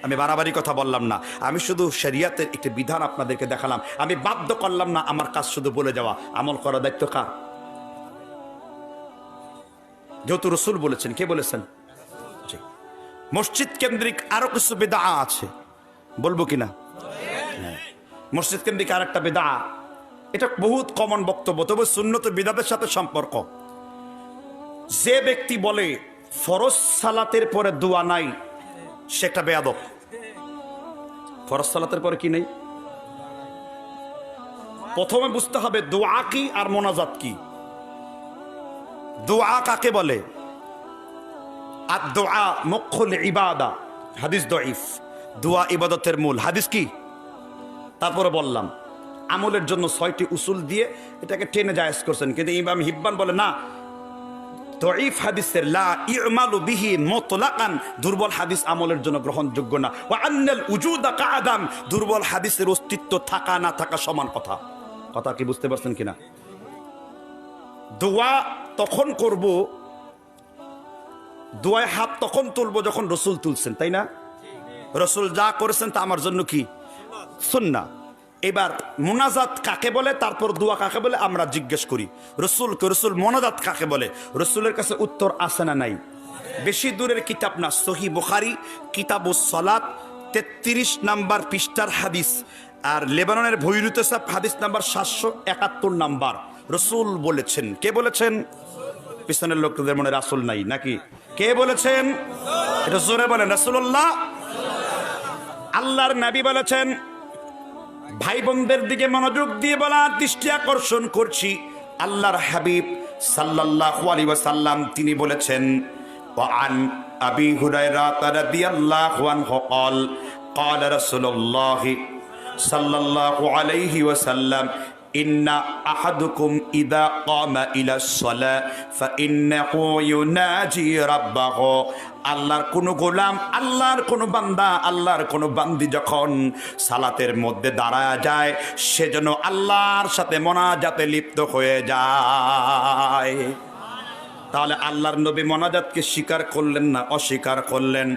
আমি বাড়াবাড়ি কথা বললাম না, আমি শুধু শরিয়াতের একটি বিধান আপনাদেরকে দেখালাম। আমি বাধ্য করলাম না, আমার কাজ শুধু বলে যাওয়া। আমল করার দায়িত্ব কার? যেহেতু রাসূল বলেছেন। কে বলেছেন? মসজিদ কেন্দ্রিক আরো কিছু বিদআ আছে, বলবো কিনা? মসজিদ কেন্দ্রিক আর একটা বিদআ, এটা বহুত কমন বক্তব্য, তবে সুন্নত বিদআতের সাথে সম্পর্ক। যে ব্যক্তি বলে ফরজ সালাতের পরে দোয়া নাই, সে একটা বেয়াদব। ফরজ সালাতের পরে কি নেই? প্রথমে বুঝতে হবে দোয়া কি আর মোনাজাত কি। দোয়া কাকে বলে? আর দোয়া মুখুল ইবাদা, হাদিস দঈফ। দোয়া ইবাদতের মূল, হাদিস কি? তারপরে বললাম আমলের জন্য 6টি উসুল দিয়ে এটাকে টেনে জায়েজ করছেন, কিন্তু ইমাম হিব্বান বলে না, দঈফ হাদিসের লা ইউমালু বিহি মুতলাকান, দুর্বল হাদিস আমলের জন্য গ্রহণযোগ্য না। ওয়া আন্নাল উজুদা কাআদাম, দুর্বল হাদিসের অস্তিত্ব থাকা না থাকা সমান কথা। কথা কি বুঝতে পারছেন কিনা? দোয়া তখন করব, দোয়ায় হাত তখন তুলবো যখন রাসূল তুলছেন, তাই না? রাসূল যা করেছেন তা আমার জন্য কি? সুন্নাহ। এবার মোনাজাত কাকে বলে, তারপর দোয়া কাকে বলে আমরা জিজ্ঞেস করি রসুলকে। রসুল মোনাজাত কাকে বলে? রসুলের কাছে উত্তর আছে না নাই? বেশি দূরের কিতাব না, সহিহ বুখারী কিতাবুস সালাত 33 নাম্বার পৃষ্ঠার হাদিস, আর লেবাননের বৈরুতে সাহেব হাদিস নাম্বার 771 নাম্বার। রসুল বলেছেন। কে বলেছেন? পিছনের লোকদের মনে রাসূল নাই নাকি? কে বলেছেন? এটা জোরে বলেন, রাসূলুল্লাহ। আল্লাহর নবী বলেছেন। ভাই বোনদের দিকে মনোযোগ দিয়ে বলার দৃষ্টি আকর্ষণ করছি, আল্লাহর হাবিব সাল্লাল্লাহু আলাইহি ওয়াসাল্লাম তিনি বলেছেন ওয়া আন আবি হুরায়রা রাদিয়াল্লাহু আনহু قال قال رسول الله সাল্লাল্লাহু আলাইহি ওয়াসাল্লাম ইন্না আহাদুকুম ইযা কামা ইলা সলাহ ফাইন্নাহু ইউনাজি রাব্বাহু, আল্লাহর কোন গোলাম, আল্লাহর কোন বান্দা, আল্লাহর কোন বান্দি যখন সালাতের মধ্যে দাঁড়ায় যায়, সেজন্য আল্লাহর সাথে মোনাজাতে লিপ্ত হয়ে যায়। তাহলে আল্লাহর নবী মোনাজাতকে স্বীকার করলেন না অস্বীকার করলেন?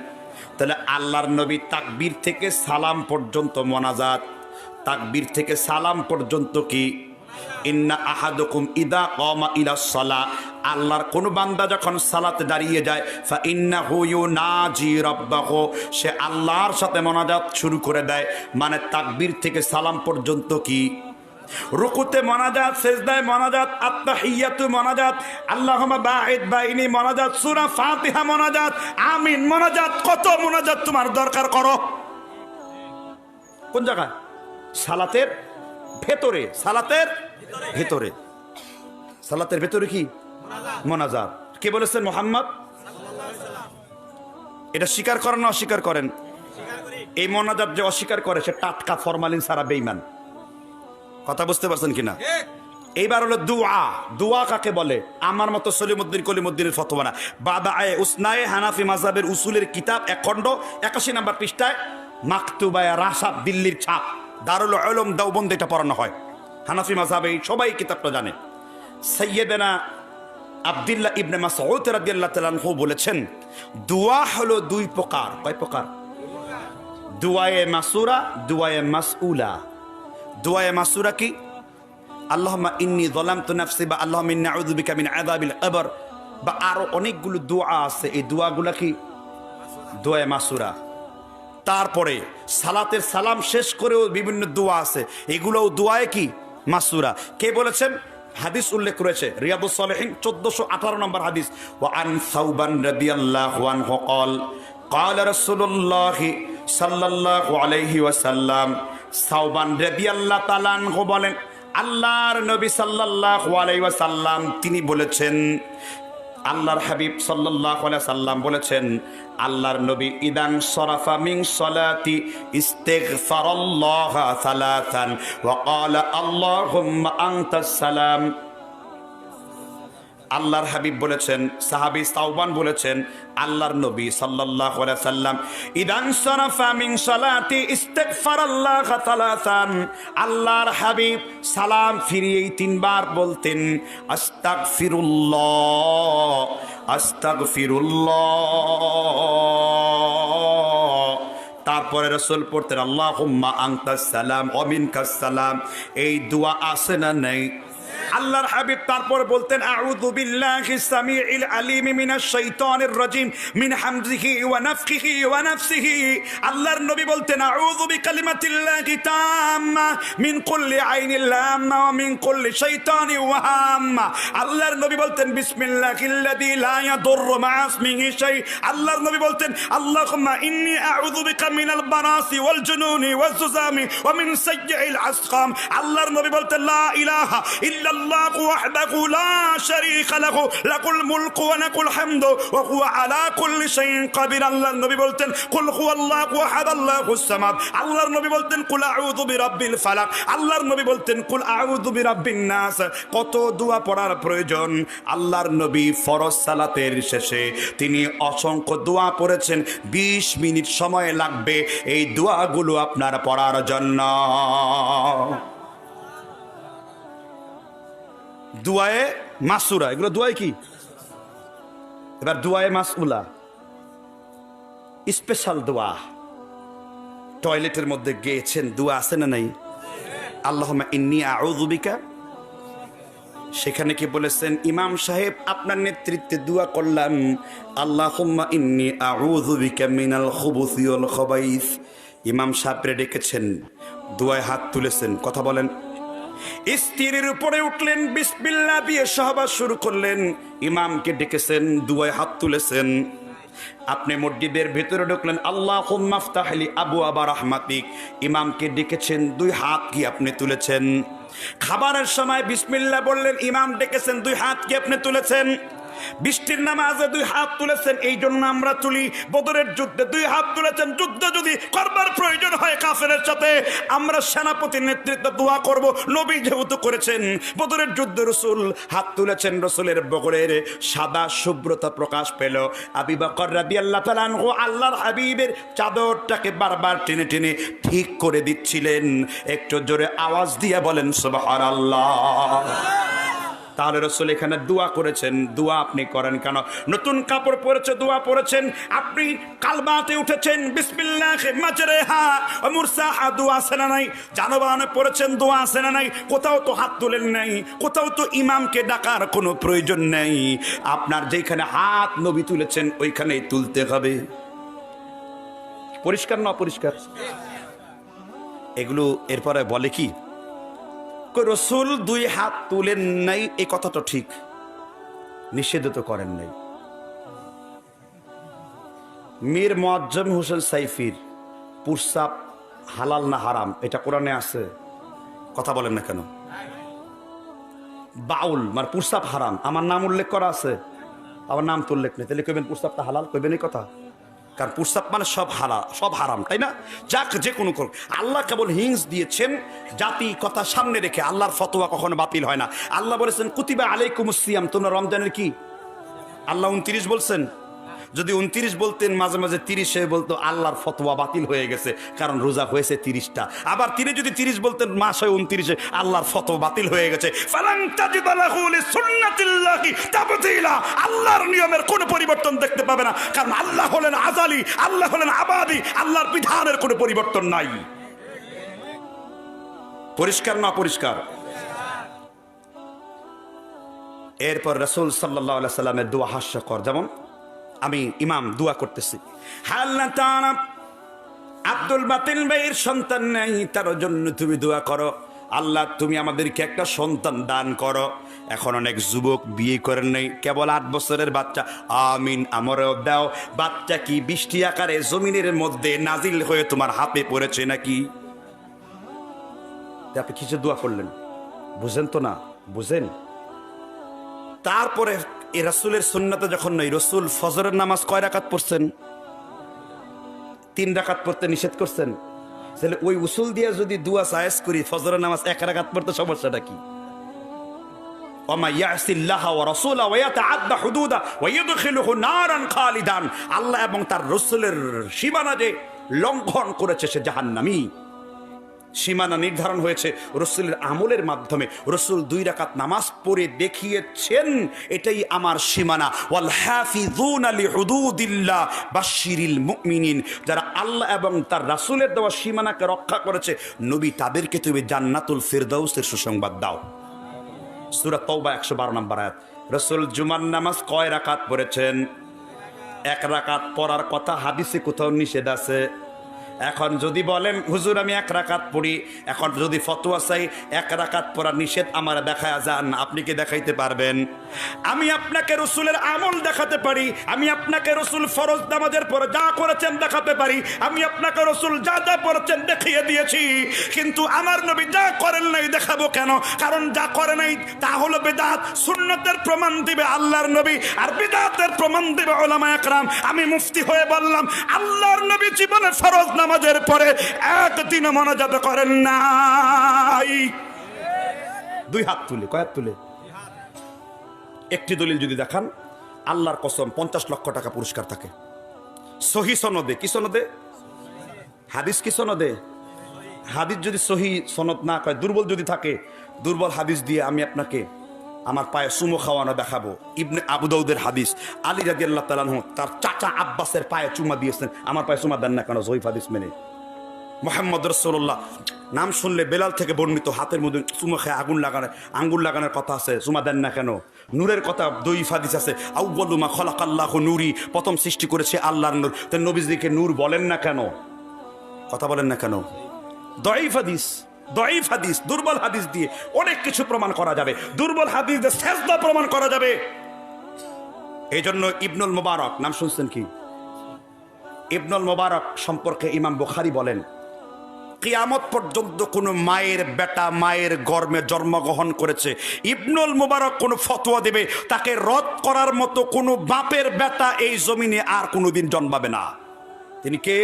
তাহলে আল্লাহর নবী তাকবীর থেকে সালাম পর্যন্ত মোনাজাত, তাকবীর থেকে সালাম পর্যন্ত কি ইন্না আহাদুকুম ইদা কামা ইলাস সালাহ, আল্লাহর কোন বান্দা যখন সালাতে দাঁড়িয়ে যায়, ফা ইন্নাহু ইউনাজি রাব্বাহু, সে আল্লাহর সাথে মোনাজাত শুরু করে দেয়। মানে তাকবীর থেকে সালাম পর্যন্ত কি? রুকুতে মোনাজাত, সিজদায় মোনাজাত, আত্তাহিয়াতু মোনাজাত, আল্লাহুম্মা বাঈদ বাইনি মোনাজাত, সূরা ফাতিহা মোনাজাত, আমিন মোনাজাত, কত মোনাজাত তোমার দরকার করো। কোন জায়গায়? সালাতের ভেতরে, সালাতের ভেতরে, সালাতের ভেতরে কি মোনাজাত। কে বলেছেন? মুহাম্মদ। এটা স্বীকার করেন না অস্বীকার করেন? এই মোনাজাত যে অস্বীকার করে সে টাটকা ফরমালিন ছাড়া বেঈমান। কথা বুঝতে পারছেন কিনা? এইবার হলো দুআ। দুআ কাকে বলে? আমার মতো সলিমুদ্দিন কলিমুদ্দিনের ফতোয়া না, বাদায়ে উসনায়ে হানাফি মাযহাবের উসুলের কিতাব 1 খণ্ড 81 নম্বর পৃষ্ঠায় মাকতুবায়ে রাসাব, দিল্লির ছাপ, দারুল উলুম দেওবন্দ এটা পড়ানো হয়। হানাফি মাযহাবে সবাই কিতাবটা জানে। সাইয়্যিদানা আব্দুল্লাহ ইবনে মাসউদ রাদিয়াল্লাহু তাআলা আনহু বলেছেন, দুআ হলো 2 প্রকার। কয় প্রকার? দুআয়ে মাসুরা, দুআয়ে মাসউলা। দুআয়ে মাসুরা কি? আল্লাহুম্মা ইন্নী যালামতু নাফসি, বা আল্লাহুম্মা ইন্নী আউযু বিকা মিন আযাবিল কবর, বা আরো অনেকগুলো দোয়া আছে। এই দোয়াগুলা কি? দুআয়ে মাসুরা। তারপরে সালাতের সালাম শেষ করেও বিভিন্ন দোয়া আছে, এগুলোও দুআয়ে কি? মাসুরা। কে বলেছেন? হাদিস উল্লেখ করেছে রিয়াদুস সালিহিন 1418 নম্বর হাদিস। ওয়া আন সাউবান রাদিয়াল্লাহু আনহু ক্বাল ক্বালা রাসূলুল্লাহি সাল্লাল্লাহু আলাইহি ওয়াসাল্লাম, সাউবান রাদিয়াল্লাহু তাআলা আনহু বলেন, আল্লাহর নবী সাল্লাল্লাহু আলাইহি ওয়াসাল্লাম তিনি বলেছেন, আল্লাহর হাবিব সাল্লাল্লাহু আলাইহি সাল্লাম বলেছেন, আল্লাহর নবী ইদান সরাফা মিন সালাতি ইস্তিগফারাল্লাহ সালাসান ওয়া ক্বালা আল্লাহুম্মা আনতাস সালাম। আল্লাহর হাবিব বলেছেন, সাহাবী সাওবান বলেছেন, আল্লাহর নবী সাল্লাল্লাহু আলাইহি সাল্লাম ইদান সারাফা মিন সালাতি ইস্তিগফারাল্লাহ সালাসান, আল্লাহর হাবিব সালাম ফিরিয়েই 3 বার বলতেন, আস্তাগফিরুল্লাহ আস্তাগফিরুল্লাহ। তারপরে রাসূল পড়তেন, আল্লাহুম্মা আনতাস সালাম ওয়া মিনকাস সালাম। এই দোয়া আছে না নাই? আল্লাহর হাবিব তারপর বলতেন, আউযু বিল্লাহিস সামিউল আলিম মিনাশ শাইতানির রাজিম মিন হামজিহি ওয়া নাফখিহি ওয়া নাফসিহি। আল্লাহর নবী বলতেন, আউযু বিকালিমাতিল্লাহি তাম্মা মিন কুল্লি আইনিল লাম্মা ওয়া মিন কুল্লি শাইতানি ওয়া হাম্মা। আল্লাহর নবী বলতেন, বিসমিল্লাহিল্লাযী লা ইয়াদুররু মা ইসমিহি শাই। আল্লাহর নবী বলতেন, আল্লাহুম্মা ইন্নী আউযু বিকা মিনাল বারাসি ওয়াল জুনুনি ওয়াজ জুজামি ওয়া মিন সাইয়্যিল আসকাম। আল্লাহর নবী বলতেন, লা ইলাহা ইল্লাল্লাহু ওয়াহদাহু লা শারীকা লাহু লাকুল মুলকু ওয়া লাকুল হামদু ওয়া হুয়া আলা কুল্লি শাইইন কাদির। আল্লাহর নবী বলতেন, কুল হুয়াল্লাহু আহাদ আল্লাহুস সামাদ। আল্লাহর নবী বলতেন, কুল আউযু বিরাব্বিল ফালাক। আল্লাহর নবী বলতেন, কুল আউযু বিরাব্বিন নাস। কত দোয়া পড়ার প্রয়োজন। আল্লাহর নবী ফরজ সালাতের শেষে তিনি অসংখ্য দোয়া পড়েছেন। 20 মিনিট সময় লাগবে এই দোয়াগুলো আপনার পড়ার জন্য। দুআয়ে মাসুরা, এগুলো দুআয়ে কি? এবার দুআয়ে মাসউলা, স্পেশাল দোয়া। টয়লেটের মধ্যে গিয়েছেন, দোয়া আছে না নাই? আল্লাহুম্মা ইন্নী আউযু বিকা। সেখানে কি বলেছেন? ইমাম সাহেব আপনার নেতৃত্বে দোয়া করলাম, আল্লাহুম্মা ইন্নী আউযু বিকা মিনাল খুবুসি ওয়াল খাবাইস। ইমাম সাহেবরে ডেকেছেন, দোয়ায় হাত তুলেছেন, কথা বলেন। স্ত্রীর উপরে উঠলেন, বিসমিল্লাহ দিয়ে সাহাবা শুরু করলেন। ইমামকে ডেকেছেন, দুয়ায় হাত তুলেছেন। আপনি মসজিদের ভেতরে ঢুকলেন, আল্লাহুম্মা আফতাহ লি আবওয়াবা রাহমাতিক। ইমামকে ডেকেছেন, 2 হাত কি আপনি তুলেছেন। খাবারের সময় বিসমিল্লাহ বললেন, ইমাম ডেকেছেন, 2 হাত কি আপনি তুলেছেন। বৃষ্টির নামাজে 2 হাত তুলেছেন, এই জন্য আমরা তুলি। বদরের যুদ্ধে 2 হাত তুলেছেন। যুদ্ধ যদি করবার প্রয়োজন হয় কাফেরের সাথে, আমরা সেনাপতির নেতৃত্বে দোয়া করব, নবী যেহেতু করেছেন। বদরের যুদ্ধে রাসূল হাত তুলেছেন, রাসূলের বগলের সাদা শুভ্রতা প্রকাশ পেল। আবু বকর রাদিয়াল্লাহু তাআলা আনহু আল্লাহর হাবিবের চাদরটাকে বারবার টেনে টেনে ঠিক করে দিচ্ছিলেন। একটু জোরে আওয়াজ দিয়ে বলেন সুবহানাল্লাহ। তাহলে রাসূল এখানে দোয়া করেছেন, দোয়া আপনি করেন কেন? নতুন কাপড় পরেছে, দোয়া পড়েছেন, আপনি কালমাতে উঠেছেন, বিসমিল্লাহি মাজরিহা ওয়া মুরসাহা, দোয়া আছে না নাই? জানবানে পড়েছেন, দোয়া আছে না নাই? কোথাও তো হাত তোলেন নাই, কোথাও তো ইমামকে ডাকার কোনো প্রয়োজন নেই। আপনার যেখানে হাত নবী তুলেছেন ওইখানেই তুলতে হবে। পরিষ্কার না অপরিষ্কার? এগুলো এরপরে বলে কি, রাসূল 2 হাত তুলেন নাই, এই কথাটা ঠিক, নিষেধ তো করেন নাই। মীর মুআজ্জম হোসেন সাইফির প্রস্রাব হালাল না হারাম এটা কোরআনে আছে? কথা বলেন না কেন? বাউল মানে প্রস্রাব হারাম, আমার নাম উল্লেখ করা আছে, আমার নাম তো উল্লেখ নেই, তাহলে কইবেন প্রস্রাবটা হালাল? কইবেন এই কথা? কারণ প্রস্তাব মানে সব হালাল, সব হারাম, তাই না? যাক যে কোনো করুক, আল্লাহ কেবল হিংস দিয়েছেন জাতি কথা সামনে রেখে। আল্লাহর ফতোয়া কখনো বাতিল হয় না। আল্লাহ বলেছেন কুতিবা আলাইকুমুস সিয়াম, তোমরা রমজানের কি? আল্লাহ 29 বলছেন। যদি 29 বলতেন, মাঝে মাঝে 30 বলতো, আল্লাহর ফতোয়া বাতিল হয়ে গেছে, কারণ রোজা হয়েছে 30টা। আবার তিনি যদি 30 বলতেন, মাস হয় 29, আল্লাহর ফতোয়া বাতিল হয়ে গেছে। ফালান তাজিদা লাহু লিসুন্নাতিল্লাহি তাবদীলা, আল্লাহর নিয়মের কোনো পরিবর্তন দেখতে পাবে না, কারণ আল্লাহ হলেন আযালি, আল্লাহ হলেন আবাদি, আল্লাহর বিধানের কোনো পরিবর্তন নাই। পরিষ্কার না পরিষ্কার? এরপর রাসূল সাল্লাল্লাহু আলাইহি সাল্লামের দোয়া হাস্যকর, যেমন আমি ইমাম দোয়া করতেছি, আল্লাহ তাআলা আব্দুল বাতিন ভাইয়ের সন্তান নেই, তার জন্য তুমি দোয়া করো, আল্লাহ তুমি আমাদেরকে একটা সন্তান দান করো। এখন অনেক যুবক বিয়ে করেন নাই, কেবল 8 বছরের বাচ্চা, আমিন আমারও দাও। বাচ্চা কি বৃষ্টি আকারে জমিনের মধ্যে নাজিল হয়ে তোমার হাতে পড়েছে নাকি? আপনি কিছু দোয়া করলেন, বুঝেন তো না? বুঝেন? তারপরে এই রাসূলের সুন্নাতে যখন নয়, রাসূল ফজরের নামাজ কয় রাকাত পড়ছেন? 3 রাকাত পড়তে নিষেধ করছেন। তাহলে ওই উসুল দিয়ে যদি দোয়া জায়েজ করি, ফজরের নামাজ 1 রাকাত পড়তে সমস্যাটা কি? ওমা ইয়াসিল্লাহ ওয়া রাসূলা ওয়া ইয়াতাআদ্দা হুদুদা ওয়া ইউদখিলুহু নারান খালিদান, আল্লাহ এবং তার রাসূলের সীমানা যে লঙ্ঘন করেছে সে জাহান্নামী। সীমানা নির্ধারণ হয়েছে রাসূলের আমলের মাধ্যমে। রাসূল 2 রাকাত নামাজ পড়ে দেখিয়েছেন, এটাই আমার সীমানা। ওয়াল হাফিযুনা লিহুদুদিল্লাহ বাশশিরিল মুমিনিন, যারা আল্লাহ এবং তার রাসূলের দেওয়া সীমানাকে রক্ষা করেছে, নবী তাদেরকে তুমি জান্নাতুল ফিরদাউসের সুসংবাদ দাও। সূরা তাওবা 112 নম্বর আয়াত। রাসূল জুমার নামাজ কয় রাকাত পড়েছেন? 1 রাকাত পড়ার কথা হাদিসে কোথাও নিষেধ আছে? এখন যদি বলেন হুজুর আমি 1 রাকাত পড়ি, এখন যদি ফতোয়া চাই 1 রাকাত পড়া নিষেধ, আমার দেখায়া যান, আপনি কি দেখাইতে পারবেন? আমি আপনাকে রাসূলের আমল দেখাতে পারি, আমি আপনাকে রাসূল ফরজ নামাজের পর যা করেছেন দেখাতে পারি, আমি আপনাকে রাসূল যা যা পড়েছেন দেখিয়ে দিয়েছি, কিন্তু আমার নবী যা করেন নাই দেখাবো কেন? কারণ যা করে নাই তা হলো বিদআত। সুন্নতের প্রমাণ দিবে আল্লাহর নবী, আর বিদআতের প্রমাণ দিবে উলামায়ে কেরাম। আমি মুফতি হয়ে বললাম, আল্লাহর নবী জীবনে ফরজ নামাজের পরে একদিনও মোনাজাত করেন নাই। 2 হাত তুলে, কয় হাত তুলে? একটি দলিল যদি দেখান, আল্লাহর কসম 50 লক্ষ টাকা পুরস্কার থাকে। সহি সনদে, কি সনদে? হাদিস কি সনদে? হাদিস যদি সহি সনদ না কয়, দুর্বল যদি থাকে, দুর্বল হাদিস দিয়ে আমি আপনাকে আমার পায়ে চুমো খাওয়ানো দেখাবো। ইবনে আবু দাউদের হাদিস, আলী রাদিয়াল্লাহু তাআলা আনহু তার চাচা আব্বাসের পায়ে চুমা দিয়েছেন, আমার পায়ে চুমা দেন না কেন? জয়ীফ হাদিস মেনে। মুহাম্মদ রাসূলুল্লাহ নাম শুনলে বেলাল থেকে বর্ণিত, হাতের মধ্যে চুমো খেয়ে আঙ্গুল লাগানোর কথা আছে, চুমা দেন না কেন? নূরের কথা জয়ীফ হাদিস আছে, আউয়ালু মা খালাকাল্লাহু নূরি, প্রথম সৃষ্টি করেছে আল্লাহর নূর, তো নবীজিকে নূর বলেন না কেন? কথা বলেন না কেন? জয়ীফ হাদিস, দঈফ হাদিস, দুর্বল হাদিস দিয়ে অনেক কিছু প্রমাণ করা যাবে, দুর্বল হাদিস দিয়ে সেজদা প্রমাণ করা যাবে। এই জন্য ইবনুল মুবারক, নাম শুনছেন কি? ইবনুল মুবারক সম্পর্কে ইমাম বুখারী বলেন, কিয়ামত পর্যন্ত কোন মায়ের বেটা মায়ের গর্ভে জন্মগ্রহণ করেছে, ইবনুল মুবারক কোন ফতোয়া দেবে, তাকে রদ করার মতো কোন বাপের বেটা এই জমিনে আর কোনোদিন জন্মাবে না। তিনি কে?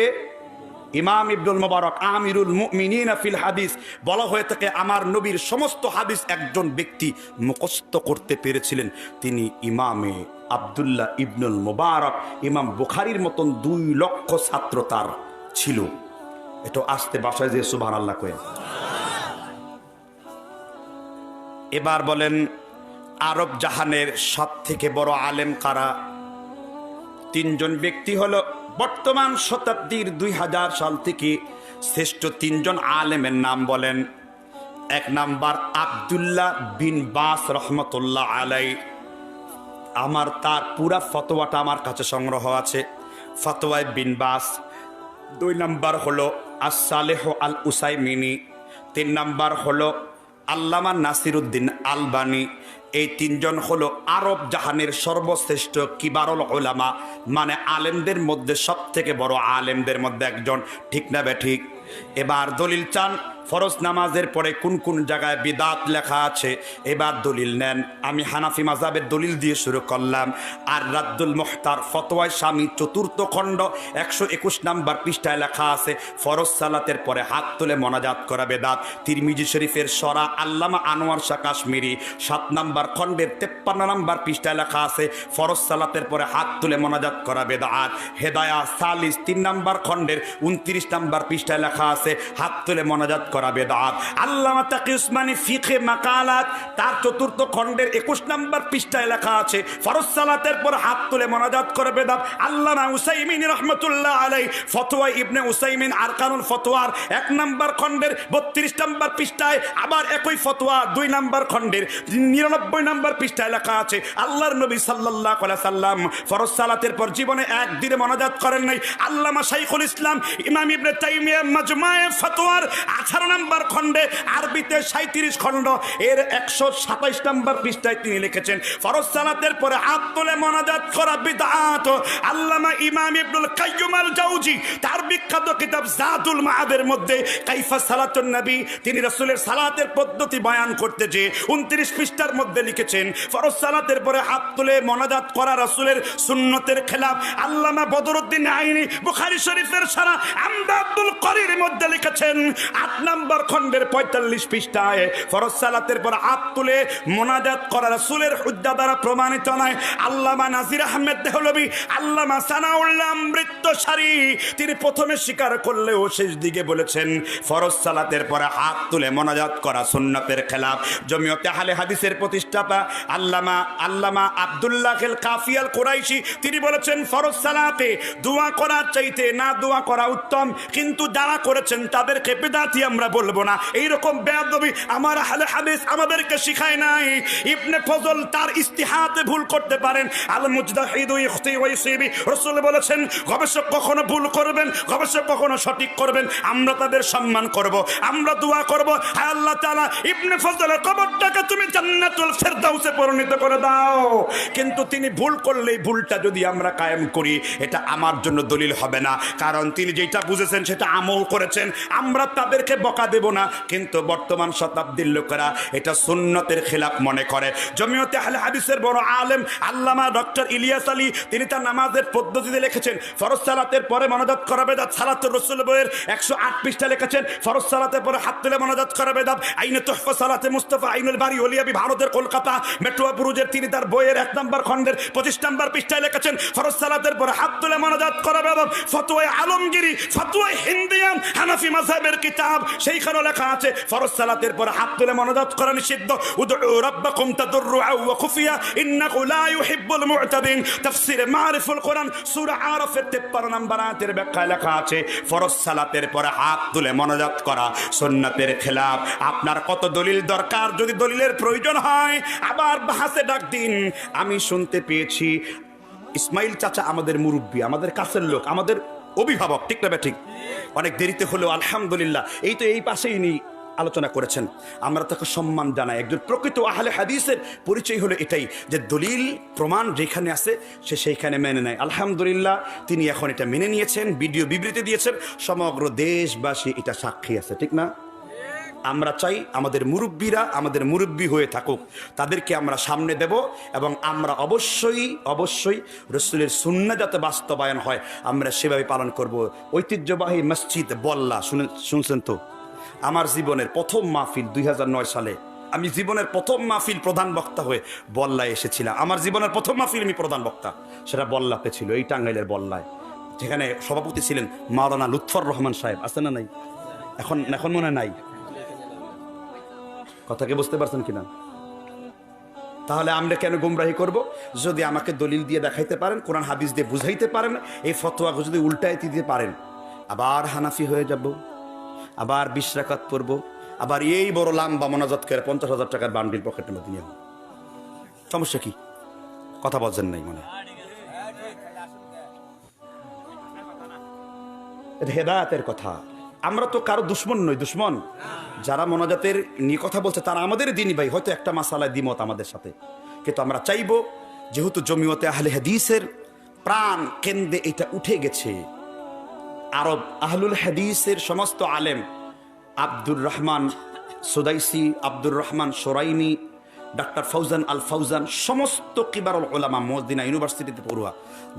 ইমাম ইবনুল মুবারক আমিরুল মুমিনিন ফিল হাদিস। বলা হয়ে থাকে আমার নবীর সমস্ত হাদিস একজন ব্যক্তি মুখস্থ করতে পেরেছিলেন, তিনি ইমামে আব্দুল্লাহ ইবনুল মুবারক। ইমাম বুখারীর মতন 2 লক্ষ ছাত্র তার ছিল। এটা আস্তে বাসায় যে সুবহানাল্লাহ কয়ে। এবার বলেন আরব জাহানের সব থেকে বড় আলেম কারা? তিনজন ব্যক্তি হলো বর্তমান শতাব্দীর 2000 সাল থেকে শ্রেষ্ঠ তিনজন আলেমের নাম বলেন। এক নাম্বার আব্দুল্লাহ বিন বাস রহমতুল্লাহ আলাই। আমার তার পুরা ফতোয়াটা আমার কাছে সংগ্রহ আছে, ফতোয়ায় বিন বাস। 2 নাম্বার হলো আস-সালেহ আল উসাইমিনি। 3 নাম্বার হলো আল্লামা নাসিরুদ্দিন আলবানি। এই তিনজন হলো আরব জাহানের সর্বশ্রেষ্ঠ কিবারুল উলামা, মানে আলেমদের মধ্যে সব থেকে বড় আলেমদের মধ্যে একজন। ঠিক না বে ঠিক? এবার দলিল চান ফরজ নামাজের পরে কোন কোন জায়গায় বিদাত লেখা আছে, এবার দলিল নেন। আমি হানাফি মাযহাবের দলিল দিয়ে শুরু করলাম। আর রাদ্দুল মুহতার ফতোয়ায় স্বামী 4th খণ্ড 121 নাম্বার পৃষ্ঠায় লেখা আছে ফরজ সালাতের পরে হাত তুলে মোনাজাত করা বেদাত। তিরমিজি শরীফের সরা আল্লামা আনোয়ার শাহ কাশ্মীরি 7 নাম্বার খণ্ডের 53 নাম্বার পৃষ্ঠায় লেখা আছে ফরজ সালাতের পরে হাত তুলে মোনাজাত করা বেদাত। হেদায়া সালিস 3 নাম্বার খণ্ডের 29 নাম্বার পৃষ্ঠায় লেখা আছে হাত তুলে মোনাজাত করা বেদাত। আল্লামা তাকি উসমানী ফিকহে মাকালাত তার 4th খণ্ডের 21 নাম্বার পৃষ্ঠায় লেখা আছে ফরজ সালাতের পর হাত তুলে মোনাজাত করা বেদাত। আল্লামা উসাইমিন রাহমাতুল্লাহ আলাইহি ফতোয়া ইবনে উসাইমিন আরকানুল ফতোয়ার 1 নাম্বার খণ্ডের 32 নাম্বার পৃষ্ঠায় আবার একই ফতোয়া 2 নাম্বার খণ্ডের 99 নাম্বার পৃষ্ঠায় লেখা আছে আল্লাহর নবী সাল্লাল্লাহু আলাইহি সাল্লাম ফরজ সালাতের পর জীবনে একদিনে মোনাজাত করেন নাই। আল্লামা শাইখুল ইসলাম ইমাম ইবনে তাইমিয়া মাজমুয়ে ফতোয়ার 18 নাম্বার খণ্ডে আরবিতে 37 খণ্ড এর 127 নাম্বার পৃষ্ঠায় তিনি লিখেছেন ফরজ সালাতের পরে হাত তুলে মোনাজাত করা বিদআত। আল্লামা ইমাম ইবনুল কাইয়্যিম আল জাওজি তার বিখ্যাত কিতাব জাদুল মাআদের মধ্যে কাইফা সালাতুন নবী তিনি রাসূলের সালাতের পদ্ধতি বয়ান করতে যে 29 পৃষ্ঠার মধ্যে লিখেছেন ফরজ সালাতের পরে হাত তুলে মোনাজাত করা রাসূলের সুন্নতের খেলাফ। আল্লামা বদরুদ্দিন আইনি বুখারী শরীফের সারা আমদাদুল করির মধ্যে লিখেছেন 8 নাম্বার খণ্ডের 45 পৃষ্ঠায় ফরজ সালাতের পর হাত তুলে মোনাজাত করা রাসূলের হুজ্জা দ্বারা প্রমাণিত নয়। আল্লামা নাজির আহমেদ দেহলভী আল্লামা সানাউল্লাহ অমৃতসারী তিনি প্রথমে স্বীকার করলেও শেষ দিকে বলেছেন ফরজ সালাতের পরে হাত তুলে মোনাজাত করা সুন্নতের খেলাফ। জমিয়তে আহলে হাদিসের প্রতিষ্ঠাতা আল্লামা আব্দুল্লাহ আল কাফি আল কুরাইশি তিনি বলেছেন ফরজ সালাতে দোয়া করার চাইতে না দোয়া করা উত্তম, কিন্তু যারা করেছেন তাদেরকে বেদাতি আমরা বলবো না। এইরকম বেয়াদবি আমার আহলে হাদিস আমাদেরকে শিখায় নাই। ইবনে ফজল তার ইস্তিহাতে ভুল করতে পারেন, আল মুজতাহিদু ইখতি ওয়া ইসিবি রাসূল বলেছেন গবেষক কখনো ভুল করবেন, গবেষক কখনো সঠিক করবেন, আমরা তাদের সম্মান করব, আমরা দোয়া করব হায় আল্লাহ তাআলা ইবনে ফজলের কবরটাকে তুমি জান্নাতুল ফেরদাউসে পরিণত করে দাও। কিন্তু তিনি ভুল করলে ভুলটা যদি আমরা কায়েম করি এটা আমার জন্য দলিল হবে না, কারণ তিনি যেটা বুঝেছেন সেটা আমল করেছেন, আমরা তাদেরকে বকা দেব না। কিন্তু বর্তমান শতাব্দীর লোকেরা এটা সুন্নতের খেলাফ মনে করে। জমিয়তে আহলে হাদিসের বড় আলেম আল্লামা ডক্টর ইলিয়াস আলী তিনি তার নামাজের পদ্ধতিতে লিখেছেন ফরজ সালাতের পরে মোনাজাত করা বেদাত। সালাতুর রাসূল বইয়ের 108 পৃষ্ঠা লিখেছেন ফরজ সালাতের পরে হাত তুলে মোনাজাত করা বেদাত। আইনে তুহফা সালাতে মুস্তাফা আইনুল বারি ওলিয়াবি ভারতের কলকাতা মেট্রো বুরুজের তিনি তার বইয়ের 1 নাম্বার খণ্ডের 25 নাম্বার পৃষ্ঠায় লিখেছেন ফরজ সালাতের পরে হাত তুলে মোনাজাত করা বেদাত। ফতোয়া আলমগীরি ফতোয়া হিন্দিয়ান হানাফি মাযহাবের কিতাব সেইখানে লেখা আছে ফরজ সালাতের পরে হাত তুলে মোনাজাত করা নিষিদ্ধ। উদউ রাব্বাকুম তাদাররুআ ওয়া খুফিয়া ইন্নাহু লা ইউহিব্বুল মু'তাদিন। তাফসীরে মারিফুল কোরআন সূরা আরাফের 53 নাম্বার আয়াতের ব্যাখ্যায় লেখা আছে ফরজ সালাতের পরে হাত তুলে মোনাজাত করা সুন্নাতের খেলাফ। আপনার কত দলিল দরকার, যদি দলিলের প্রয়োজন হয় আবার বাহাসে ডাক দিন। আমি শুনতে পেয়েছি ইসমাইল চাচা আমাদের মুরব্বী, আমাদের কাছের লোক, আমাদের অভিভাবক, ঠিক না ঠিক? অনেক দেরিতে হলো আলহামদুলিল্লাহ এই পাশেই নি আলোচনা করেছেন, আমরা তাকে সম্মান জানাই। একজন প্রকৃত আহলে হাদিসের পরিচয় হলো এটাই যে দলিল প্রমাণ যেখানে আছে সে সেইখানে মেনে নেয়। আলহামদুলিল্লাহ তিনি এখন এটা মেনে নিয়েছেন, ভিডিও বিবৃতি দিয়েছেন, সমগ্র দেশবাসী এটা সাক্ষী আছে, ঠিক না? আমরা চাই আমাদের মুরব্বীরা আমাদের মুরব্বী হয়ে থাকুক, তাদেরকে আমরা সামনে দেব এবং আমরা অবশ্যই রাসূলের সুন্নাহ যাতে বাস্তবায়ন হয় আমরা সেভাবে পালন করব। ঐতিহ্যবাহী মসজিদ বল্লা শুনছেন তো? আমার জীবনের প্রথম মাহফিল 2009 সালে আমি জীবনের প্রথম মাহফিল প্রধান বক্তা হয়ে বল্লায় এসেছিলাম। আমার জীবনের প্রথম মাহফিল আমি প্রধান বক্তা, সেটা বল্লাতে ছিল, এই টাঙ্গাইলের বল্লায়, যেখানে সভাপতি ছিলেন মাওলানা লুৎফর রহমান সাহেব। আছে না নাই? এখন মনে নাই? কথাকে বুঝতে পারছেন কিনা? তাহলে আমরা কেন গুমরাহি করব? যদি আমাকে দলিল দিয়ে দেখাইতে পারেন, কোরআন হাদিস দিয়ে বুঝাইতে পারেন, এই ফতোয়াকে যদি উল্টাইতে দিতে পারেন, আবার হানাফি হয়ে যাব, আবার 20 রাকাত পড়বো, আবার এই বড় লাম্বা মোনাজাত করে 50,000 টাকার বান্ডিল পকেটের মধ্যে নিয়ে। সমস্যা কি? কথা বলছেন নাই মনে? এটা হেদায়েতের কথা। আমরা তো কারো দুশ্মন নই, দুশ্মন যারা মোনাজাতের নিয়ে কথা বলছে তারা আমাদের দিনই ভাই, হয়তো একটা মাসালায় দ্বিমত আমাদের সাথে, কিন্তু আমরা চাইবো যেহেতু জমিয়তে আহলে হাদিসের প্রাণ কেন্দ্রে এটা উঠে গেছে, আরব আহলুল হাদিসের সমস্ত আলেম, আব্দুর রহমান সুদাইসি, আব্দুর রহমান সোরাইনি, ডাক্তার ফৌজান আল ফৌজান, সমস্ত কিবারুল উলামা, মদিনা ইউনিভার্সিটিতে পড়ুয়া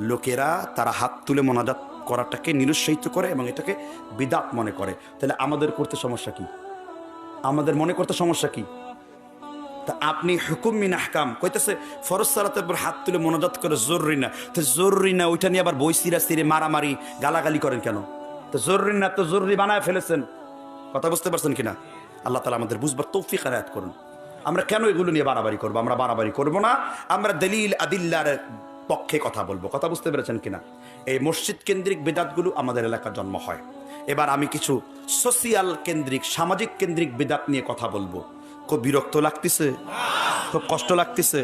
লোকেরা তারা হাত তুলে মোনাজাত করাটাকে নিরুৎসাহিত করে এবং এটাকে বিদআত মনে করে। তাহলে আমাদের করতে সমস্যা কি? আমাদের মনে করতে সমস্যা কি? তা আপনি হুকুম মিন আহকাম কইতেছে ফরজ সালাতের পর হাত তুলে মোনাজাত করে জরুরি না, তো জরুরি না ওইটা নিয়ে আবার বই সিরা সিরে মারামারি গালাগালি করেন কেন? তো জরুরি না তো জরুরি বানায় ফেলেছেন। কথা বুঝতে পারছেন কিনা? আল্লাহ তাআলা আমাদের বুঝবার তৌফিক আনায়াত করুন। আমরা কেন এগুলো নিয়ে বাড়াবাড়ি করবো? আমরা বাড়াবাড়ি করব না, আমরা দলিল আদিল্লার পক্ষে কথা বলবো। কথা বুঝতে পেরেছেন কিনা? এই মসজিদ কেন্দ্রিক বিদআতগুলো আমাদের এলাকার জন্ম হয়। এবার আমি কিছু সোশিয়াল কেন্দ্রিক, সামাজিক কেন্দ্রিক বিদআত নিয়ে কথা বলবো। খুব বিরক্ত লাগতেছে, খুব কষ্ট লাগতেছে।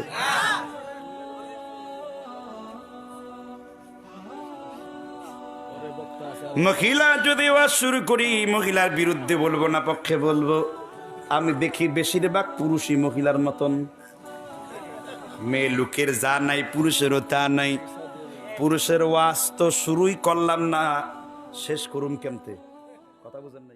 মহিলা যদি ওয়াজ শুরু করি, মহিলার বিরুদ্ধে বলবো না, পক্ষে বলবো। আমি দেখি বেশিরভাগ পুরুষই মহিলার মতন। মেয়ে লোকের যা নাই পুরুষেরও তা নাই। পুরুষের ওয়াজ তো শুরুই করলাম না, শেষ করুম কেমতে? কথা বুঝেন নাই?